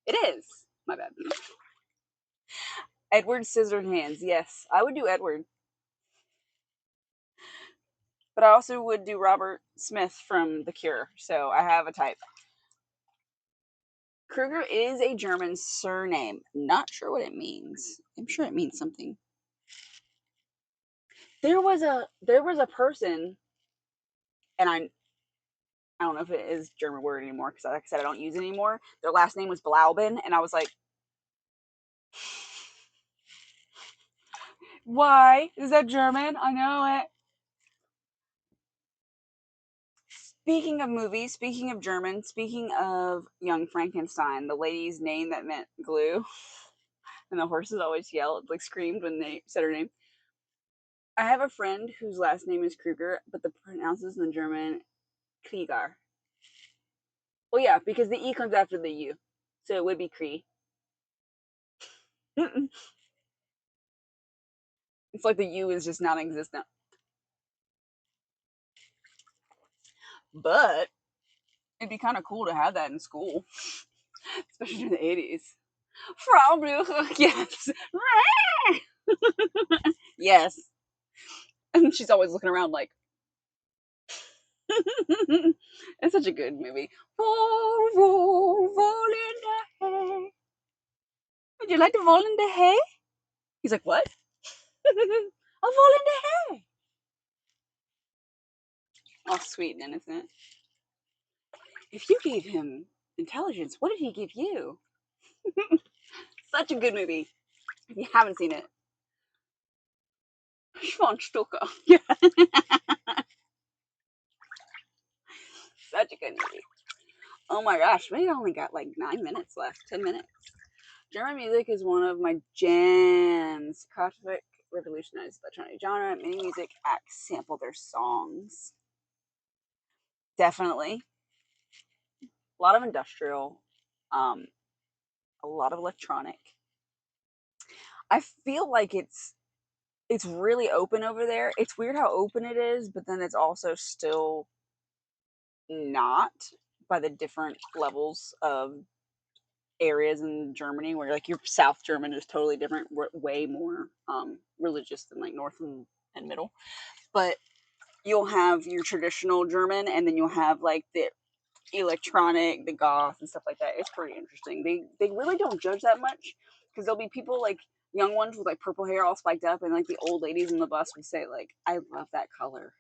It is. My bad. Edward Scissorhands. Yes. I would do Edward. But I also would do Robert Smith from The Cure. So I have a type. Kruger is a German surname. Not sure what it means. I'm sure it means something. There was a person, and I don't know if it is German word anymore because, like I said, I don't use it anymore. Their last name was Blauben, and I was like, why is that German? I know it. Speaking of movies, speaking of German, speaking of Young Frankenstein, the lady's name that meant glue, and the horses always yelled, like screamed when they said her name. I have a friend whose last name is Kruger, but the pronounces in the German Krieger. Well, yeah, because the E comes after the U, so it would be Kree. It's like the U is just non-existent. But it'd be kind of cool to have that in school, especially in the 80s. Frau Blücher, yes. Yes. And she's always looking around like, it's such a good movie. Roll, roll, roll in the hay. Would you like to roll in the hay? He's like, what? I'll roll in the hay. Oh, sweet and innocent. If you gave him intelligence, what did he give you? Such a good movie. If you haven't seen it, Schwanstucker. Yeah. Such a good movie. Oh my gosh, we only got like 9 minutes left, 10 minutes. German music is one of my jams. Kraftwerk revolutionized the electronic genre. Many music acts sample their songs. Definitely. A lot of industrial, a lot of electronic. I feel like it's really open over there. It's weird how open it is, but then it's also still not by the different levels of areas in Germany where like your South German is totally different, way more religious than like North and Middle. But you'll have your traditional German, and then you'll have like the electronic, the goth, and stuff like that. It's pretty interesting. They really don't judge that much because there'll be people like young ones with like purple hair all spiked up, and like the old ladies in the bus would say like, "I love that color."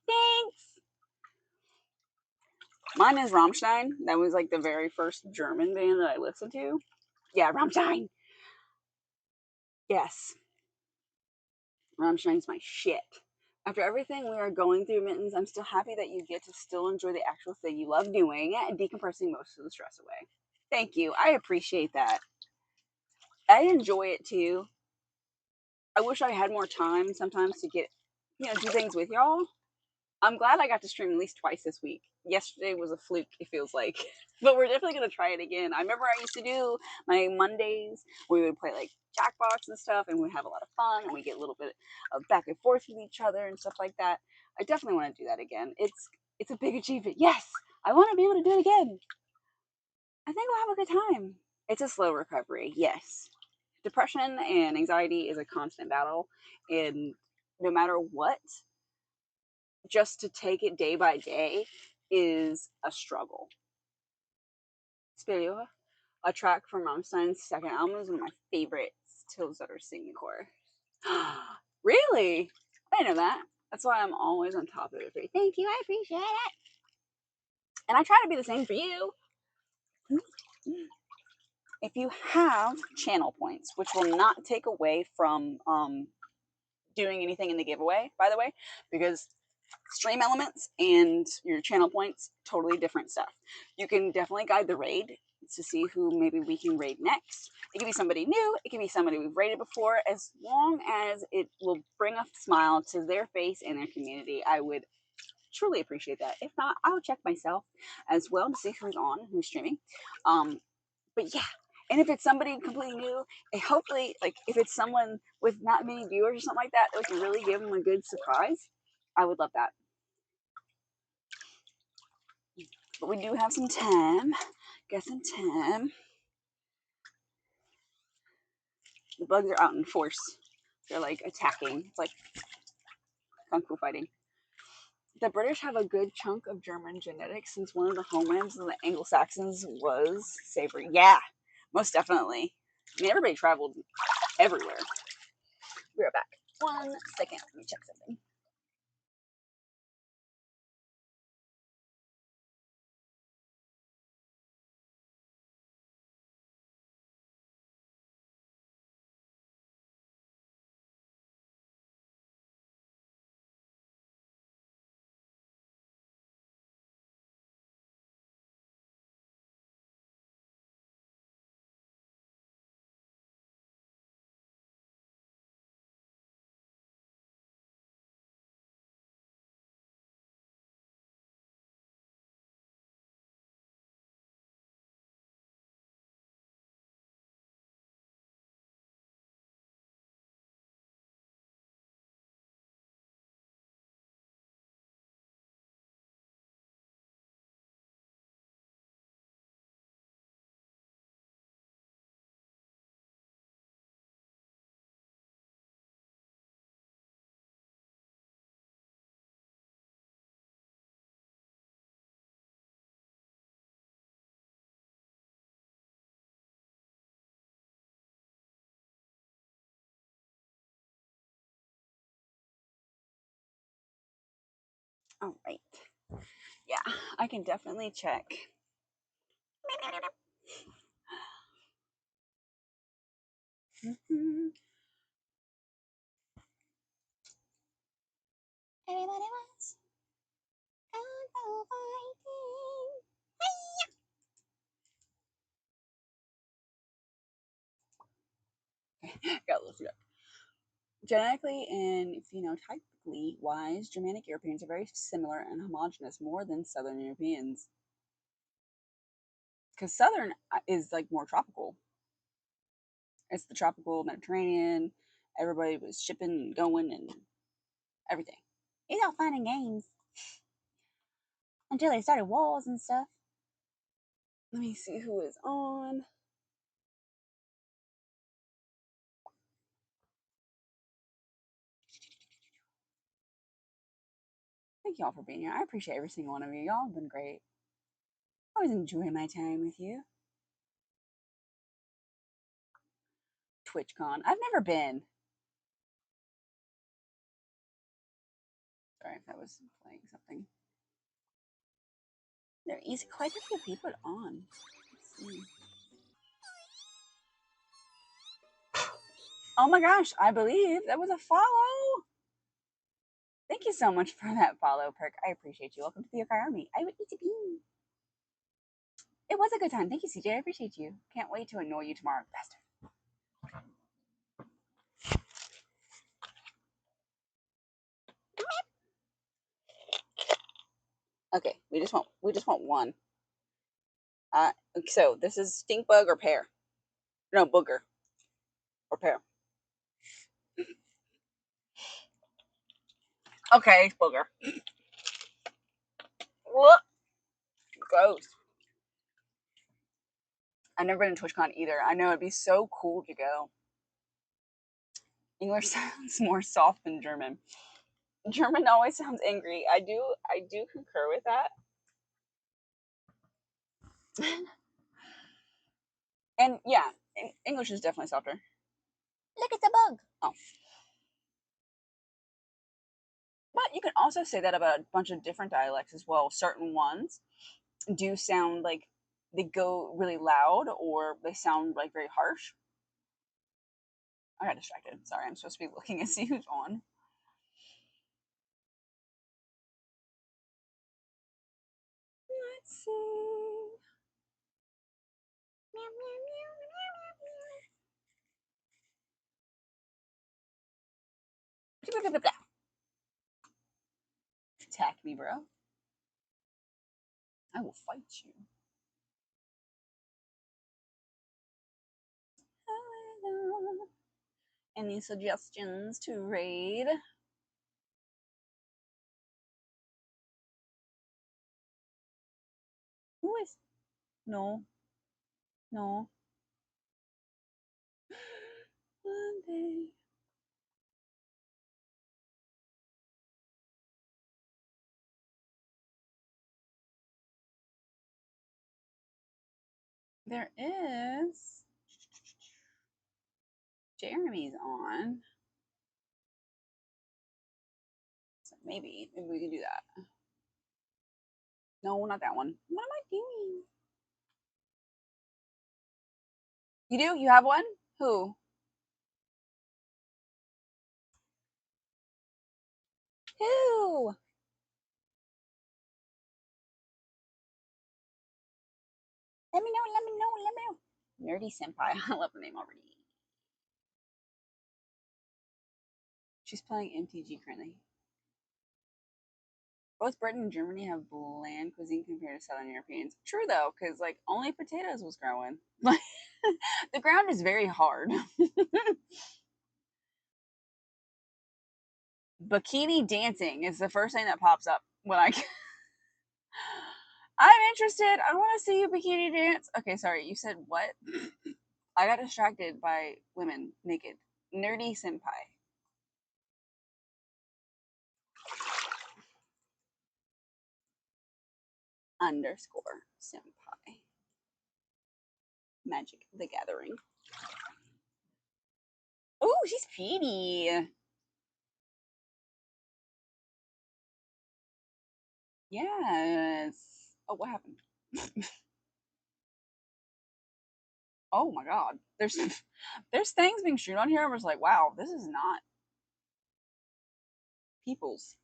Thanks. Mine is Rammstein. That was like the very first German band that I listened to. Yeah, Rammstein. Yes, Rammstein's my shit. After everything we are going through, Mittens, I'm still happy that you get to still enjoy the actual thing you love doing and decompressing most of the stress away. Thank you. I appreciate that. I enjoy it too. I wish I had more time sometimes to get, do things with y'all. I'm glad I got to stream at least twice this week. Yesterday was a fluke, it feels like. But we're definitely going to try it again. I remember I used to do my Mondays. We would play like Jackbox and stuff, and we'd have a lot of fun, and we get a little bit of back and forth with each other and stuff like that. I definitely want to do that again. It's a big achievement. Yes, I want to be able to do it again. I think we'll have a good time. It's a slow recovery, yes. Depression and anxiety is a constant battle, and no matter what, just to take it day by day is a struggle. Spiritual, a track from Rammstein's second album, is one of my favorites. Tills that are singing core. Really? I didn't know that. That's why I'm always on top of it. Thank you, I appreciate it. And I try to be the same for you. If you have channel points, which will not take away from doing anything in the giveaway, by the way, because stream elements and your channel points, totally different stuff. You can definitely guide the raid to see who maybe we can raid next. It can be somebody new, it can be somebody we've raided before, as long as it will bring a smile to their face and their community. I would truly appreciate that. If not, I'll check myself as well to see who's on, who's streaming. But yeah, and if it's somebody completely new, hopefully, like if it's someone with not many viewers or something like that, we can really give them a good surprise. I would love that. But we do have some time. Got some time. The bugs are out in force. They're like attacking. It's like kung fu fighting. The British have a good chunk of German genetics since one of the homelands of the Anglo-Saxons was savory. Yeah, most definitely. I mean, everybody traveled everywhere. Be right back. 1 second. Let me check something. All right. Yeah, I can definitely check. Everybody wants fighting. Got a little screwed up. Genetically and phenotypically wise, Germanic Europeans are very similar and homogenous more than Southern Europeans. Because Southern is like more tropical. It's the tropical Mediterranean. Everybody was shipping and going and everything. It's all fun and games until they started wars and stuff. Let me see who is on. Thank y'all for being here. I appreciate every single one of you. Y'all have been great. I always enjoy my time with you. TwitchCon. I've never been. Sorry if that was playing something. There is quite a few people on. Let's see. Oh my gosh, I believe that was a follow. Thank you so much for that follow, Perk. I appreciate you. Welcome to the Yokai Army. I would eat a bean. It was a good time. Thank you, CJ. I appreciate you. Can't wait to annoy you tomorrow. Bastard. Okay, we just want one. So this is stink bug or pear? No, booger or pear. Okay, it's booger. What? Gross. I've never been to TwitchCon either. I know it'd be so cool to go. English sounds more soft than German. German always sounds angry. I do concur with that. And yeah, English is definitely softer. Look, it's a bug. Oh, but you can also say that about a bunch of different dialects as well. Certain ones do sound like they go really loud or they sound like very harsh. I got distracted. Sorry, I'm supposed to be looking and see who's on. Let's see. Meow, meow, meow, meow, meow, meow. Attack me, bro. I will fight you. Any suggestions to raid? Who is? No, no. One day. There is. Jeremy's on. So maybe we can do that. No, not that one. What am I doing? You do? You have one? Who? Who? Let me know, let me know, let me know. Nerdy Senpai. I love the name already. She's playing MTG currently. Both Britain and Germany have bland cuisine compared to Southern Europeans. True though, because like only potatoes was growing. Like the ground is very hard. Bikini dancing is the first thing that pops up when I. I'm interested. I want to see you bikini dance. Okay, sorry. You said what? I got distracted by women naked. Nerdy senpai. Underscore senpai. Magic the Gathering. Oh, she's pretty. Yes. Oh, what happened? Oh my god. There's things being streamed on here. I was like, wow, this is not people's.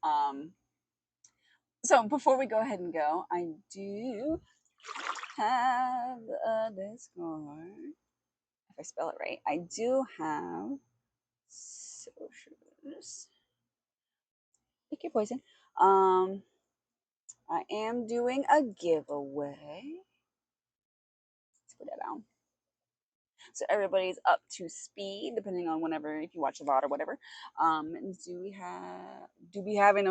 So before we go ahead and go, I do have a Discord. If I spell it right, I do have socials. Pick your poison. I am doing a giveaway. Let's put that down. So everybody's up to speed, depending on whenever, if you watch the VOD or whatever. Do we have any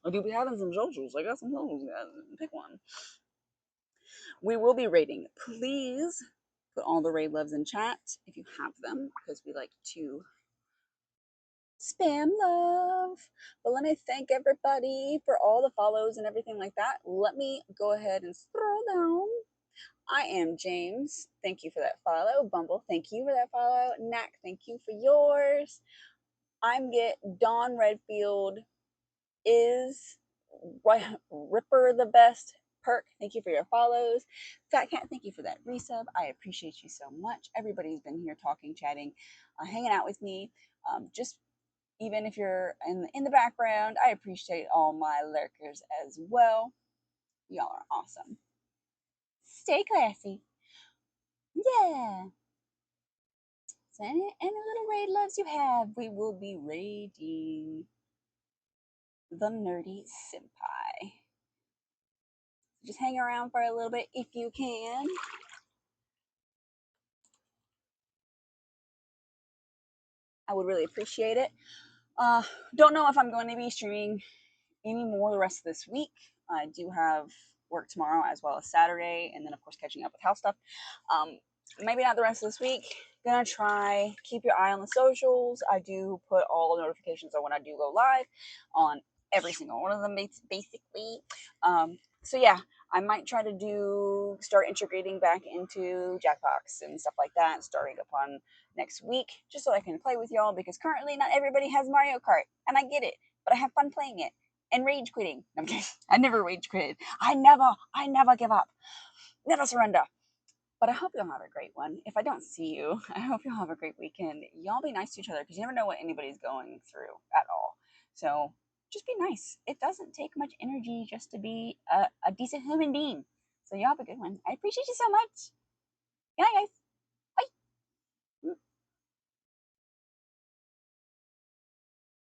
or do we having some socials? I got some socials, guys. Pick one. We will be rating. Please put all the raid loves in chat if you have them, because we like to spam love. But let me thank everybody for all the follows and everything like that. Let me go ahead and scroll down. I am James. Thank you for that follow. Bumble, thank you for that follow. Knack, thank you for yours. I'm Get Dawn Redfield is Ripper the best. Perk, thank you for your follows. Fat Cat, thank you for that resub. I appreciate you so much. Everybody's been here talking, chatting, hanging out with me. Just even if you're in the background, I appreciate all my lurkers as well. Y'all are awesome. Stay classy. Yeah. So any little raid loves you have, we will be raiding the Nerdy Senpai. just hang around for a little bit if you can. I would really appreciate it. Don't know if I'm going to be streaming any more the rest of this week. I do have work tomorrow as well as Saturday, and then of course catching up with house stuff. Maybe not the rest of this week. Gonna try keep your eye on the socials. I do put all the notifications on when I do go live on every single one of them basically. So yeah, I might try to start integrating back into Jackbox and stuff like that starting upon next week, just so I can play with y'all, because currently not everybody has Mario Kart, and I get it, but I have fun playing it and rage quitting. I'm kidding. I never rage quitted. I never give up. Never surrender. But I hope you'll have a great one. If I don't see you, I hope you'll have a great weekend. Y'all be nice to each other, because you never know what anybody's going through at all. So just be nice. It doesn't take much energy just to be a decent human being. So y'all have a good one. I appreciate you so much. Good night, guys.